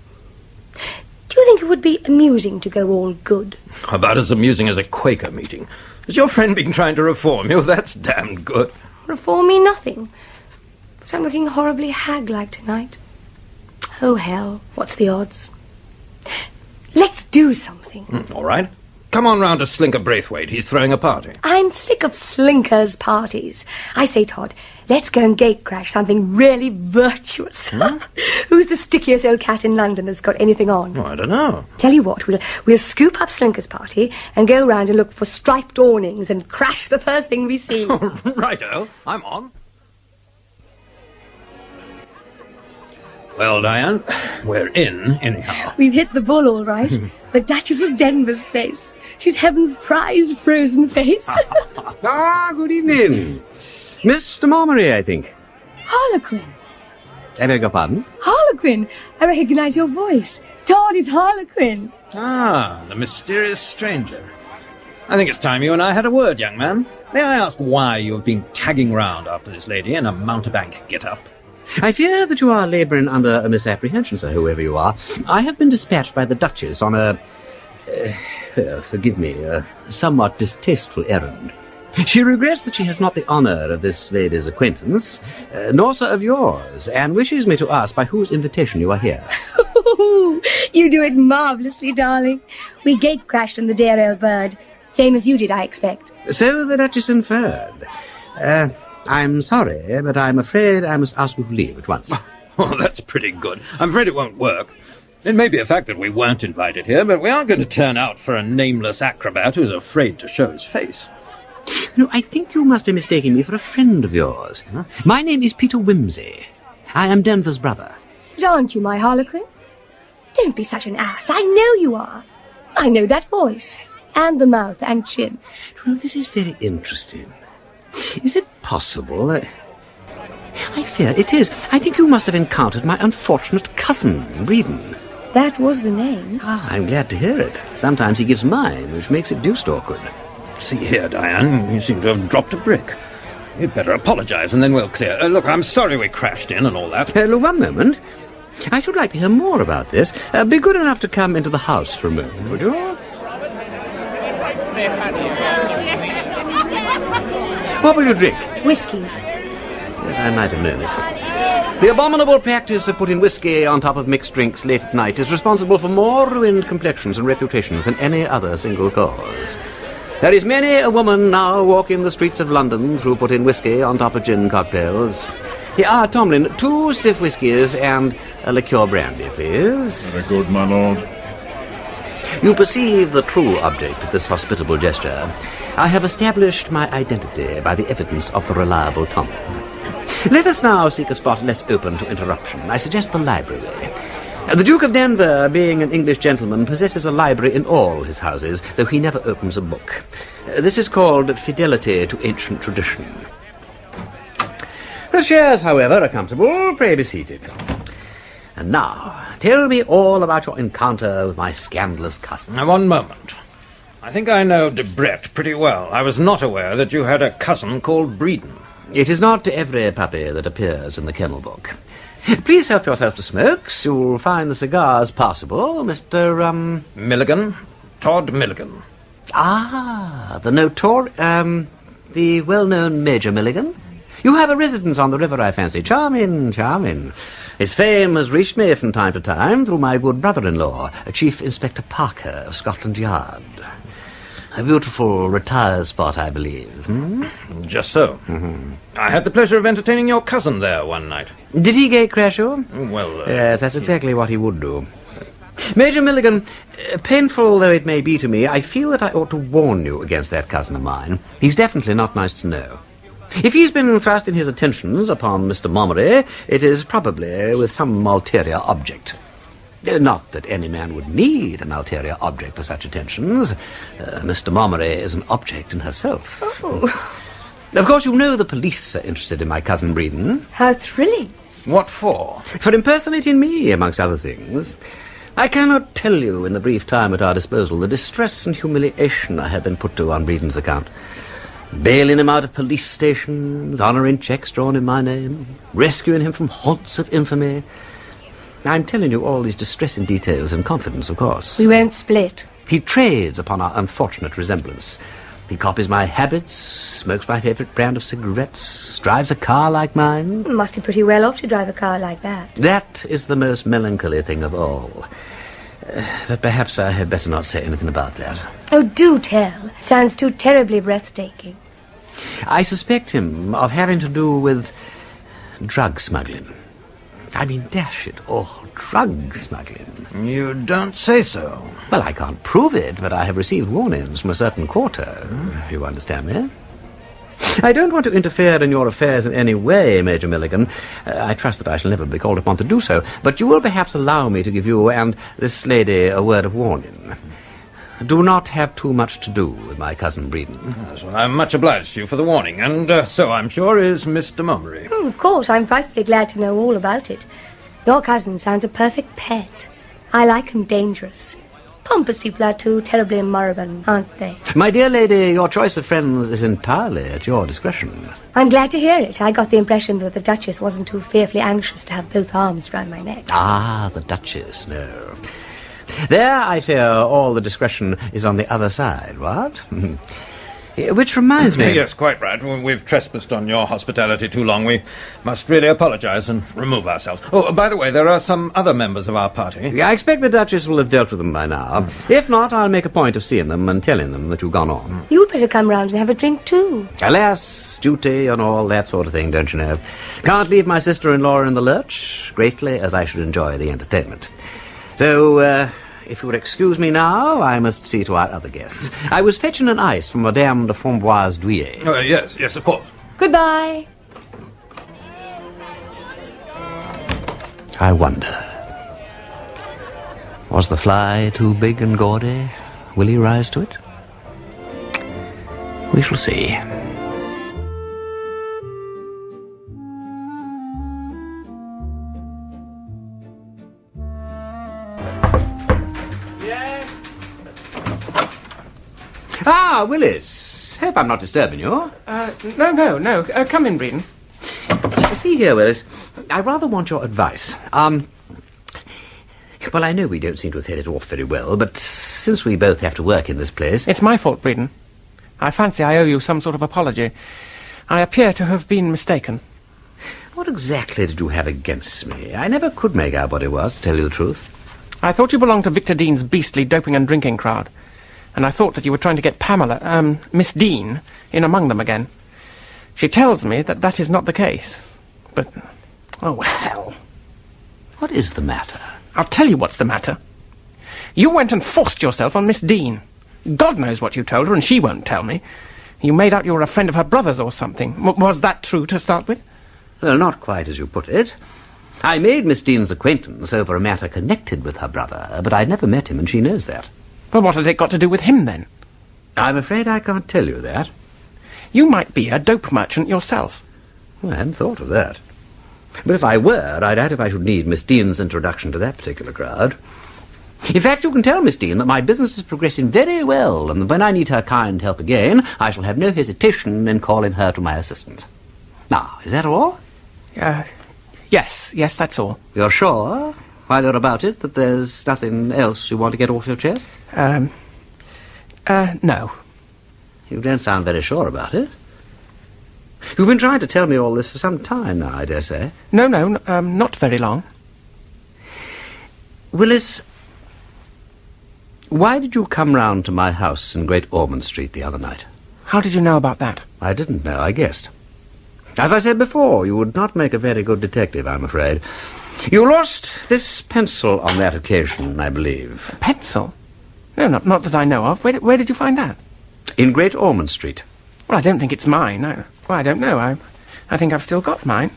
Do you think it would be amusing to go all good? About as amusing as a Quaker meeting. Has your friend been trying to reform you? That's damned good. Reform me nothing. But I'm looking horribly hag-like tonight. Oh, hell, what's the odds? Let's do something. All right. Come on round to Slinker Braithwaite. He's throwing a party. I'm sick of Slinker's parties. I say, Todd, let's go and gatecrash something really virtuous. Who's the stickiest old cat in London that's got anything on? Oh, I don't know. Tell you what, we'll scoop up Slinker's party and go round and look for striped awnings and crash the first thing we see. Righto, I'm on. Well, Diane, we're in, anyhow. We've hit the bull, all right. The Duchess of Denver's place. She's heaven's prize frozen face. Good evening. Mr. Marmory, I think. Harlequin. I beg your pardon? Harlequin. I recognize your voice. Todd is Harlequin. Ah, the mysterious stranger. I think it's time you and I had a word, young man. May I ask why you have been tagging round after this lady in a mountebank get-up? I fear that you are labouring under a misapprehension, sir, whoever you are. I have been dispatched by the Duchess on a... forgive me, a somewhat distasteful errand. She regrets that she has not the honour of this lady's acquaintance, nor, sir, of yours, and wishes me to ask by whose invitation you are here. You do it marvellously, darling. We gatecrashed on the dear old bird. Same as you did, I expect. So the Duchess inferred. I'm sorry, but I'm afraid I must ask you to leave at once. Oh, that's pretty good. I'm afraid it won't work. It may be a fact that we weren't invited here, but we aren't going to turn out for a nameless acrobat who's afraid to show his face. No, I think you must be mistaking me for a friend of yours. Huh? My name is Peter Wimsey. I am Denver's brother. But aren't you my Harlequin? Don't be such an ass. I know you are. I know that voice, and the mouth and chin. Well, this is very interesting. Is it possible that... I fear it is. I think you must have encountered my unfortunate cousin, Bredon. That was the name. I'm glad to hear it. Sometimes he gives mine, which makes it deuced awkward. See here, Diane, you seem to have dropped a brick. You'd better apologise, and then we'll clear. Look, I'm sorry we crashed in and all that. One moment. I should like to hear more about this. Be good enough to come into the house for a moment, would you? What will you drink? Whiskies. Yes, I might have known it. The abominable practice of putting whiskey on top of mixed drinks late at night is responsible for more ruined complexions and reputations than any other single cause. There is many a woman now walking the streets of London through putting whiskey on top of gin cocktails. Here are, Tomlin, 2 stiff whiskies and a liqueur brandy, please. Very good, my lord. You perceive the true object of this hospitable gesture. I have established my identity by the evidence of the reliable Tomlin. Let us now seek a spot less open to interruption. I suggest the library. The Duke of Denver, being an English gentleman, possesses a library in all his houses, though he never opens a book. This is called fidelity to ancient tradition. The chairs, however, are comfortable. Pray be seated. And now, tell me all about your encounter with my scandalous cousin. Now, one moment. I think I know Debrett pretty well. I was not aware that you had a cousin called Bredon. It is not every puppy that appears in the kennel book. Please help yourself to smokes. You'll find the cigars passable, Mr. Milligan. Todd Milligan. Ah, the well-known Major Milligan. You have a residence on the river, I fancy. Charming, charming. His fame has reached me from time to time through my good brother-in-law, Chief Inspector Parker of Scotland Yard. A beautiful retired spot, I believe. Hmm? Just so. Mm-hmm. I had the pleasure of entertaining your cousin there one night. Did he gatecrash you? Well, yes, that's exactly what he would do. Major Milligan, painful though it may be to me, I feel that I ought to warn you against that cousin of mine. He's definitely not nice to know. If he's been thrusting his attentions upon Mr. Mommery, it is probably with some ulterior object. Not that any man would need an ulterior object for such attentions. Mr. Mommery is an object in herself. Oh. Of course, you know the police are interested in my cousin Bredon. How thrilling. What for? For impersonating me, amongst other things. I cannot tell you in the brief time at our disposal the distress and humiliation I have been put to on Bredon's account. Bailing him out of police stations, honouring cheques drawn in my name, rescuing him from haunts of infamy. I'm telling you all these distressing details in confidence, of course. We won't split. He trades upon our unfortunate resemblance. He copies my habits, smokes my favourite brand of cigarettes, drives a car like mine. Must be pretty well off to drive a car like that. That is the most melancholy thing of all. But perhaps I had better not say anything about that. Oh, do tell. Sounds too terribly breathtaking. I suspect him of having to do with drug smuggling. I mean, dash it all, drug smuggling. You don't say so. Well, I can't prove it, but I have received warnings from a certain quarter, if you understand me. I don't want to interfere in your affairs in any way, Major Milligan. I trust that I shall never be called upon to do so, but you will perhaps allow me to give you and this lady a word of warning. Do not have too much to do with my cousin Bredon. Yes, well, I'm much obliged to you for the warning, and so I'm sure is Mr. Mommery. Of course, I'm frightfully glad to know all about it. Your cousin sounds a perfect pet. I like him dangerous. Pompous people are too terribly moribund, aren't they? My dear lady, your choice of friends is entirely at your discretion. I'm glad to hear it. I got the impression that the Duchess wasn't too fearfully anxious to have both arms round my neck. Ah, the Duchess, no. There, I fear, all the discretion is on the other side, what? Which reminds me... Yes, quite right. We've trespassed on your hospitality too long. We must really apologise and remove ourselves. Oh, by the way, there are some other members of our party. I expect the Duchess will have dealt with them by now. If not, I'll make a point of seeing them and telling them that you've gone on. You'd better come round and have a drink too. Alas, duty and all that sort of thing, don't you know? Can't leave my sister-in-law in the lurch, greatly as I should enjoy the entertainment. So, if you would excuse me now, I must see to our other guests. I was fetching an ice from Madame de Framboise Douillet. Yes, of course. Goodbye. I wonder, was the fly too big and gaudy? Will he rise to it? We shall see. Ah, Willis. Hope I'm not disturbing you. No. Come in, Bredon. See here, Willis. I rather want your advice. Well, I know we don't seem to have hit it off very well, but since we both have to work in this place... It's my fault, Bredon. I fancy I owe you some sort of apology. I appear to have been mistaken. What exactly did you have against me? I never could make out what it was, to tell you the truth. I thought you belonged to Victor Dean's beastly doping and drinking crowd. And I thought that you were trying to get Pamela, Miss Dean, in among them again. She tells me that that is not the case. But, oh, hell. What is the matter? I'll tell you what's the matter. You went and forced yourself on Miss Dean. God knows what you told her, and she won't tell me. You made out you were a friend of her brother's or something. Was that true to start with? Well, not quite as you put it. I made Miss Dean's acquaintance over a matter connected with her brother, but I'd never met him, and she knows that. Well, what had it got to do with him, then? I'm afraid I can't tell you that. You might be a dope merchant yourself. Well, I hadn't thought of that. But if I were, I doubt if I should need Miss Dean's introduction to that particular crowd. In fact, you can tell Miss Dean that my business is progressing very well, and that when I need her kind help again, I shall have no hesitation in calling her to my assistance. Now, is that all? Yes, that's all. You're sure, while you're about it, that there's nothing else you want to get off your chest? No. You don't sound very sure about it. You've been trying to tell me all this for some time now, I dare say. No, not very long. Willis, why did you come round to my house in Great Ormond Street the other night? How did you know about that? I didn't know, I guessed. As I said before, you would not make a very good detective, I'm afraid. You lost this pencil on that occasion, I believe. A pencil? No, not that I know of. Where did you find that? In Great Ormond Street. Well, I don't think it's mine. I don't know. I think I've still got mine.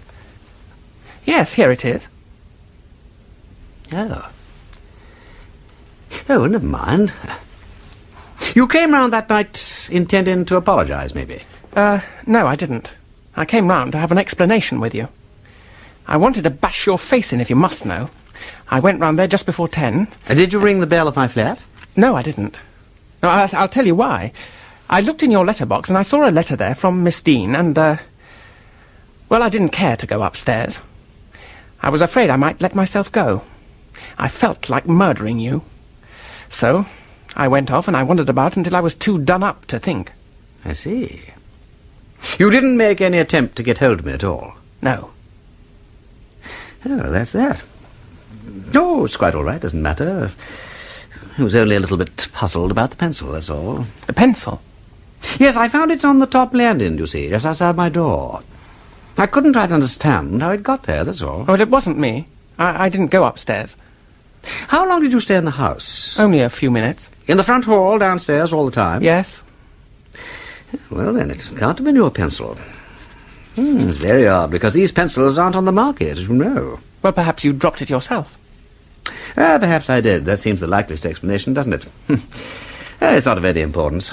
Yes, here it is. Oh. Oh, never mind. You came round that night intending to apologise, maybe? No, I didn't. I came round to have an explanation with you. I wanted to bash your face in, if you must know. I went round there just before 10. Did you ring the bell of my flat? No, I didn't. No, I'll tell you why. I looked in your letterbox and I saw a letter there from Miss Dean and, well, I didn't care to go upstairs. I was afraid I might let myself go. I felt like murdering you. So, I went off and I wandered about until I was too done up to think. I see. You didn't make any attempt to get hold of me at all? No. Oh, that's that. No, it's quite all right, doesn't matter. I was only a little bit puzzled about the pencil, that's all. The pencil? Yes, I found it on the top landing, you see, just outside my door. I couldn't quite understand how it got there, that's all. Well, it wasn't me. I didn't go upstairs. How long did you stay in the house? Only a few minutes. In the front hall, downstairs, all the time? Yes. Well, then, it can't have been your pencil. It's very odd, because these pencils aren't on the market, as you know. Well, perhaps you dropped it yourself. Perhaps I did. That seems the likeliest explanation, doesn't it? It's not of any importance.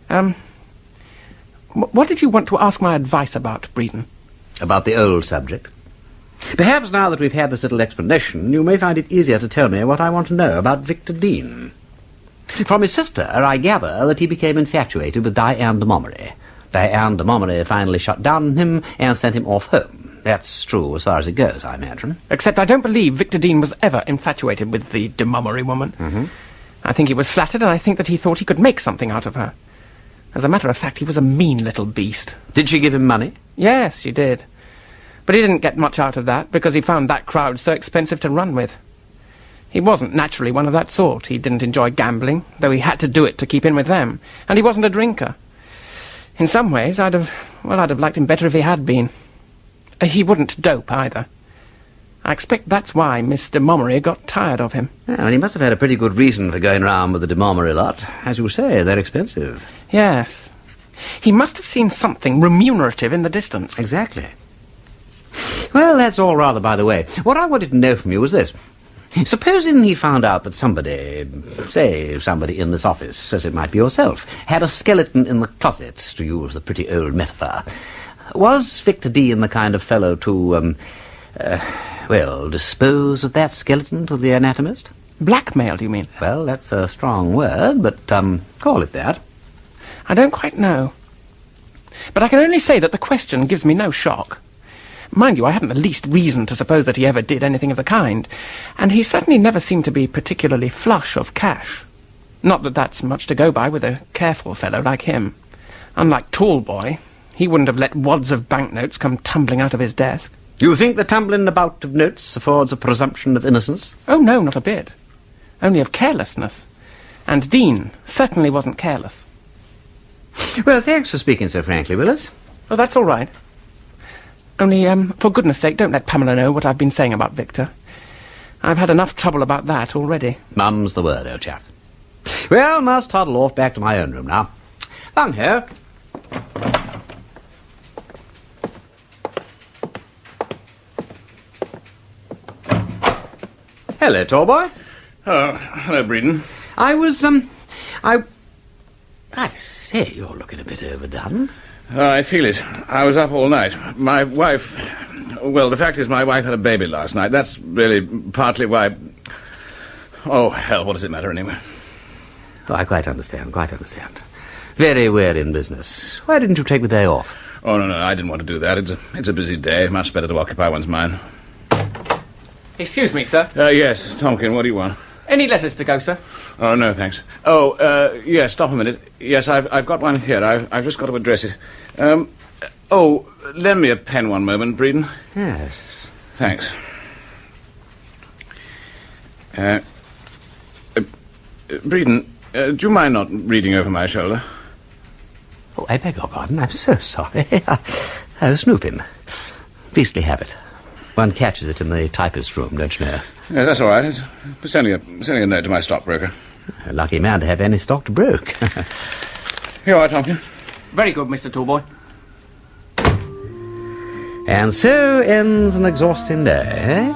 What did you want to ask my advice about, Bredon? About the old subject. Perhaps now that we've had this little explanation, you may find it easier to tell me what I want to know about Victor Dean. From his sister, I gather that he became infatuated with Diane de Montgomery. Diane de Montgomery finally shut down on him and sent him off home. That's true as far as it goes, I imagine. Except I don't believe Victor Dean was ever infatuated with the de Montgomery woman. Mm-hmm. I think he was flattered, and I think that he thought he could make something out of her. As a matter of fact, he was a mean little beast. Did she give him money? Yes, she did. But he didn't get much out of that, because he found that crowd so expensive to run with. He wasn't naturally one of that sort. He didn't enjoy gambling, though he had to do it to keep in with them. And he wasn't a drinker. In some ways, I'd have liked him better if he had been. He wouldn't dope, either. I expect that's why Miss de Montgomery got tired of him. Well, he must have had a pretty good reason for going round with the de Montgomery lot. As you say, they're expensive. Yes. He must have seen something remunerative in the distance. Exactly. Well, that's all rather by the way. What I wanted to know from you was this. Supposing he found out that somebody, say somebody in this office, as it might be yourself, had a skeleton in the closet, to use the pretty old metaphor. Was Victor Dean the kind of fellow to, dispose of that skeleton to the anatomist? Blackmail, do you mean? Well, that's a strong word, but, call it that. I don't quite know. But I can only say that the question gives me no shock. Mind you, I haven't the least reason to suppose that he ever did anything of the kind, and he certainly never seemed to be particularly flush of cash. Not that that's much to go by with a careful fellow like him. Unlike Tallboy, he wouldn't have let wads of banknotes come tumbling out of his desk. You think the tumbling about of notes affords a presumption of innocence? Oh, no, not a bit. Only of carelessness. And Dean certainly wasn't careless. Well, thanks for speaking so frankly, Willis. Oh, that's all right. Only, for goodness sake, don't let Pamela know what I've been saying about Victor. I've had enough trouble about that already. Mum's the word, old chap. Well, must toddle off back to my own room now. Long here. Hello, tall boy. Oh, hello, Bredon. I say, you're looking a bit overdone. I feel it. I was up all night. My wife... Well, the fact is my wife had a baby last night. That's really partly why... Oh, hell, what does it matter anyway? Oh, I quite understand. Very weary in business. Why didn't you take the day off? Oh, no, I didn't want to do that. It's a busy day. Much better to occupy one's mind. Excuse me, sir. Yes, Tomkin, what do you want? Any letters to go, sir? Oh, no, thanks. Oh, yes, stop a minute. Yes, I've got one here. I've just got to address it. Lend me a pen one moment, Bredon. Yes. Thanks. Bredon, do you mind not reading over my shoulder? Oh, I beg your pardon. I'm so sorry. I was snooping. Beastly habit. One catches it in the typist's room, don't you know? Yes, that's all right. It's sending a note to my stockbroker. A lucky man to have any stock to broke. Here you are, Tomkin. Very good, Mr. Tallboy. And so ends an exhausting day, eh?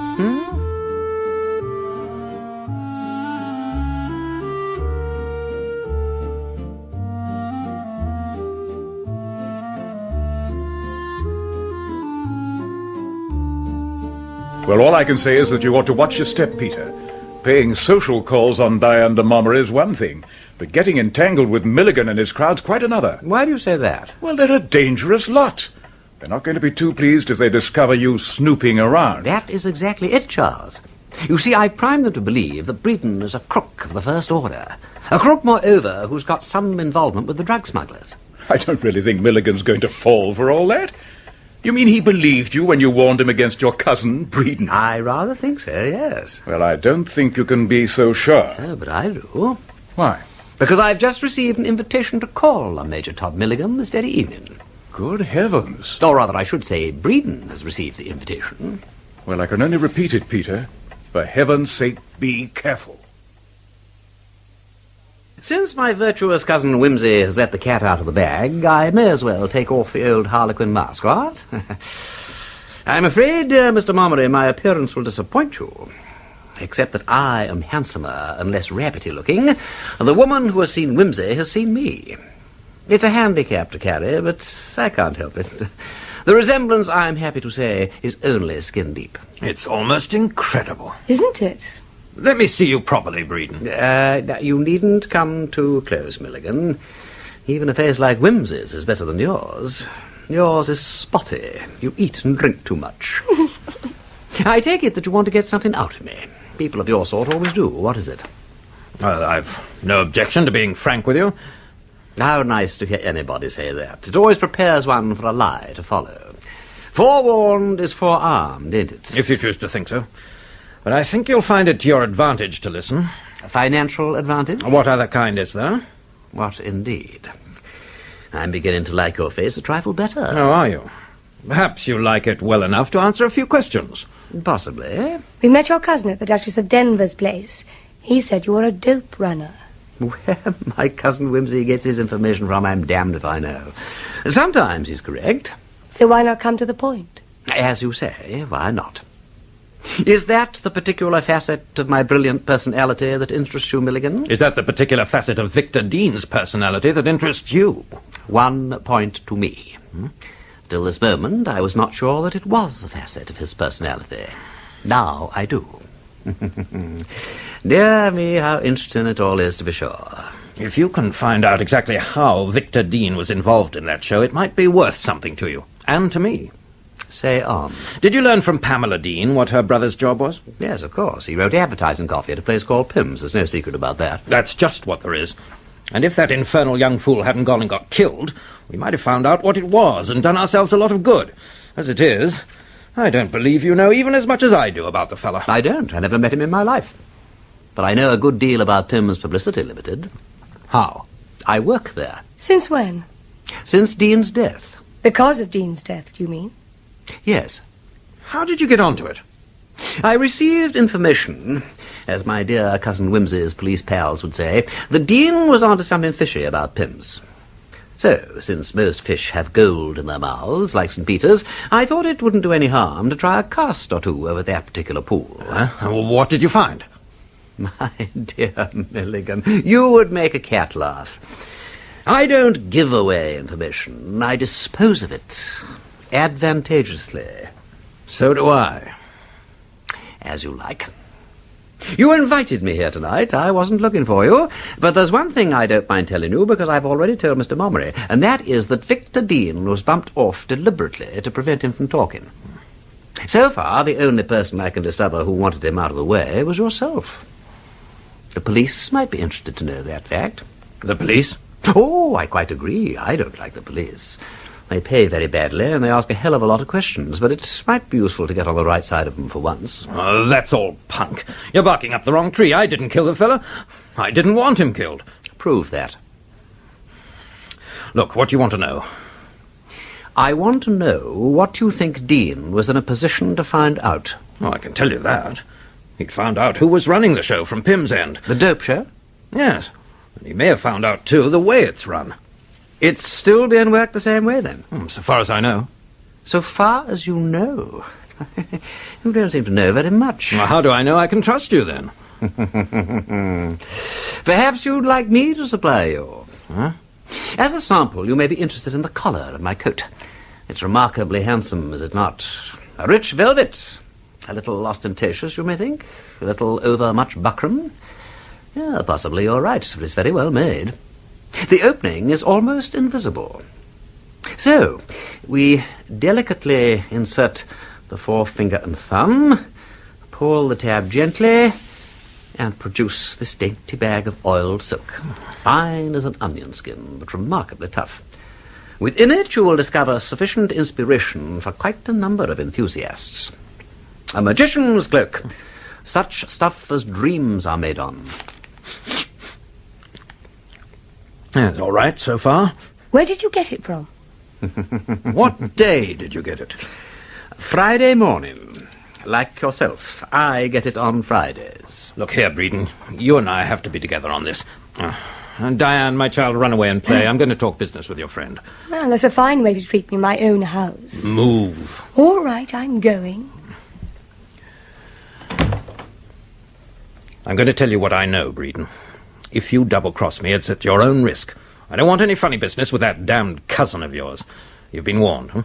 Well, all I can say is that you ought to watch your step, Peter. Paying social calls on Diane de Montgomery is one thing, but getting entangled with Milligan and his crowd's quite another. Why do you say that? Well, they're a dangerous lot. They're not going to be too pleased if they discover you snooping around. That is exactly it, Charles. You see, I've primed them to believe that Bredon is a crook of the first order. A crook, moreover, who's got some involvement with the drug smugglers. I don't really think Milligan's going to fall for all that. You mean he believed you when you warned him against your cousin, Bredon? I rather think so, yes. Well, I don't think you can be so sure. Oh, but I do. Why? Because I've just received an invitation to call on Major Todd Milligan this very evening. Good heavens. Or rather, I should say, Bredon has received the invitation. Well, I can only repeat it, Peter. For heaven's sake, be careful. Since my virtuous cousin Wimsey has let the cat out of the bag, I may as well take off the old harlequin mask, what? I'm afraid, Mr. Montgomery, my appearance will disappoint you. Except that I am handsomer and less rabbity-looking. The woman who has seen Wimsey has seen me. It's a handicap to carry, but I can't help it. The resemblance, I'm happy to say, is only skin-deep. It's almost incredible. Isn't it? Let me see you properly, Bredon. You needn't come too close, Milligan. Even a face like Wimsey's is better than yours. Yours is spotty. You eat and drink too much. I take it that you want to get something out of me. People of your sort always do. What is it? Well, I've no objection to being frank with you. How nice to hear anybody say that. It always prepares one for a lie to follow. Forewarned is forearmed, ain't it? If you choose to think so. But I think you'll find it to your advantage to listen. A financial advantage? What other kind is there? What indeed? I'm beginning to like your face a trifle better. Oh, are you? Perhaps you like it well enough to answer a few questions. Possibly. We met your cousin at the Duchess of Denver's place. He said you were a dope runner. Where my cousin Wimsey gets his information from, I'm damned if I know. Sometimes he's correct. So why not come to the point? As you say, why not? Is that the particular facet of my brilliant personality that interests you, Milligan? Is that the particular facet of Victor Dean's personality that interests you? 1 point to me. Till this moment, I was not sure that it was a facet of his personality. Now I do. Dear me, how interesting it all is, to be sure. If you can find out exactly how Victor Dean was involved in that show, it might be worth something to you. And to me. Say on. Did you learn from Pamela Dean what her brother's job was? Yes, of course. He wrote advertising copy at a place called Pimm's. There's no secret about that. That's just what there is. And if that infernal young fool hadn't gone and got killed, we might have found out what it was and done ourselves a lot of good. As it is, I don't believe you know even as much as I do about the fellow. I don't. I never met him in my life. But I know a good deal about Pimm's Publicity Limited. How? I work there. Since when? Since Dean's death. Because of Dean's death, do you mean? Yes. How did you get onto it? I received information, as my dear cousin Wimsey's police pals would say, that Dean was onto something fishy about Pimm's. So, since most fish have gold in their mouths, like St. Peter's, I thought it wouldn't do any harm to try a cast or two over that particular pool. What did you find? My dear Milligan, you would make a cat laugh. I don't give away information. I dispose of it advantageously. So do I. As you like. You invited me here tonight. I wasn't looking for you. But there's one thing I don't mind telling you, because I've already told Mr. Montgomery, and that is that Victor Dean was bumped off deliberately to prevent him from talking. So far, the only person I can discover who wanted him out of the way was yourself. The police might be interested to know that fact. The police? Oh, I quite agree. I don't like the police. They pay very badly, and they ask a hell of a lot of questions, but it might be useful to get on the right side of them for once. Oh, that's all punk. You're barking up the wrong tree. I didn't kill the fella. I didn't want him killed. Prove that. Look, what do you want to know? I want to know what you think Dean was in a position to find out. Oh, I can tell you that. He'd found out who was running the show from Pimm's end. The dope show? Yes. And he may have found out, too, the way it's run. It's still being worked the same way, then? So far as I know. So far as you know? You don't seem to know very much. Well, how do I know I can trust you, then? Perhaps you'd like me to supply you. Huh? As a sample, you may be interested in the collar of my coat. It's remarkably handsome, is it not? A rich velvet. A little ostentatious, you may think. A little overmuch buckram. Yeah, possibly you're right, but it's very well made. The opening is almost invisible. So, we delicately insert the forefinger and thumb, pull the tab gently, and produce this dainty bag of oiled silk, fine as an onion skin, but remarkably tough. Within it you will discover sufficient inspiration for quite a number of enthusiasts. A magician's cloak, such stuff as dreams are made on. It's all right so far. Where did you get it from? What day did you get it? Friday morning. Like yourself, I get it on Fridays. Look here, Bredon. You and I have to be together on this. Diane, my child, run away and play. I'm going to talk business with your friend. Well, that's a fine way to treat me in my own house. Move. All right, I'm going. I'm going to tell you what I know, Bredon. If you double-cross me, it's at your own risk. I don't want any funny business with that damned cousin of yours. You've been warned, huh?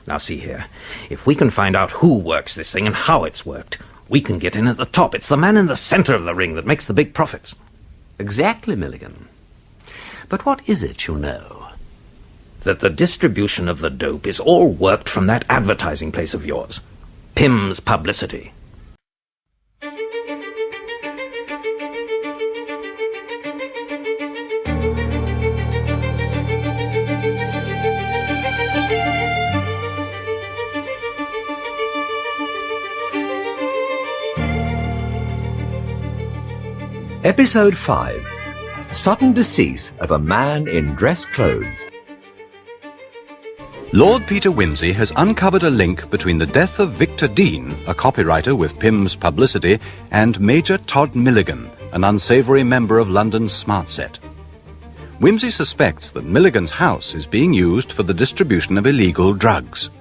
Now, see here. If we can find out who works this thing and how it's worked, we can get in at the top. It's the man in the center of the ring that makes the big profits. Exactly, Milligan. But what is it you know? That the distribution of the dope is all worked from that advertising place of yours. Pimm's Publicity. Episode 5. Sudden decease of a man in dress clothes. Lord Peter Wimsey has uncovered a link between the death of Victor Dean, a copywriter with Pimm's Publicity, and Major Todd Milligan, an unsavoury member of London's smart set. Wimsey suspects that Milligan's house is being used for the distribution of illegal drugs.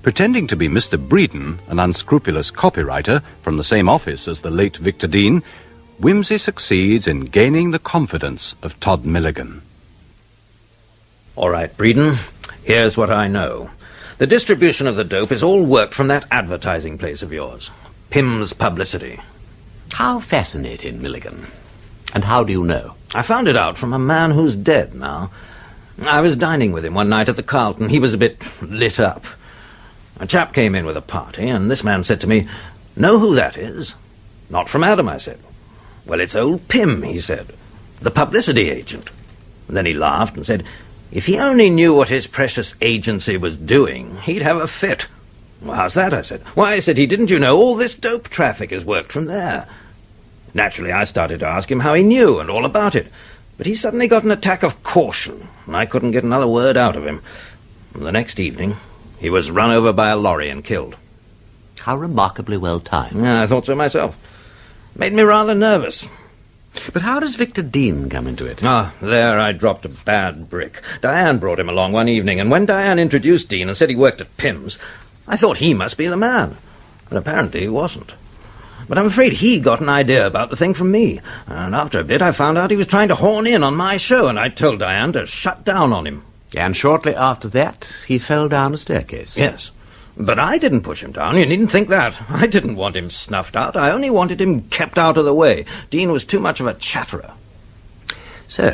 Pretending to be Mr. Bredon, an unscrupulous copywriter from the same office as the late Victor Dean, Wimsey succeeds in gaining the confidence of Todd Milligan. All right, Bredon, here's what I know. The distribution of the dope is all worked from that advertising place of yours, Pimm's Publicity. How fascinating, Milligan. And how do you know? I found it out from a man who's dead now. I was dining with him one night at the Carlton. He was a bit lit up. A chap came in with a party, and this man said to me, "Know who that is?" "Not from Adam," I said. "Well, it's old Pimm," he said, "the publicity agent." And then he laughed and said, if he only knew what his precious agency was doing, he'd have a fit. "Well, how's that?" I said. "Why," said he, "didn't you know all this dope traffic is worked from there?" Naturally, I started to ask him how he knew and all about it. But he suddenly got an attack of caution, and I couldn't get another word out of him. And the next evening, he was run over by a lorry and killed. How remarkably well timed. Yeah, I thought so myself. Made me rather nervous. But how does Victor Dean come into it? There I dropped a bad brick. Diane brought him along one evening, and when Diane introduced Dean and said he worked at Pimm's, I thought he must be the man. But apparently he wasn't. But I'm afraid he got an idea about the thing from me. And after a bit, I found out he was trying to horn in on my show, and I told Diane to shut down on him. And shortly after that, he fell down a staircase. Yes. But I didn't push him down. You needn't think that. I didn't want him snuffed out. I only wanted him kept out of the way. Dean was too much of a chatterer. So,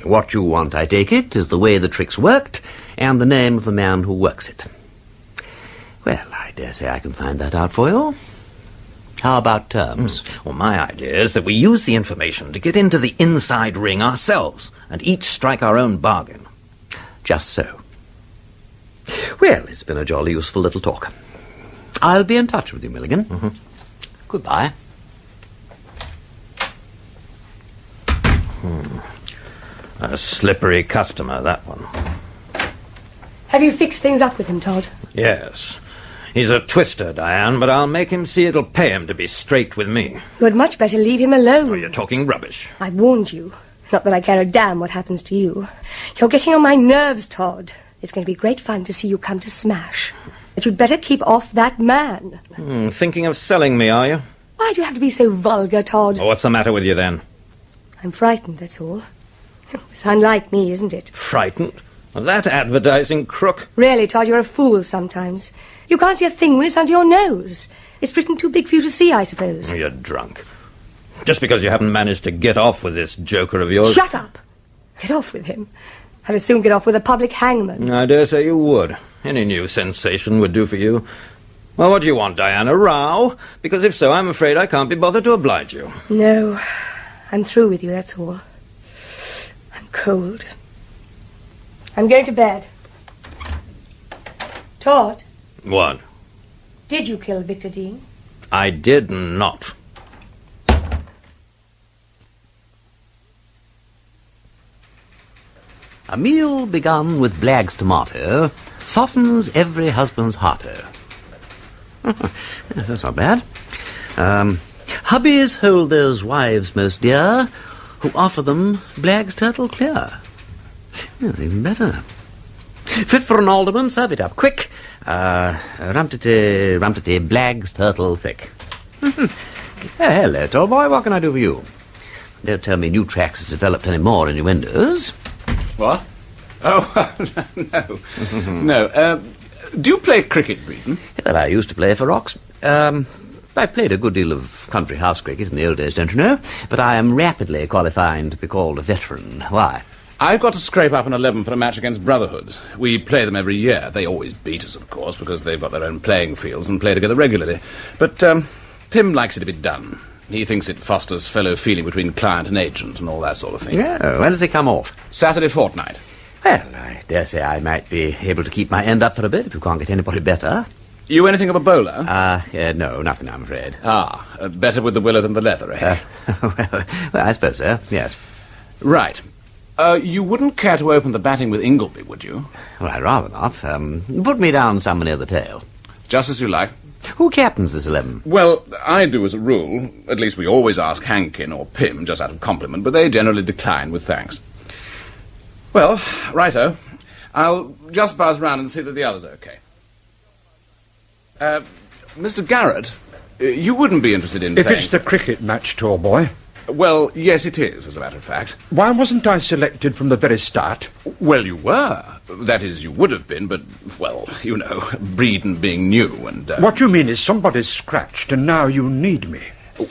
what you want, I take it, is the way the trick's worked and the name of the man who works it. Well, I dare say I can find that out for you. How about terms? Well, my idea is that we use the information to get into the inside ring ourselves and each strike our own bargain. Just so. Well, it's been a jolly useful little talk. I'll be in touch with you, Milligan. Goodbye. A slippery customer, that one. Have you fixed things up with him, Todd? Yes. He's a twister, Diane, but I'll make him see it'll pay him to be straight with me. You had much better leave him alone. Oh, you're talking rubbish. I warned you. Not that I care a damn what happens to you. You're getting on my nerves, Todd. It's going to be great fun to see you come to smash. But you'd better keep off that man. Thinking of selling me, are you? Why do you have to be so vulgar, Todd? Well, what's the matter with you, then? I'm frightened, that's all. It's unlike me, isn't it? Frightened? Of that advertising crook? Really, Todd, you're a fool sometimes. You can't see a thing when it's under your nose. It's written too big for you to see, I suppose. You're drunk. Just because you haven't managed to get off with this joker of yours... Shut up! Get off with him. I'd as soon get off with a public hangman. I dare say you would. Any new sensation would do for you. Well, what do you want, Diane? A row? Because if so, I'm afraid I can't be bothered to oblige you. No. I'm through with you, that's all. I'm cold. I'm going to bed. Todd? What? Did you kill Victor Dean? I did not. A meal begun with Blagg's tomato softens every husband's hearto. Yes, that's not bad. Hubbies hold those wives most dear who offer them Blagg's turtle clear. Well, even better. Fit for an alderman, serve it up quick. Rumtity, rumtity, Blagg's turtle thick. Hello, tall boy, what can I do for you? Don't tell me New Tracks has developed any more innuendos. What? Oh, no. No. Do you play cricket, Bredon? Well, I used to play for Ox. I played a good deal of country house cricket in the old days, don't you know? But I am rapidly qualifying to be called a veteran. Why? I've got to scrape up an 11 for a match against Brotherhoods. We play them every year. They always beat us, of course, because they've got their own playing fields and play together regularly. But Pimm likes it to be done. He thinks it fosters fellow feeling between client and agent and all that sort of thing. Yeah, when does he come off? Saturday fortnight. Well, I dare say I might be able to keep my end up for a bit if you can't get anybody better. You anything of a bowler? No, nothing, I'm afraid. Better with the willow than the leather, eh? Well, I suppose so, yes. Right. You wouldn't care to open the batting with Ingleby, would you? Well, I'd rather not. Put me down somewhere near the tail. Just as you like. Who captains this 11? Well, I do as a rule. At least we always ask Hankin or Pimm, just out of compliment, but they generally decline with thanks. Well, righto. I'll just buzz round and see that the others are okay. Mr. Garrett, you wouldn't be interested in If playing... it's the cricket match, tall boy. Well, yes, it is, as a matter of fact. Why wasn't I selected from the very start? Well, you were. That is, you would have been, but, well, you know, Bredon being new and... What you mean is somebody's scratched and now you need me.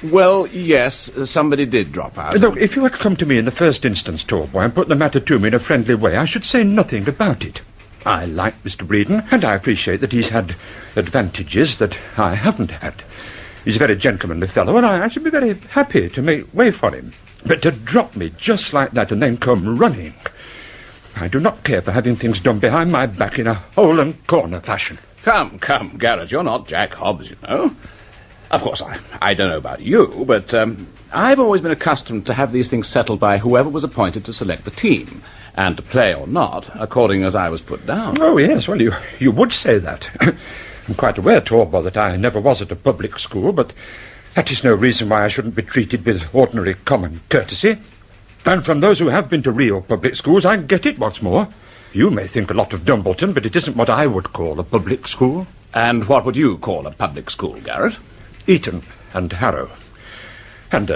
Well, yes, somebody did drop out. Look, if you had come to me in the first instance, tall boy, and put the matter to me in a friendly way, I should say nothing about it. I like Mr. Bredon, and I appreciate that he's had advantages that I haven't had. He's a very gentlemanly fellow, and I should be very happy to make way for him. But to drop me just like that and then come running... I do not care for having things done behind my back in a hole-and-corner fashion. Come, Garrett, you're not Jack Hobbs, you know. Of course, I don't know about you, but I've always been accustomed to have these things settled by whoever was appointed to select the team, and to play or not, according as I was put down. Oh, yes, well, you would say that. I'm quite aware, Torbo, that I never was at a public school, but that is no reason why I shouldn't be treated with ordinary common courtesy. And from those who have been to real public schools, I get it once more. You may think a lot of Dumbleton, but it isn't what I would call a public school. And what would you call a public school, Garrett? Eton. and Harrow. And,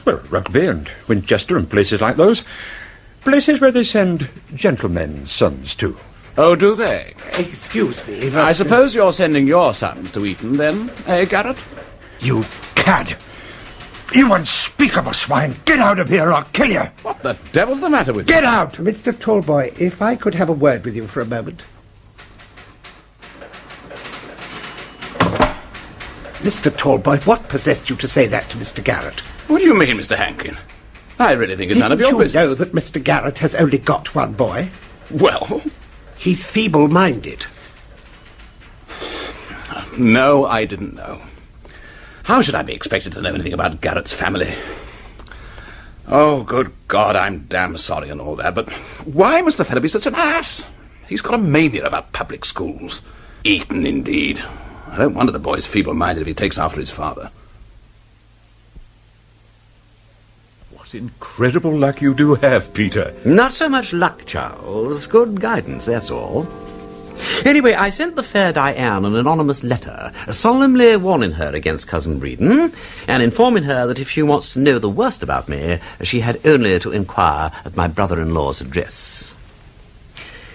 Rugby and Winchester and places like those. Places where they send gentlemen's sons to. Oh, do they? Excuse me. I suppose you're sending your sons to Eton, then, eh, Garrett? You cad! You unspeakable swine! Get out of here or I'll kill you! What the devil's the matter with you? Get out! Mr. Tallboy, if I could have a word with you for a moment. Mr. Tallboy, what possessed you to say that to Mr. Garrett? What do you mean, Mr. Hankin? I really think it's none of your business. Didn't you know that Mr. Garrett has only got one boy? Well? He's feeble-minded. No, I didn't know. How should I be expected to know anything about Garrett's family? Oh, good God, I'm damn sorry and all that, but why must the fellow be such an ass? He's got a mania about public schools. Eton, indeed. I don't wonder the boy's feeble-minded if he takes after his father. What incredible luck you do have, Peter. Not so much luck, Charles. Good guidance, that's all. Anyway, I sent the fair Diane an anonymous letter, solemnly warning her against Cousin Bredon, and informing her that if she wants to know the worst about me, she had only to inquire at my brother-in-law's address.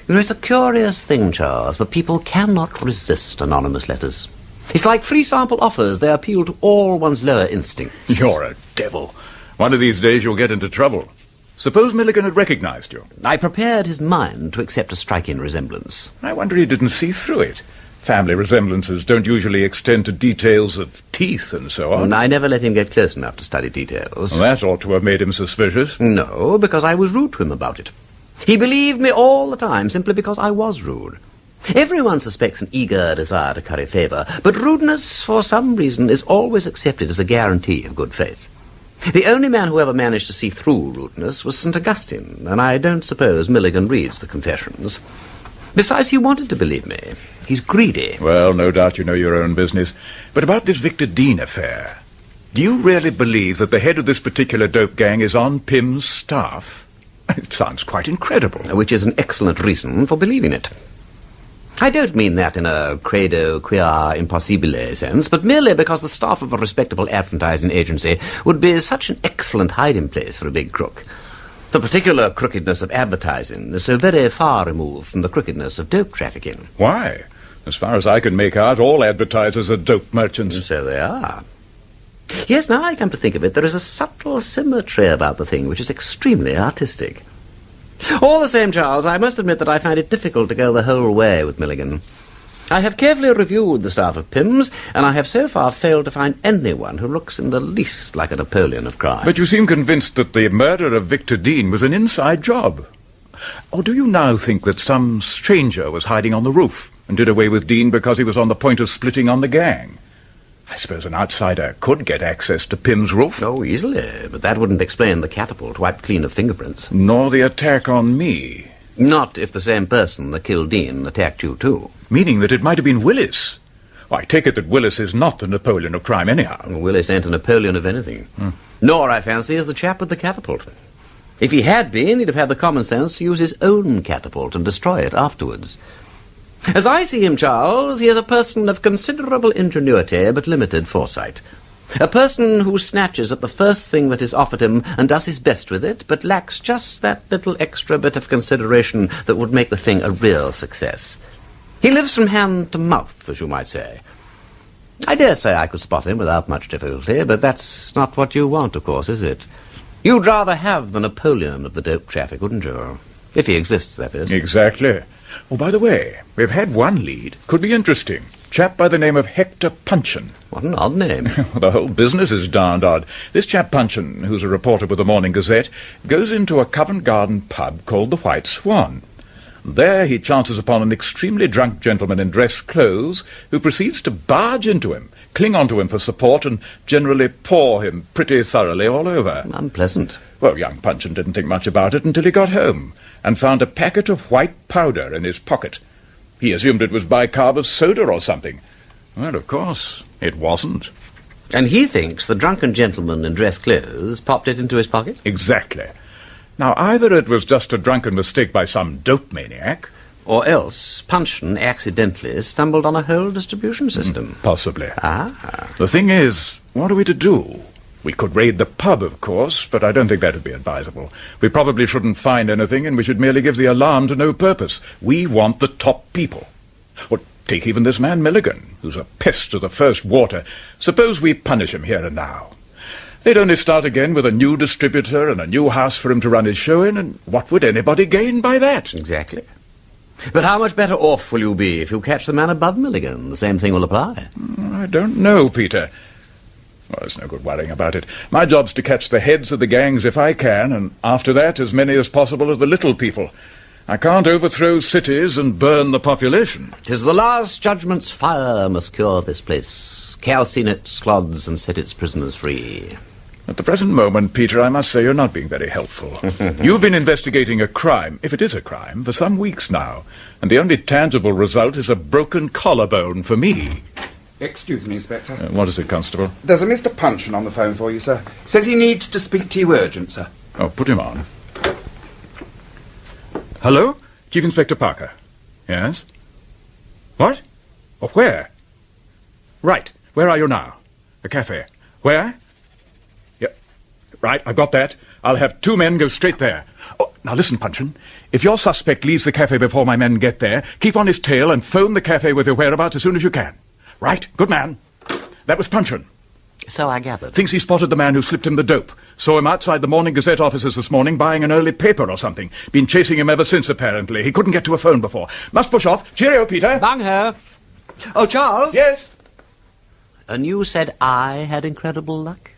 You know, it's a curious thing, Charles, but people cannot resist anonymous letters. It's like free sample offers. They appeal to all one's lower instincts. You're a devil. One of these days you'll get into trouble. Suppose Milligan had recognized you. I prepared his mind to accept a striking resemblance. I wonder he didn't see through it. Family resemblances don't usually extend to details of teeth and so on. I never let him get close enough to study details. Well, that ought to have made him suspicious. No, because I was rude to him about it. He believed me all the time simply because I was rude. Everyone suspects an eager desire to curry favour, but rudeness, for some reason, is always accepted as a guarantee of good faith. The only man who ever managed to see through rudeness was St. Augustine, and I don't suppose Milligan reads the Confessions. Besides, he wanted to believe me. He's greedy. Well, no doubt you know your own business. But about this Victor Dean affair, do you really believe that the head of this particular dope gang is on Pimm's staff? It sounds quite incredible. Which is an excellent reason for believing it. I don't mean that in a credo quia impossibile sense, but merely because the staff of a respectable advertising agency would be such an excellent hiding place for a big crook. The particular crookedness of advertising is so very far removed from the crookedness of dope trafficking. Why? As far as I can make out, all advertisers are dope merchants. So they are. Yes, now I come to think of it, there is a subtle symmetry about the thing which is extremely artistic. All the same, Charles, I must admit that I find it difficult to go the whole way with Milligan. I have carefully reviewed the staff of Pimm's, and I have so far failed to find anyone who looks in the least like a Napoleon of crime. But you seem convinced that the murder of Victor Dean was an inside job. Or do you now think that some stranger was hiding on the roof and did away with Dean because he was on the point of splitting on the gang? I suppose an outsider could get access to Pimm's roof. Oh, easily, but that wouldn't explain the catapult wiped clean of fingerprints. Nor the attack on me. Not if the same person that killed Dean attacked you too. Meaning that it might have been Willis. Well, I take it that Willis is not the Napoleon of crime anyhow. Willis ain't a Napoleon of anything. Nor, I fancy, is the chap with the catapult. If he had been, he'd have had the common sense to use his own catapult and destroy it afterwards. As I see him, Charles, he is a person of considerable ingenuity but limited foresight. A person who snatches at the first thing that is offered him and does his best with it, but lacks just that little extra bit of consideration that would make the thing a real success. He lives from hand to mouth, as you might say. I dare say I could spot him without much difficulty, but that's not what you want, of course, is it? You'd rather have the Napoleon of the dope traffic, wouldn't you? If he exists, that is. Exactly. Oh, by the way, we've had one lead. Could be interesting. Chap by the name of Hector Punchin. What an odd name. The whole business is darned odd. This chap Punchin, who's a reporter with the Morning Gazette, goes into a Covent Garden pub called the White Swan. There he chances upon an extremely drunk gentleman in dress clothes who proceeds to barge into him, cling onto him for support, and generally paw him pretty thoroughly all over. Unpleasant. Well, young Punchin didn't think much about it until he got home and found a packet of white powder in his pocket. He assumed it was bicarb of soda or something. Well, of course, it wasn't. And he thinks the drunken gentleman in dress clothes popped it into his pocket? Exactly. Now, either it was just a drunken mistake by some dope maniac, Or else Punchon accidentally stumbled on a whole distribution system. Possibly. Ah. The thing is, what are we to do? We could raid the pub, of course, but I don't think that would be advisable. We probably shouldn't find anything, and we should merely give the alarm to no purpose. We want the top people. Or take even this man Milligan, who's a pest to the first water. Suppose we punish him here and now. They'd only start again with a new distributor and a new house for him to run his show in, and what would anybody gain by that? Exactly. But how much better off will you be if you catch the man above Milligan? The same thing will apply. I don't know, Peter. Well, it's no good worrying about it. My job's to catch the heads of the gangs if I can, and after that, as many as possible of the little people. I can't overthrow cities and burn the population. 'Tis the last judgment's fire must cure this place, calcine its clods and set its prisoners free. At the present moment, Peter, I must say you're not being very helpful. You've been investigating a crime, if it is a crime, for some weeks now, and the only tangible result is a broken collarbone for me. Excuse me, Inspector. What is it, Constable? There's a Mr. Punchon on the phone for you, sir. Says he needs to speak to you urgent, sir. Oh, put him on. Hello? Chief Inspector Parker. Yes? What? Oh, where? Right. Where are you now? A cafe. Where? Yep. Right, I've got that. I'll have 2 men go straight there. Oh, now listen, Punchon. If your suspect leaves the cafe before my men get there, keep on his tail and phone the cafe with your whereabouts as soon as you can. Right, good man. That was Punchon. So I gathered. Thinks he spotted the man who slipped him the dope. Saw him outside the Morning Gazette offices this morning buying an early paper or something. Been chasing him ever since, apparently. He couldn't get to a phone before. Must push off. Cheerio, Peter. Bang her. Oh, Charles? Yes? And you said I had incredible luck?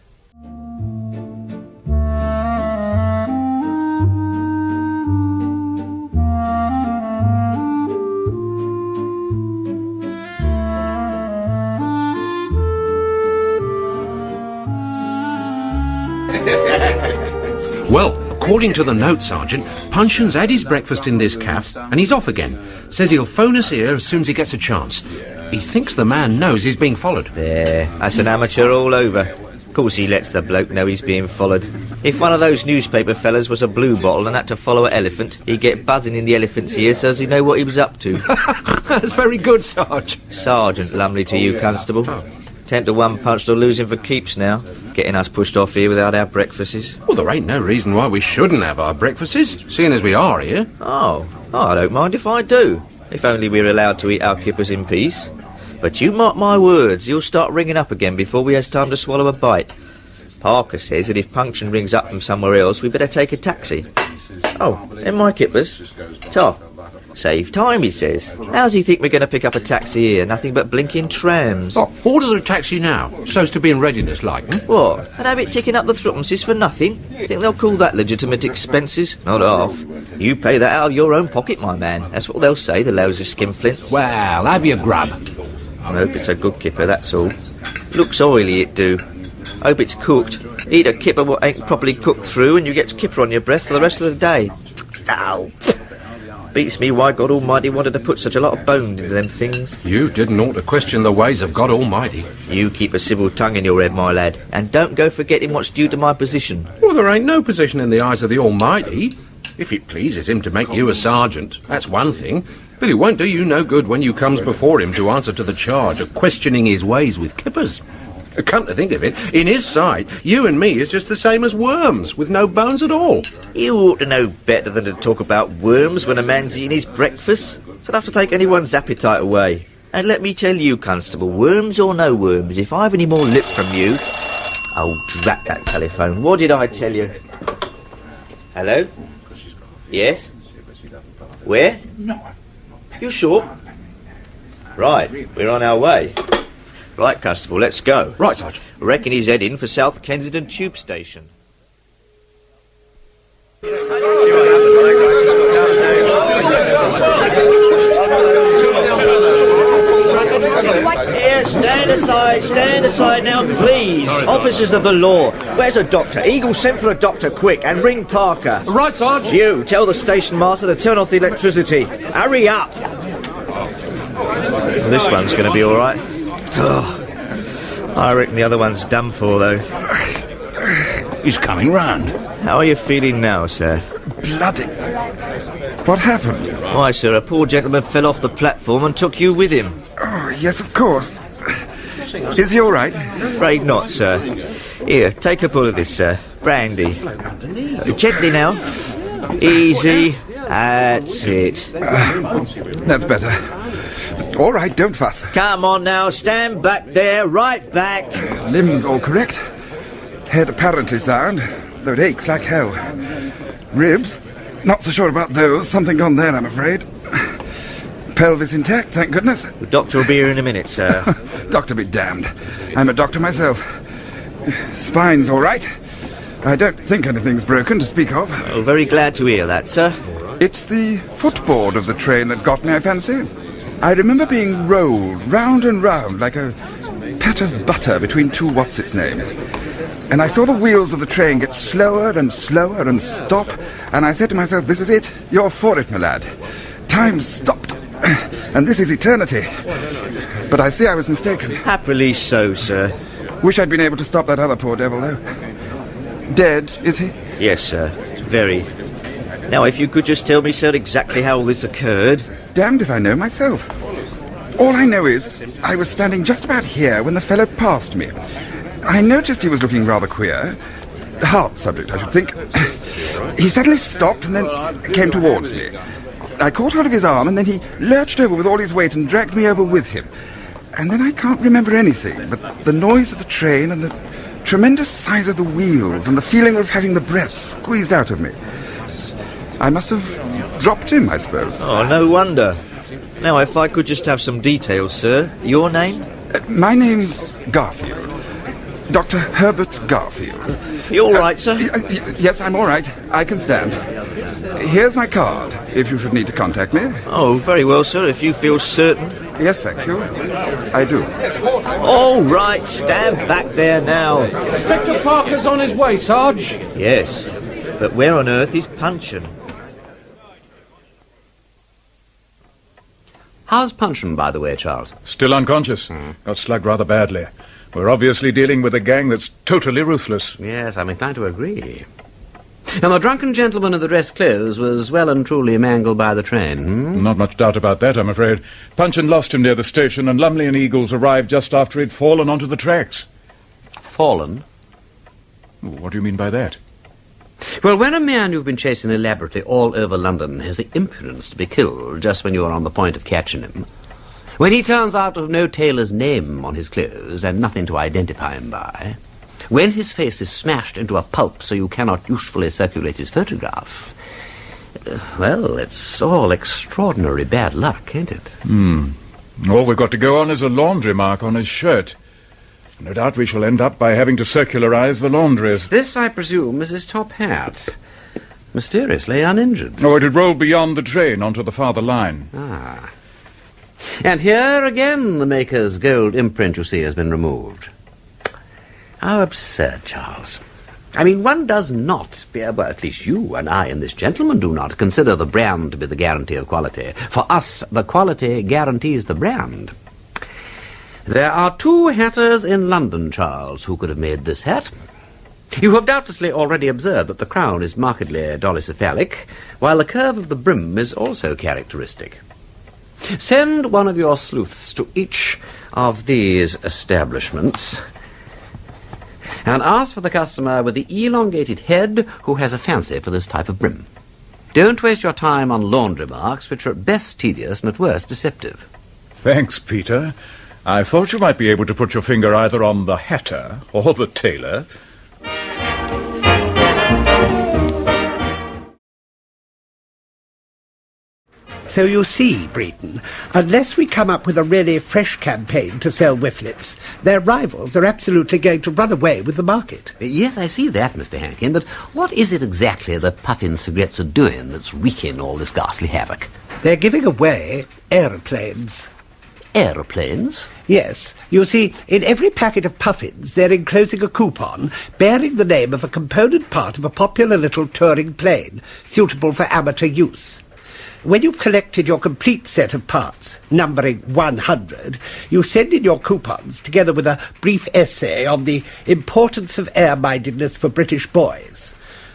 Well, according to the note, Sergeant, Punchon's had his breakfast in this caff, and he's off again. Says he'll phone us here as soon as he gets a chance. He thinks the man knows he's being followed. There, that's an amateur all over. Of course he lets the bloke know he's being followed. If one of those newspaper fellas was a blue bottle and had to follow an elephant, he'd get buzzing in the elephant's ear so as he'd know what he was up to. That's very good, Sarge. Sergeant lumley to you, Constable. 10 to 1 punch to lose him for keeps now. Getting us pushed off here without our breakfasts. Well, there ain't no reason why we shouldn't have our breakfasts, seeing as we are here. Oh, I don't mind if I do. If only we're allowed to eat our kippers in peace. But you mark my words, you'll start ringing up again before we has time to swallow a bite. Parker says that if Punchon rings up from somewhere else, we better take a taxi. Oh, and my kippers. Top. Save time, he says. How's he think we're going to pick up a taxi here? Nothing but blinking trams. Oh, order the taxi now, so's to be in readiness, like. What? And have it ticking up the threepences for nothing? Think they'll call that legitimate expenses? Not half. You pay that out of your own pocket, my man. That's what they'll say, the lousy skinflints. Well, have your grub. I hope it's a good kipper, that's all. Looks oily, it do. Hope it's cooked. Eat a kipper what ain't properly cooked through and you get kipper on your breath for the rest of the day. Ow! Beats me why God Almighty wanted to put such a lot of bones into them things. You didn't ought to question the ways of God Almighty. You keep a civil tongue in your head, my lad, and don't go forgetting what's due to my position. Well, there ain't no position in the eyes of the Almighty. If it pleases him to make you a sergeant, that's one thing. But it won't do you no good when you comes before him to answer to the charge of questioning his ways with kippers. Come to think of it, in his sight, you and me is just the same as worms, with no bones at all. You ought to know better than to talk about worms when a man's eating his breakfast. It's enough to take anyone's appetite away. And let me tell you, Constable, worms or no worms, if I have any more lip from you... Oh, drat that telephone. What did I tell you? Hello? Yes? Where? You sure? Right, we're on our way. Right, Constable, let's go. Right, Sergeant. Reckon he's heading for South Kensington Tube Station. Here, stand aside now, please. Officers of the law, where's a doctor? Eagle, send for a doctor, quick, and ring Parker. Right, Sarge. You, tell the station master to turn off the electricity. Hurry up. This one's going to be all right. Oh, I reckon the other one's done for, though. He's coming round. How are you feeling now, sir? Bloody... What happened? Why, sir, a poor gentleman fell off the platform and took you with him. Oh, yes, of course. Is he all right? Afraid not, sir. Here, take a pull of this, sir. Brandy. Gently now. Easy. That's it. That's better. All right, don't fuss. Come on now, stand back there, right back. Limbs all correct. Head apparently sound, though it aches like hell. Ribs? Not so sure about those. Something gone there, I'm afraid. Pelvis intact, thank goodness. The doctor will be here in a minute, sir. Doctor be damned. I'm a doctor myself. Spine's all right. I don't think anything's broken to speak of. Oh, very glad to hear that, sir. It's the footboard of the train that got me, I fancy. I remember being rolled round and round like a pat of butter between two what's-its-names. And I saw the wheels of the train get slower and slower and stop, and I said to myself, this is it. You're for it, my lad. Time's stopped. And this is eternity. But I see I was mistaken. Happily so, sir. Wish I'd been able to stop that other poor devil, though. Dead, is he? Yes, sir. Very. Now, if you could just tell me, sir, exactly how all this occurred. Damned if I know myself. All I know is I was standing just about here when the fellow passed me. I noticed he was looking rather queer. Heart subject, I should think. He suddenly stopped and then came towards me. I caught hold of his arm and then he lurched over with all his weight and dragged me over with him. And then I can't remember anything but the noise of the train and the tremendous size of the wheels and the feeling of having the breath squeezed out of me. I must have dropped him, I suppose. Oh, no wonder. Now, if I could just have some details, sir. Your name? My name's Garfield. Dr. Herbert Garfield. You all right, sir? Yes, I'm all right. I can stand. Here's my card, if you should need to contact me. Oh, very well, sir, if you feel certain. Yes, thank you. I do. All right, stand back there now. Inspector Parker's on his way, Sarge. Yes, but where on earth is Punchin? How's Punchin, by the way, Charles? Still unconscious. Got slugged rather badly. We're obviously dealing with a gang that's totally ruthless. Yes, I'm inclined to agree. And the drunken gentleman in the dress clothes was well and truly mangled by the train. Not much doubt about that, I'm afraid. Punchin lost him near the station, and Lumley and Eagles arrived just after he'd fallen onto the tracks. Fallen? What do you mean by that? Well, when a man you've been chasing elaborately all over London has the impudence to be killed just when you are on the point of catching him, when he turns out to have no tailor's name on his clothes and nothing to identify him by, when his face is smashed into a pulp so you cannot usefully circulate his photograph, well, it's all extraordinary bad luck, ain't it? All we've got to go on is a laundry mark on his shirt. No doubt we shall end up by having to circularize the laundries. This, I presume, is his top hat. Mysteriously uninjured. Oh, it had rolled beyond the train onto the farther line. Ah. And here again the maker's gold imprint, you see, has been removed. How absurd, Charles. I mean, one does not, well, at least you and I and this gentleman do not, consider the brand to be the guarantee of quality. For us, the quality guarantees the brand. There are two hatters in London, Charles, who could have made this hat. You have doubtlessly already observed that the crown is markedly dolicephalic, while the curve of the brim is also characteristic. Send one of your sleuths to each of these establishments and ask for the customer with the elongated head who has a fancy for this type of brim. Don't waste your time on laundry marks, which are at best tedious and at worst deceptive. Thanks, Peter. I thought you might be able to put your finger either on the hatter or the tailor. So you see, Bredon, unless we come up with a really fresh campaign to sell whifflets, their rivals are absolutely going to run away with the market. Yes, I see that, Mr. Hankin, but what is it exactly the puffin cigarettes are doing that's wreaking all this ghastly havoc? They're giving away aeroplanes. Aeroplanes? Yes. You see, in every packet of puffins, they're enclosing a coupon bearing the name of a component part of a popular little touring plane, suitable for amateur use. When you've collected your complete set of parts, numbering 100, you send in your coupons together with a brief essay on the importance of air-mindedness for British boys.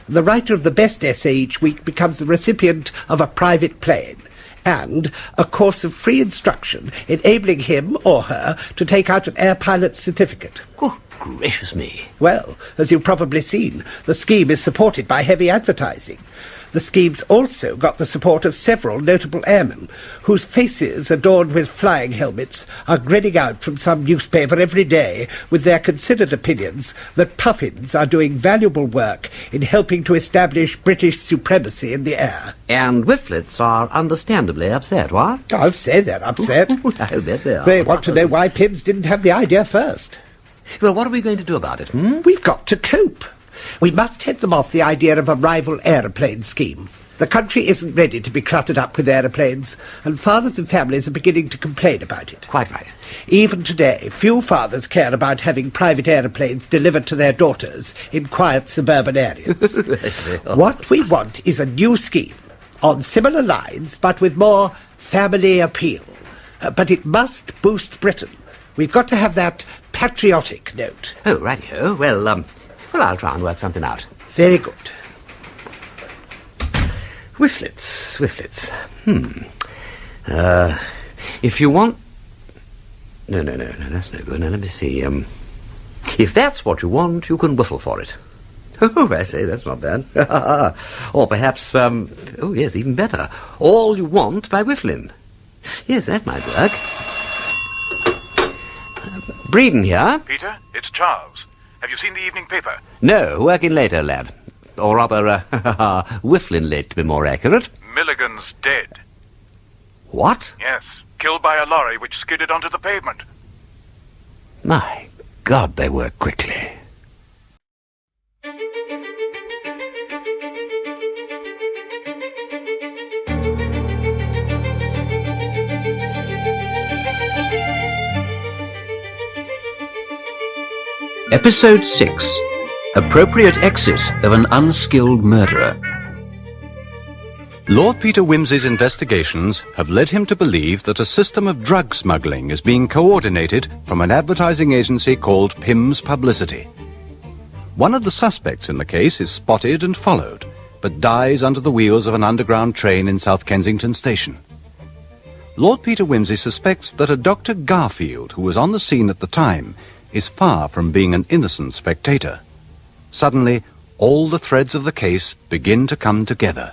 The writer of the best essay each week becomes the recipient of a private plane and a course of free instruction enabling him or her to take out an air pilot's certificate. Good gracious me. Well, as you've probably seen, the scheme is supported by heavy advertising. The scheme's also got the support of several notable airmen, whose faces, adorned with flying helmets, are grinning out from some newspaper every day with their considered opinions that puffins are doing valuable work in helping to establish British supremacy in the air. And whifflets are understandably upset, what? I'll say they're upset. I'll bet they are. They want to know why Pimm's didn't have the idea first. Well, what are we going to do about it, We've got to cope. We must head them off the idea of a rival aeroplane scheme. The country isn't ready to be cluttered up with aeroplanes, and fathers and families are beginning to complain about it. Quite right. Even today, few fathers care about having private aeroplanes delivered to their daughters in quiet suburban areas. What we want is a new scheme, on similar lines, but with more family appeal. But it must boost Britain. We've got to have that patriotic note. Oh, righty-ho. Well, I'll try and work something out. Very good. Whifflets. If you want... No, that's no good. Now, let me see. If that's what you want, you can whiffle for it. Oh, I say, that's not bad. Or perhaps, oh, yes, even better. All you want by whiffling. Yes, that might work. Bredon here. Peter, it's Charles. Have you seen the evening paper? No, working later, lad. Or rather, whiffling late, to be more accurate. Milligan's dead. What? Yes, killed by a lorry which skidded onto the pavement. My God, they work quickly. Episode 6. Appropriate exit of an unskilled murderer. Lord Peter Wimsey's investigations have led him to believe that a system of drug smuggling is being coordinated from an advertising agency called Pimm's Publicity. One of the suspects in the case is spotted and followed, but dies under the wheels of an underground train in South Kensington Station. Lord Peter Wimsey suspects that a Dr. Garfield, who was on the scene at the time, is far from being an innocent spectator. Suddenly, all the threads of the case begin to come together.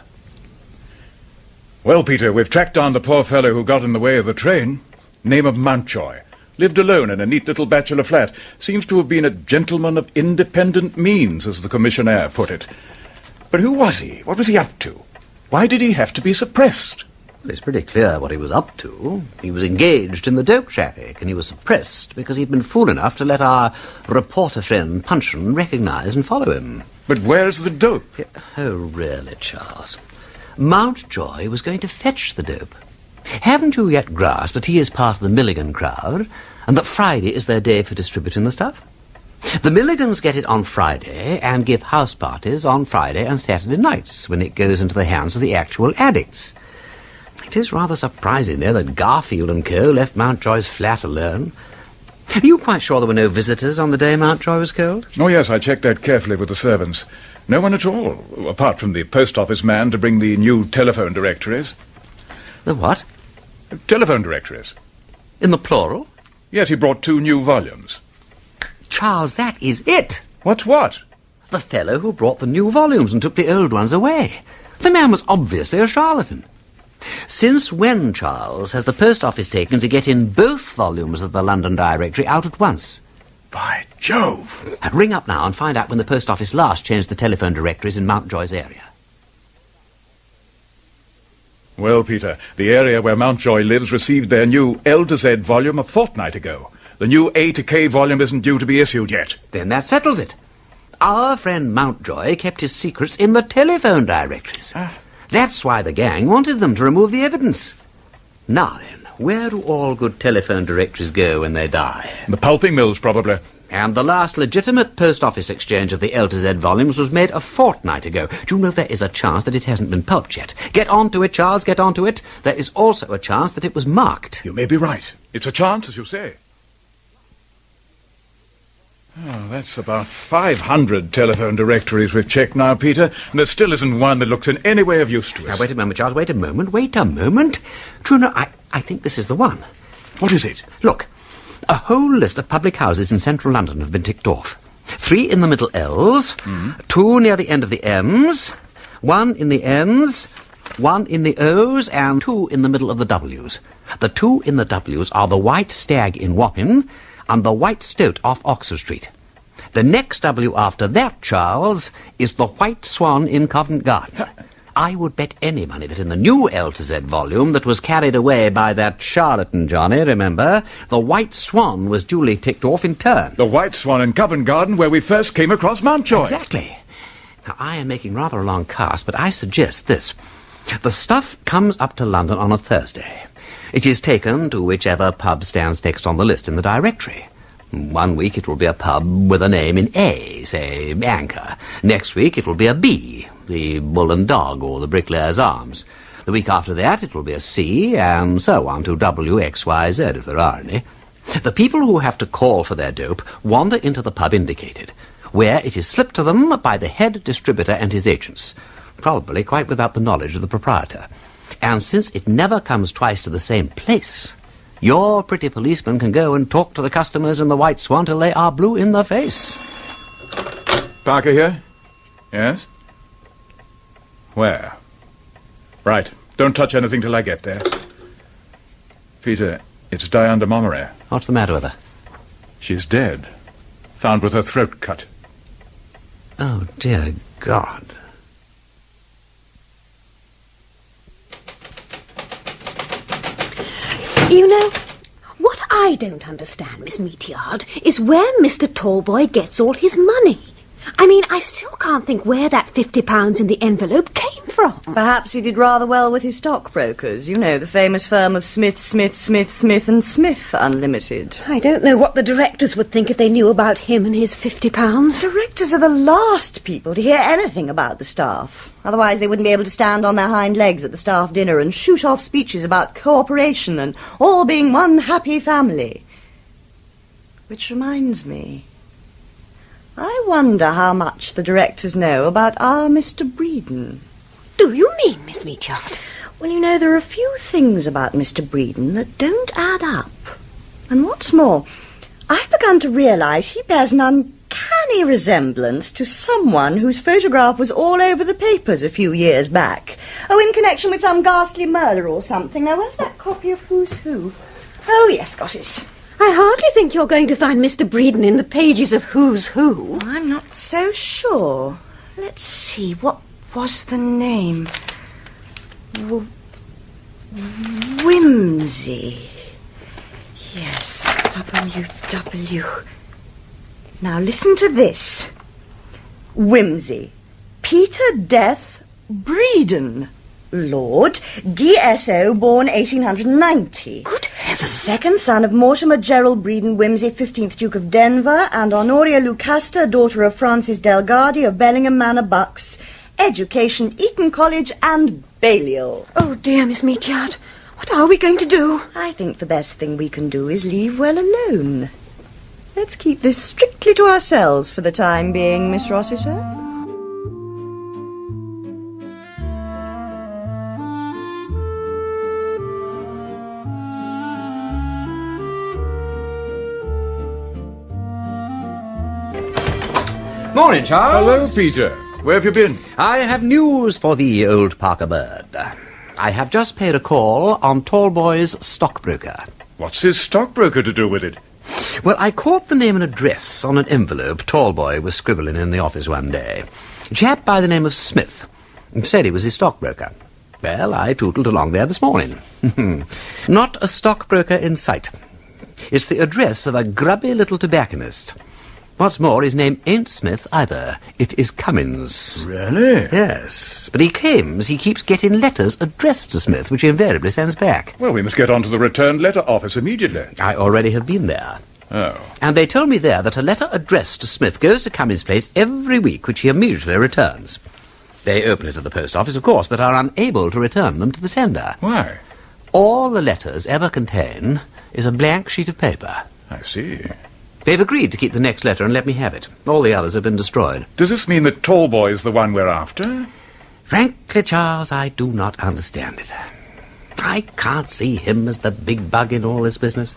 Well, Peter, we've tracked down the poor fellow who got in the way of the train. Name of Mountjoy. Lived alone in a neat little bachelor flat. Seems to have been a gentleman of independent means, as the commissionaire put it. But who was he? What was he up to? Why did he have to be suppressed? It's pretty clear what he was up to. He was engaged in the dope traffic, and he was suppressed because he'd been fool enough to let our reporter friend Punchin recognise and follow him. But where's the dope? Oh, really, Charles? Mountjoy was going to fetch the dope. Haven't you yet grasped that he is part of the Milligan crowd, and that Friday is their day for distributing the stuff? The Milligans get it on Friday and give house parties on Friday and Saturday nights when it goes into the hands of the actual addicts. It is rather surprising, though, that Garfield and Co. left Mountjoy's flat alone. Are you quite sure there were no visitors on the day Mountjoy was killed? Oh, yes, I checked that carefully with the servants. No one at all, apart from the post office man to bring the new telephone directories. The what? Telephone directories. In the plural? Yes, he brought 2 new volumes. Charles, that is it. What's what? The fellow who brought the new volumes and took the old ones away. The man was obviously a charlatan. Since when, Charles, has the post office taken to get in both volumes of the London Directory out at once? By Jove! Ring up now and find out when the post office last changed the telephone directories in Mountjoy's area. Well, Peter, the area where Mountjoy lives received their new L to Z volume a fortnight ago. The new A to K volume isn't due to be issued yet. Then that settles it. Our friend Mountjoy kept his secrets in the telephone directories. That's why the gang wanted them to remove the evidence. Now then, where do all good telephone directories go when they die? The pulping mills, probably. And the last legitimate post office exchange of the L to Z volumes was made a fortnight ago. Do you know there is a chance that it hasn't been pulped yet? Get on to it, Charles, get on to it. There is also a chance that it was marked. You may be right. It's a chance, as you say. Oh, that's about 500 telephone directories we've checked now, Peter, and there still isn't one that looks in any way of use to us. Now, wait a moment, Charles, wait a moment. Truno, I think this is the one. What is it? Look, a whole list of public houses in central London have been ticked off. 3 in the middle L's, 2 near the end of the M's, 1 in the N's, 1 in the O's, and 2 in the middle of the W's. The 2 in the W's are the White Stag in Wapping and the White Stoat off Oxford Street. The next W after that, Charles, is the White Swan in Covent Garden. I would bet any money that in the new L to Z volume that was carried away by that charlatan Johnny, remember, the White Swan was duly ticked off in turn. The White Swan in Covent Garden where we first came across Mountjoy. Exactly. Now, I am making rather a long cast, but I suggest this. The stuff comes up to London on a Thursday. It is taken to whichever pub stands next on the list in the directory. 1 week it will be a pub with a name in A, say Anchor. Next week it will be a B, the Bull and Dog or the Bricklayer's Arms. The week after that it will be a C, and so on to W, X, Y, Z if there are any. The people who have to call for their dope wander into the pub indicated, where it is slipped to them by the head distributor and his agents, probably quite without the knowledge of the proprietor. And since it never comes twice to the same place, your pretty policeman can go and talk to the customers in the White Swan till they are blue in the face. Parker here? Yes? Where? Right. Don't touch anything till I get there. Peter, it's Diana Montgomery. What's the matter with her? She's dead. Found with her throat cut. Oh, dear God. You know, what I don't understand, Miss Meatyard, is where Mr. Tallboy gets all his money. I mean, I still can't think where that £50 in the envelope came from. Perhaps he did rather well with his stockbrokers. You know, the famous firm of Smith, and Smith Unlimited. I don't know what the directors would think if they knew about him and his £50. Directors are the last people to hear anything about the staff. Otherwise they wouldn't be able to stand on their hind legs at the staff dinner and shoot off speeches about cooperation and all being one happy family. Which reminds me, I wonder how much the directors know about our Mr. Bredon. Do you mean, Miss Meatyard? Well, you know, there are a few things about Mr. Bredon that don't add up. And what's more, I've begun to realise he bears an uncanny resemblance to someone whose photograph was all over the papers a few years back. Oh, in connection with some ghastly murder or something. Now, where's that copy of Who's Who? Oh, yes, got it. I hardly think you're going to find Mr. Bredon in the pages of Who's Who. I'm not so sure. Let's see, what was the name? Wimsey. Yes, W. Now listen to this. Wimsey. Peter Death Bredon. Lord, DSO, born 1890. Good heavens. Second son of Mortimer Gerald Bredon Wimsey, 15th Duke of Denver, and Honoria Lucasta, daughter of Francis Delgado of Bellingham Manor, Bucks. Education, Eton College and Balliol. Oh, dear, Miss Meatyard. What are we going to do? I think the best thing we can do is leave well alone. Let's keep this strictly to ourselves for the time being, Miss Rossiter. Morning, Charles. Hello, Peter. Where have you been? I have news for thee, old Parker Bird. I have just paid a call on Tallboy's stockbroker. What's his stockbroker to do with it? Well, I caught the name and address on an envelope Tallboy was scribbling in the office one day. A chap by the name of Smith said he was his stockbroker. Well, I tootled along there this morning. Not a stockbroker in sight. It's the address of a grubby little tobacconist. What's more, his name ain't Smith either. It is Cummins. Really? Yes. But he claims he keeps getting letters addressed to Smith, which he invariably sends back. Well, we must get on to the returned letter office immediately. I already have been there. Oh. And they told me there that a letter addressed to Smith goes to Cummins' place every week, which he immediately returns. They open it at the post office, of course, but are unable to return them to the sender. Why? All the letters ever contain is a blank sheet of paper. I see. They've agreed to keep the next letter and let me have it. All the others have been destroyed. Does this mean that Tallboy's the one we're after? Frankly, Charles, I do not understand it. I can't see him as the big bug in all this business.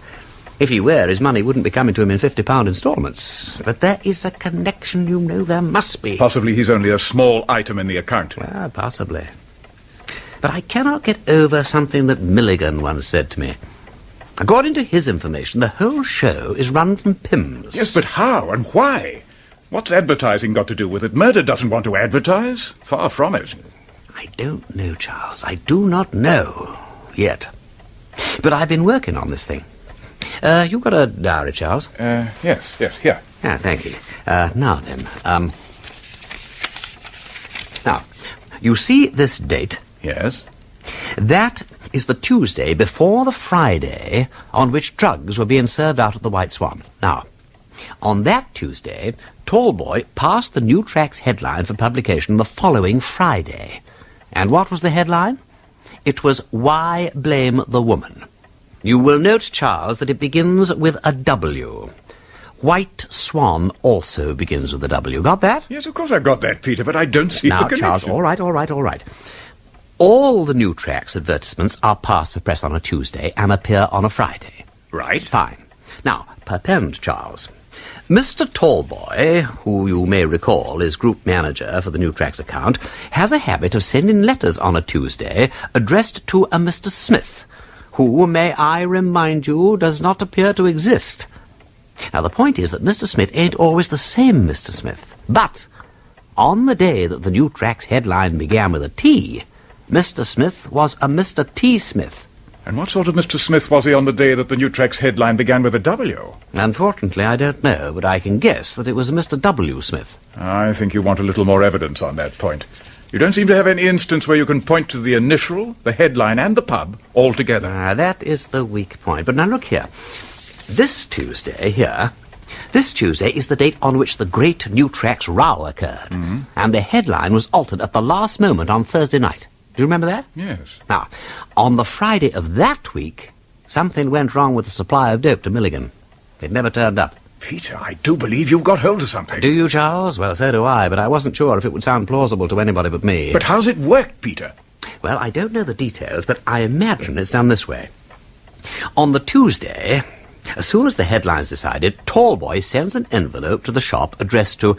If he were, his money wouldn't be coming to him in £50 instalments. But there is a connection, you know, there must be. Possibly he's only a small item in the account. Well, possibly. But I cannot get over something that Milligan once said to me. According to his information, the whole show is run from Pimm's. Yes, but how and why? What's advertising got to do with it? Murder doesn't want to advertise. Far from it. I don't know, Charles. I do not know yet. But I've been working on this thing. You got a diary, Charles? Yes, here. Ah, thank you. Now then, now, you see this date? Yes. That is the Tuesday before the Friday on which drugs were being served out at the White Swan. Now, on that Tuesday, Tallboy passed the New Tracks headline for publication the following Friday. And what was the headline? It was Why Blame the Woman? You will note, Charles, that it begins with a W. White Swan also begins with a W. Got that? Yes, of course I got that, Peter, but I don't see now, the connection. Charles, all right. All the New Tracks advertisements are passed for press on a Tuesday and appear on a Friday. Right. Fine. Now, perpend, Charles. Mr. Tallboy, who you may recall is group manager for the New Tracks account, has a habit of sending letters on a Tuesday addressed to a Mr. Smith, who, may I remind you, does not appear to exist. Now, the point is that Mr. Smith ain't always the same Mr. Smith. But on the day that the New Tracks headline began with a T, Mr. Smith was a Mr. T. Smith. And what sort of Mr. Smith was he on the day that the New Tracks headline began with a W? Unfortunately, I don't know, but I can guess that it was a Mr. W. Smith. I think you want a little more evidence on that point. You don't seem to have any instance where you can point to the initial, the headline, and the pub all together. That is the weak point. But now look here. This Tuesday is the date on which the great New Tracks row occurred. Mm-hmm. And the headline was altered at the last moment on Thursday night. Do you remember that? Yes. Now, on the Friday of that week, something went wrong with the supply of dope to Milligan. It never turned up. Peter, I do believe you've got hold of something. Do you, Charles? Well, so do I, but I wasn't sure if it would sound plausible to anybody but me. But how's it worked, Peter? Well, I don't know the details, but I imagine it's done this way. On the Tuesday, as soon as the headline's decided, Tallboy sends an envelope to the shop addressed to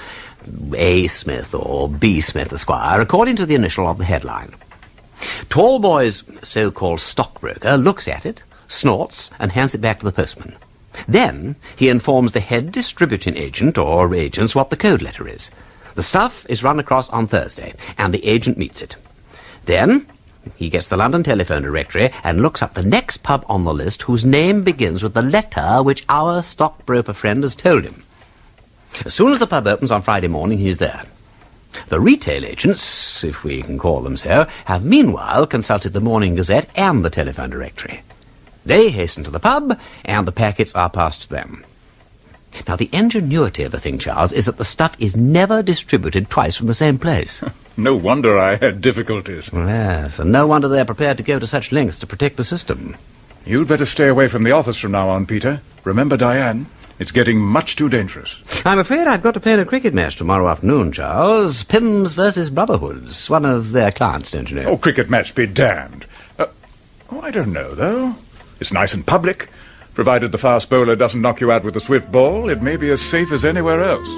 A. Smith or B. Smith, Esquire, according to the initial of the headline. Tallboy's so-called stockbroker looks at it, snorts, and hands it back to the postman. Then he informs the head distributing agent or agents what the code letter is. The stuff is run across on Thursday, and the agent meets it. Then he gets the London telephone directory and looks up the next pub on the list whose name begins with the letter which our stockbroker friend has told him. As soon as the pub opens on Friday morning, he's there. The retail agents, if we can call them so, have meanwhile consulted the Morning Gazette and the telephone directory. They hasten to the pub, and the packets are passed to them. Now, the ingenuity of the thing, Charles, is that the stuff is never distributed twice from the same place. No wonder I had difficulties. Yes, and no wonder they're prepared to go to such lengths to protect the system. You'd better stay away from the office from now on, Peter. Remember Diane? It's getting much too dangerous. I'm afraid I've got to play in a cricket match tomorrow afternoon, Charles. Pimm's versus Brotherhood's. One of their clients, don't you know? Oh, cricket match be damned. I don't know, though. It's nice and public. Provided the fast bowler doesn't knock you out with a swift ball, it may be as safe as anywhere else.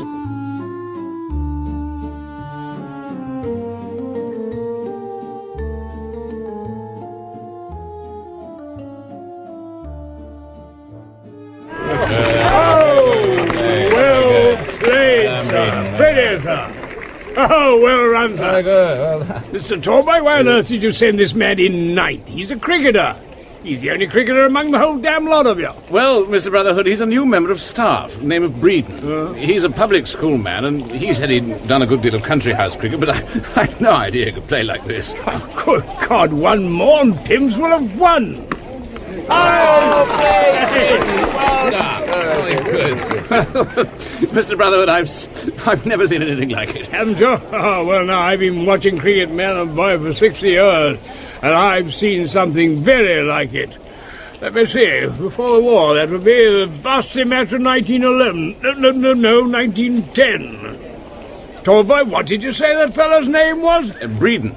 Oh, well run, sir. Mr. Tallboy, why on earth did you send this man in ninth? He's a cricketer. He's the only cricketer among the whole damn lot of you. Well, Mr. Brotherhood, he's a new member of staff, name of Bredon. He's a public school man, and he said he'd done a good deal of country house cricket, but I had no idea he could play like this. Oh, good God, one more and Pimm's will have won. Well done. Good. Mr. Brotherhood, I've never seen anything like it. Haven't you? Oh, well, now, I've been watching cricket, man and boy, for 60 years, and I've seen something very like it. Let me see. Before the war, that would be the vastly matter 1911. No, 1910. Tallboy, what did you say that fellow's name was? Bredon.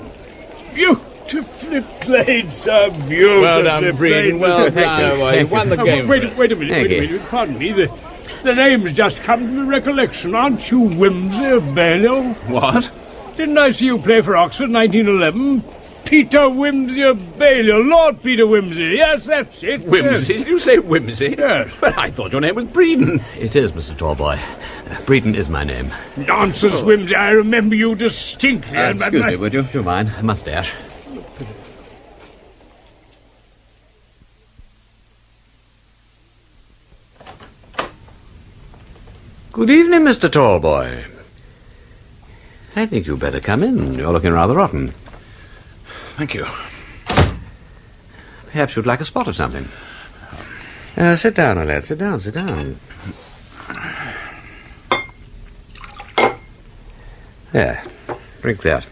Beautifully played, sir. Beautifully Well done, played. Bredon. Well done. Well, you won the game. Wait a minute. Pardon me. The name's just come to my recollection. Aren't you Wimsey of Balliol? What? Didn't I see you play for Oxford 1911? Peter Wimsey of Balliol. Lord Peter Wimsey. Yes, that's it. Wimsey? Did you say Wimsey? Yes. But I thought your name was Bredon. It is, Mr. Tallboy. Bredon is my name. Nonsense, Wimsey. I remember you distinctly. Excuse me, would you? Do you mind? I must dash. Good evening, Mr. Tallboy. I think you'd better come in. You're looking rather rotten. Thank you. Perhaps you'd like a spot of something. Sit down, my lad. Sit down. There. Drink that.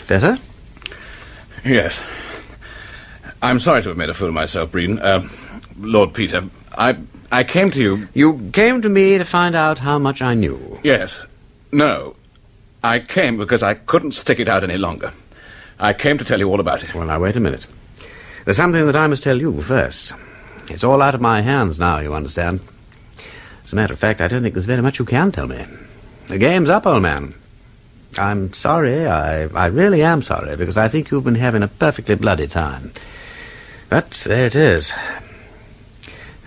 Better? Yes. I'm sorry to have made a fool of myself, Bredon. Lord Peter, I came to you... You came to me to find out how much I knew. Yes. No. I came because I couldn't stick it out any longer. I came to tell you all about it. Well, now, wait a minute. There's something that I must tell you first. It's all out of my hands now, you understand. As a matter of fact, I don't think there's very much you can tell me. The game's up, old man. I'm sorry, I really am sorry, because I think you've been having a perfectly bloody time. But there it is.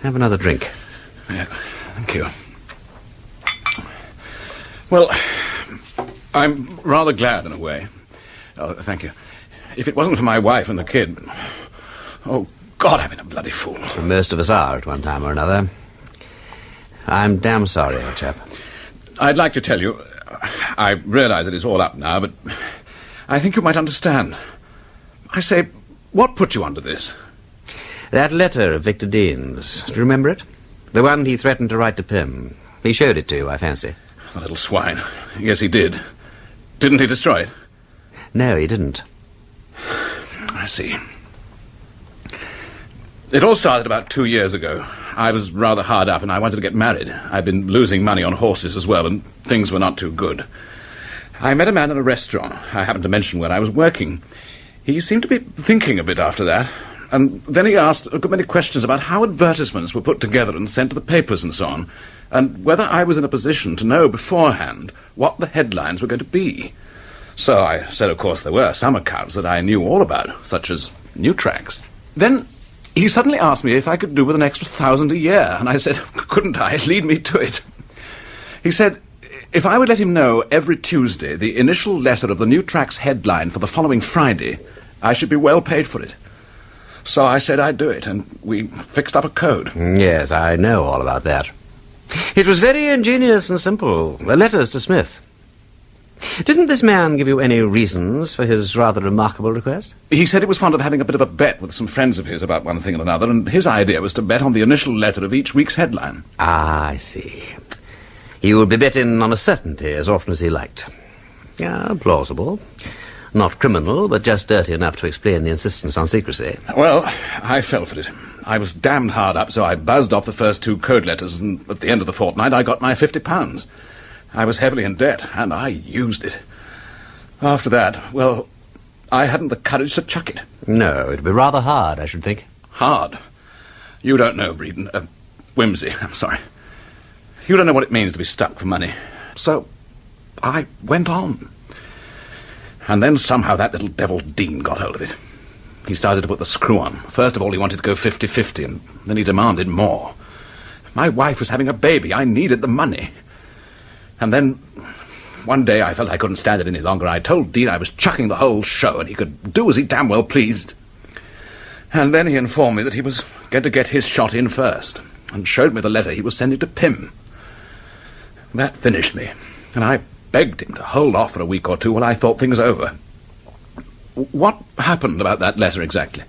Have another drink. Yeah, thank you. Well, I'm rather glad in a way. Oh, thank you. If it wasn't for my wife and the kid... Oh, God, I've been a bloody fool. Most of us are at one time or another. I'm damn sorry, old chap. I'd like to tell you... I realise that it's all up now, but I think you might understand. I say, what put you onto this? That letter of Victor Dean's. Do you remember it? The one he threatened to write to Pimm. He showed it to you, I fancy. The little swine. Yes, he did. Didn't he destroy it? No, he didn't. I see. It all started about 2 years ago. I was rather hard up and I wanted to get married. I'd been losing money on horses as well, and things were not too good. I met a man in a restaurant. I happened to mention where I was working. He seemed to be thinking a bit after that, and then he asked a good many questions about how advertisements were put together and sent to the papers and so on, and whether I was in a position to know beforehand what the headlines were going to be. So I said, of course, there were some accounts that I knew all about, such as new tracks. Then he suddenly asked me if I could do with an extra 1,000 a year, and I said, couldn't I? Lead me to it. He said, if I would let him know every Tuesday the initial letter of the new track's headline for the following Friday, I should be well paid for it. So I said I'd do it, and we fixed up a code. Yes, I know all about that. It was very ingenious and simple. The letters to Smith. Didn't this man give you any reasons for his rather remarkable request? He said he was fond of having a bit of a bet with some friends of his about one thing and another, and his idea was to bet on the initial letter of each week's headline. Ah, I see. He would be betting on a certainty as often as he liked. Yeah, plausible. Not criminal, but just dirty enough to explain the insistence on secrecy. Well, I fell for it. I was damned hard up, so I buzzed off the first 2 code letters, and at the end of the fortnight I got my £50. I was heavily in debt, and I used it. After that, well, I hadn't the courage to chuck it. No, it'd be rather hard, I should think. Hard? You don't know, Bredon. Wimsey, I'm sorry. You don't know what it means to be stuck for money. So I went on. And then somehow that little devil Dean got hold of it. He started to put the screw on. First of all, he wanted to go 50-50, and then he demanded more. My wife was having a baby. I needed the money. And then, one day I felt I couldn't stand it any longer. I told Dean I was chucking the whole show, and he could do as he damn well pleased. And then he informed me that he was going to get his shot in first, and showed me the letter he was sending to Pimm. That finished me, and I begged him to hold off for a week or two while I thought things over. What happened about that letter exactly?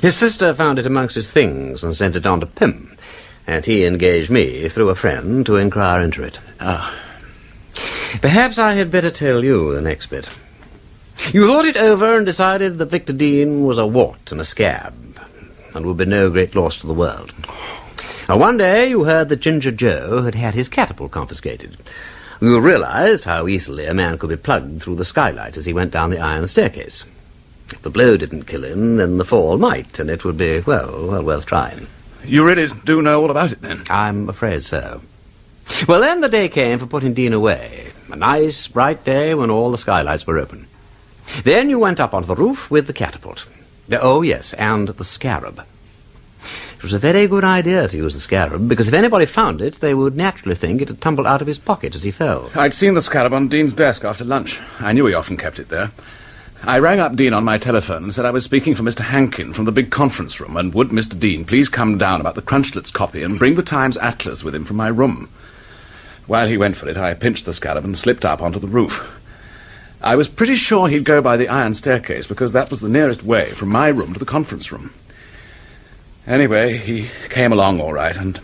His sister found it amongst his things and sent it on to Pimm, and he engaged me, through a friend, to inquire into it. Ah. Perhaps I had better tell you the next bit. You thought it over and decided that Victor Dean was a wart and a scab, and would be no great loss to the world. Now, one day you heard that Ginger Joe had had his catapult confiscated. You realized how easily a man could be plugged through the skylight as he went down the iron staircase. If the blow didn't kill him, then the fall might, and it would be, well worth trying. You really do know all about it, then? I'm afraid so. Well, then the day came for putting Dean away. A nice, bright day when all the skylights were open. Then you went up onto the roof with the catapult. Oh, yes, and the scarab. It was a very good idea to use the scarab, because if anybody found it, they would naturally think it had tumbled out of his pocket as he fell. I'd seen the scarab on Dean's desk after lunch. I knew he often kept it there. I rang up Dean on my telephone and said I was speaking for Mr. Hankin from the big conference room, and would Mr. Dean please come down about the Crunchlets copy and bring the Times Atlas with him from my room. While he went for it, I pinched the scarab and slipped up onto the roof. I was pretty sure he'd go by the iron staircase, because that was the nearest way from my room to the conference room. Anyway, he came along all right, and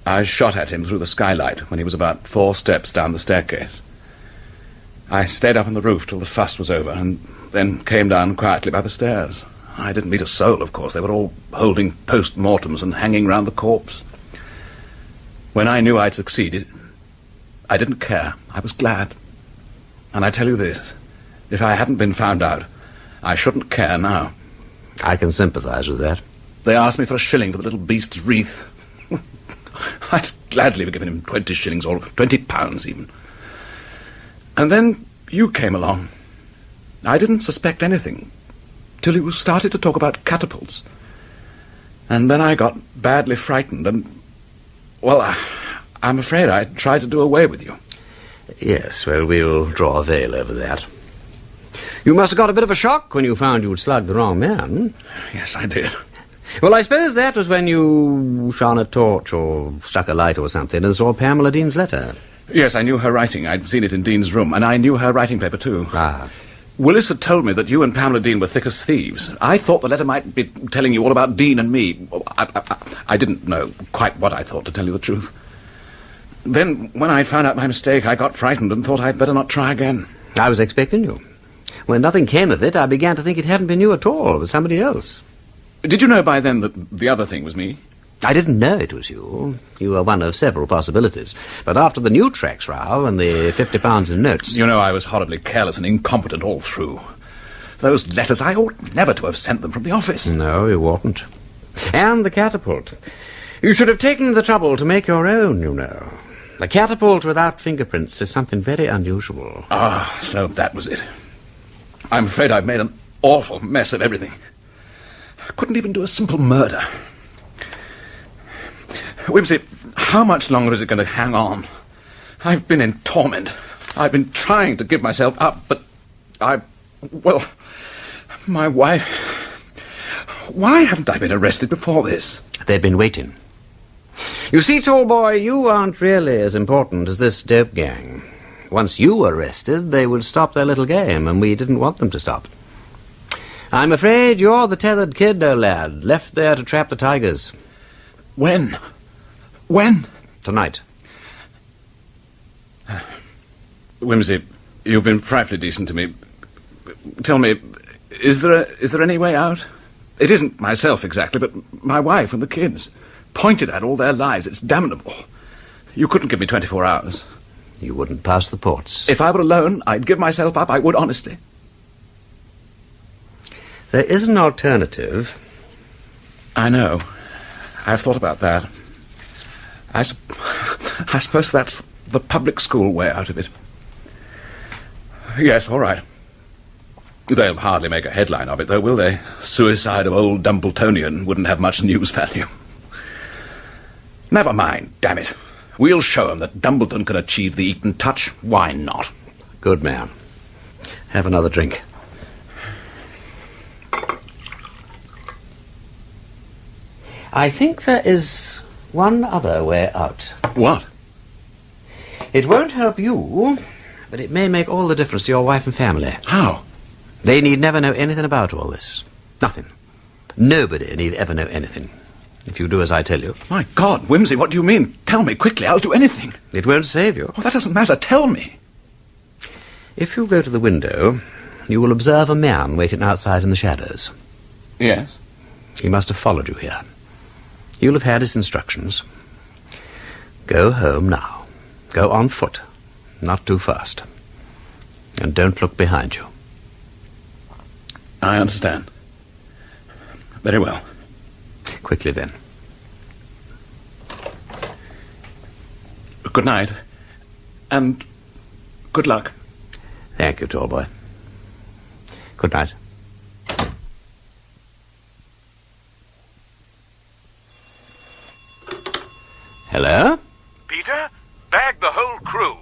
I shot at him through the skylight when he was about 4 steps down the staircase. I stayed up on the roof till the fuss was over, and then came down quietly by the stairs. I didn't meet a soul, of course. They were all holding post-mortems and hanging round the corpse. When I knew I'd succeeded, I didn't care. I was glad. And I tell you this, if I hadn't been found out, I shouldn't care now. I can sympathize with that. They asked me for a shilling for the little beast's wreath. I'd gladly have given him 20 shillings or 20 pounds even. And then you came along. I didn't suspect anything till you started to talk about catapults. And then I got badly frightened and, well, I'm afraid I tried to do away with you. Yes, well, we'll draw a veil over that. You must have got a bit of a shock when you found you'd slugged the wrong man. Yes, I did. Well, I suppose that was when you shone a torch or struck a light or something and saw Pamela Dean's letter. Yes, I knew her writing. I'd seen it in Dean's room, and I knew her writing paper, too. Ah. Willis had told me that you and Pamela Dean were thick as thieves. I thought the letter might be telling you all about Dean and me. I didn't know quite what I thought, to tell you the truth. Then, when I found out my mistake, I got frightened and thought I'd better not try again. I was expecting you. When nothing came of it, I began to think it hadn't been you at all, but somebody else. Did you know by then that the other thing was me? I didn't know it was you. You were one of several possibilities. But after the new tracks row and the £50 in notes... You know, I was horribly careless and incompetent all through. Those letters, I ought never to have sent them from the office. No, you oughtn't. And the catapult. You should have taken the trouble to make your own, you know. The catapult without fingerprints is something very unusual. Ah, so that was it. I'm afraid I've made an awful mess of everything. I couldn't even do a simple murder. Wimsey, how much longer is it going to hang on? I've been in torment. I've been trying to give myself up, but my wife... Why haven't I been arrested before this? They've been waiting. You see, tall boy, you aren't really as important as this dope gang. Once you were arrested, they would stop their little game, and we didn't want them to stop. I'm afraid you're the tethered kid, old lad, left there to trap the tigers. When? When? Tonight. Wimsey, you've been frightfully decent to me. Tell me, is there any way out? It isn't myself exactly, but my wife and the kids. Pointed at all their lives. It's damnable. You couldn't give me 24 hours. You wouldn't pass the ports. If I were alone, I'd give myself up. I would, honestly. There is an alternative. I know. I've thought about that. I suppose that's the public school way out of it. Yes, all right. They'll hardly make a headline of it, though, will they? Suicide of old Dumbletonian wouldn't have much news value. Never mind, damn it. We'll show 'em that Dumbleton can achieve the Eton touch. Why not? Good man. Have another drink. I think there is one other way out. What? It won't help you, but it may make all the difference to your wife and family. How? They need never know anything about all this. Nothing. Nobody need ever know anything. If you do as I tell you. My God, Wimsey, what do you mean? Tell me quickly, I'll do anything. It won't save you. Well, that doesn't matter. Tell me. If you go to the window you will observe a man waiting outside in the shadows. Yes? He must have followed you here. You'll have had his instructions. Go home now. Go on foot. Not too fast. And don't look behind you. I understand. Very well. Quickly then. Good night. And good luck. Thank you, tall boy. Good night. Hello? Peter? Bagged the whole crew.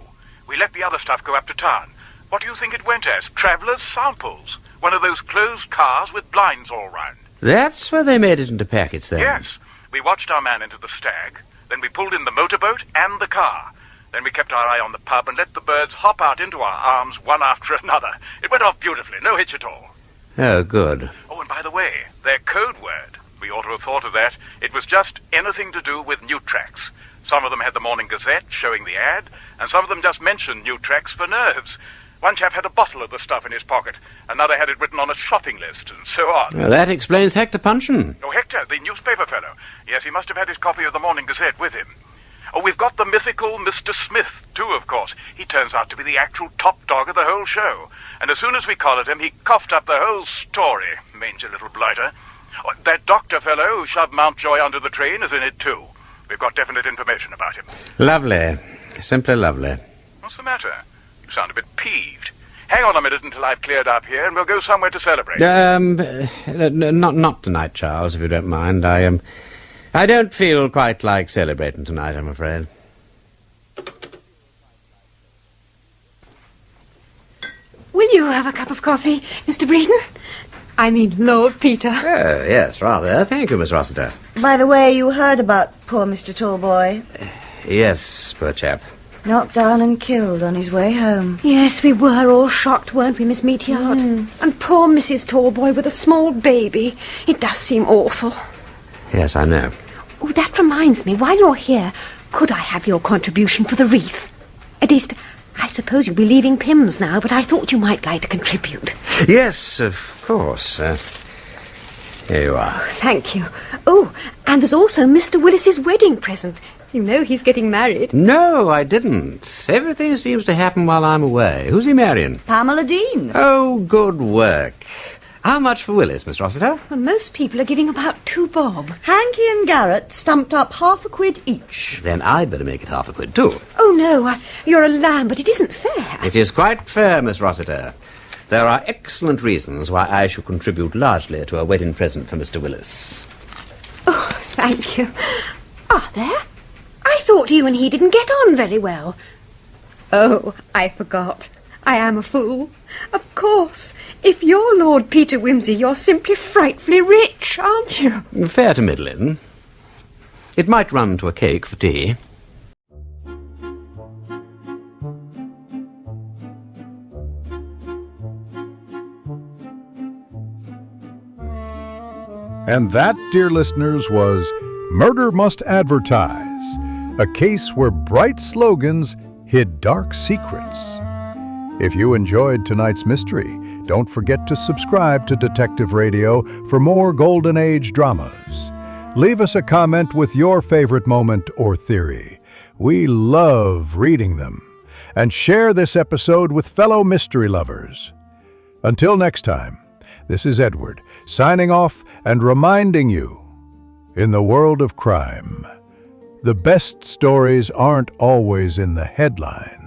We let the other stuff go up to town. What do you think it went as? Travellers' samples. One of those closed cars with blinds all round. That's where they made it into packets, then? Yes. We watched our man into the Stag. Then we pulled in the motorboat and the car. Then we kept our eye on the pub and let the birds hop out into our arms one after another. It went off beautifully, no hitch at all. Oh, good. Oh, and by the way, their code word, we ought to have thought of that. It was just anything to do with new tracks. Some of them had the Morning Gazette showing the ad, and some of them just mentioned new tracks for nerves. One chap had a bottle of the stuff in his pocket, another had it written on a shopping list, and so on. Well, that explains Hector Punchin. Oh, Hector, the newspaper fellow. Yes, he must have had his copy of the Morning Gazette with him. Oh, we've got the mythical Mr. Smith, too, of course. He turns out to be the actual top dog of the whole show. And as soon as we collared him, he coughed up the whole story. Mangy little blighter. Oh, that doctor fellow who shoved Mountjoy under the train is in it, too. We've got definite information about him. Lovely. Simply lovely. What's the matter? You sound a bit peeved. Hang on a minute until I've cleared up here, and we'll go somewhere to celebrate. Not tonight, Charles, if you don't mind. I don't feel quite like celebrating tonight, I'm afraid. Will you have a cup of coffee, Mr. Bredon? I mean, Lord Peter. Oh, yes, rather. Thank you, Miss Rossiter. By the way, you heard about poor Mr. Tallboy. Yes, poor chap. Knocked down and killed on his way home. Yes, we were all shocked, weren't we, Miss Meatyard? And poor Mrs. Tallboy with a small baby. It does seem awful. Yes, I know. Oh, that reminds me, while you're here, could I have your contribution for the wreath? At least, I suppose you'll be leaving Pimm's now, but I thought you might like to contribute. Yes, of course. Here you are. Thank you. Oh, and there's also Mr. Willis's wedding present. You know he's getting married. No, I didn't. Everything seems to happen while I'm away. Who's he marrying? Pamela Dean. Oh, good work. How much for Willis, Miss Rossiter? Well, most people are giving about 2 bob. Hanky and Garrett stumped up half a quid each. Then I'd better make it half a quid, too. Oh, no, you're a lamb, but it isn't fair. It is quite fair, Miss Rossiter. There are excellent reasons why I should contribute largely to a wedding present for Mr. Willis. Oh, thank you. Are there? I thought you and he didn't get on very well. Oh, I forgot. I am a fool. Of course. If you're Lord Peter Wimsey, you're simply frightfully rich, aren't you? Fair to middling. It might run to a cake for tea. And that, dear listeners, was Murder Must Advertise, a case where bright slogans hid dark secrets. If you enjoyed tonight's mystery, don't forget to subscribe to Detective Radio for more Golden Age dramas. Leave us a comment with your favorite moment or theory. We love reading them. And share this episode with fellow mystery lovers. Until next time, this is Edward, signing off and reminding you, in the world of crime, the best stories aren't always in the headlines.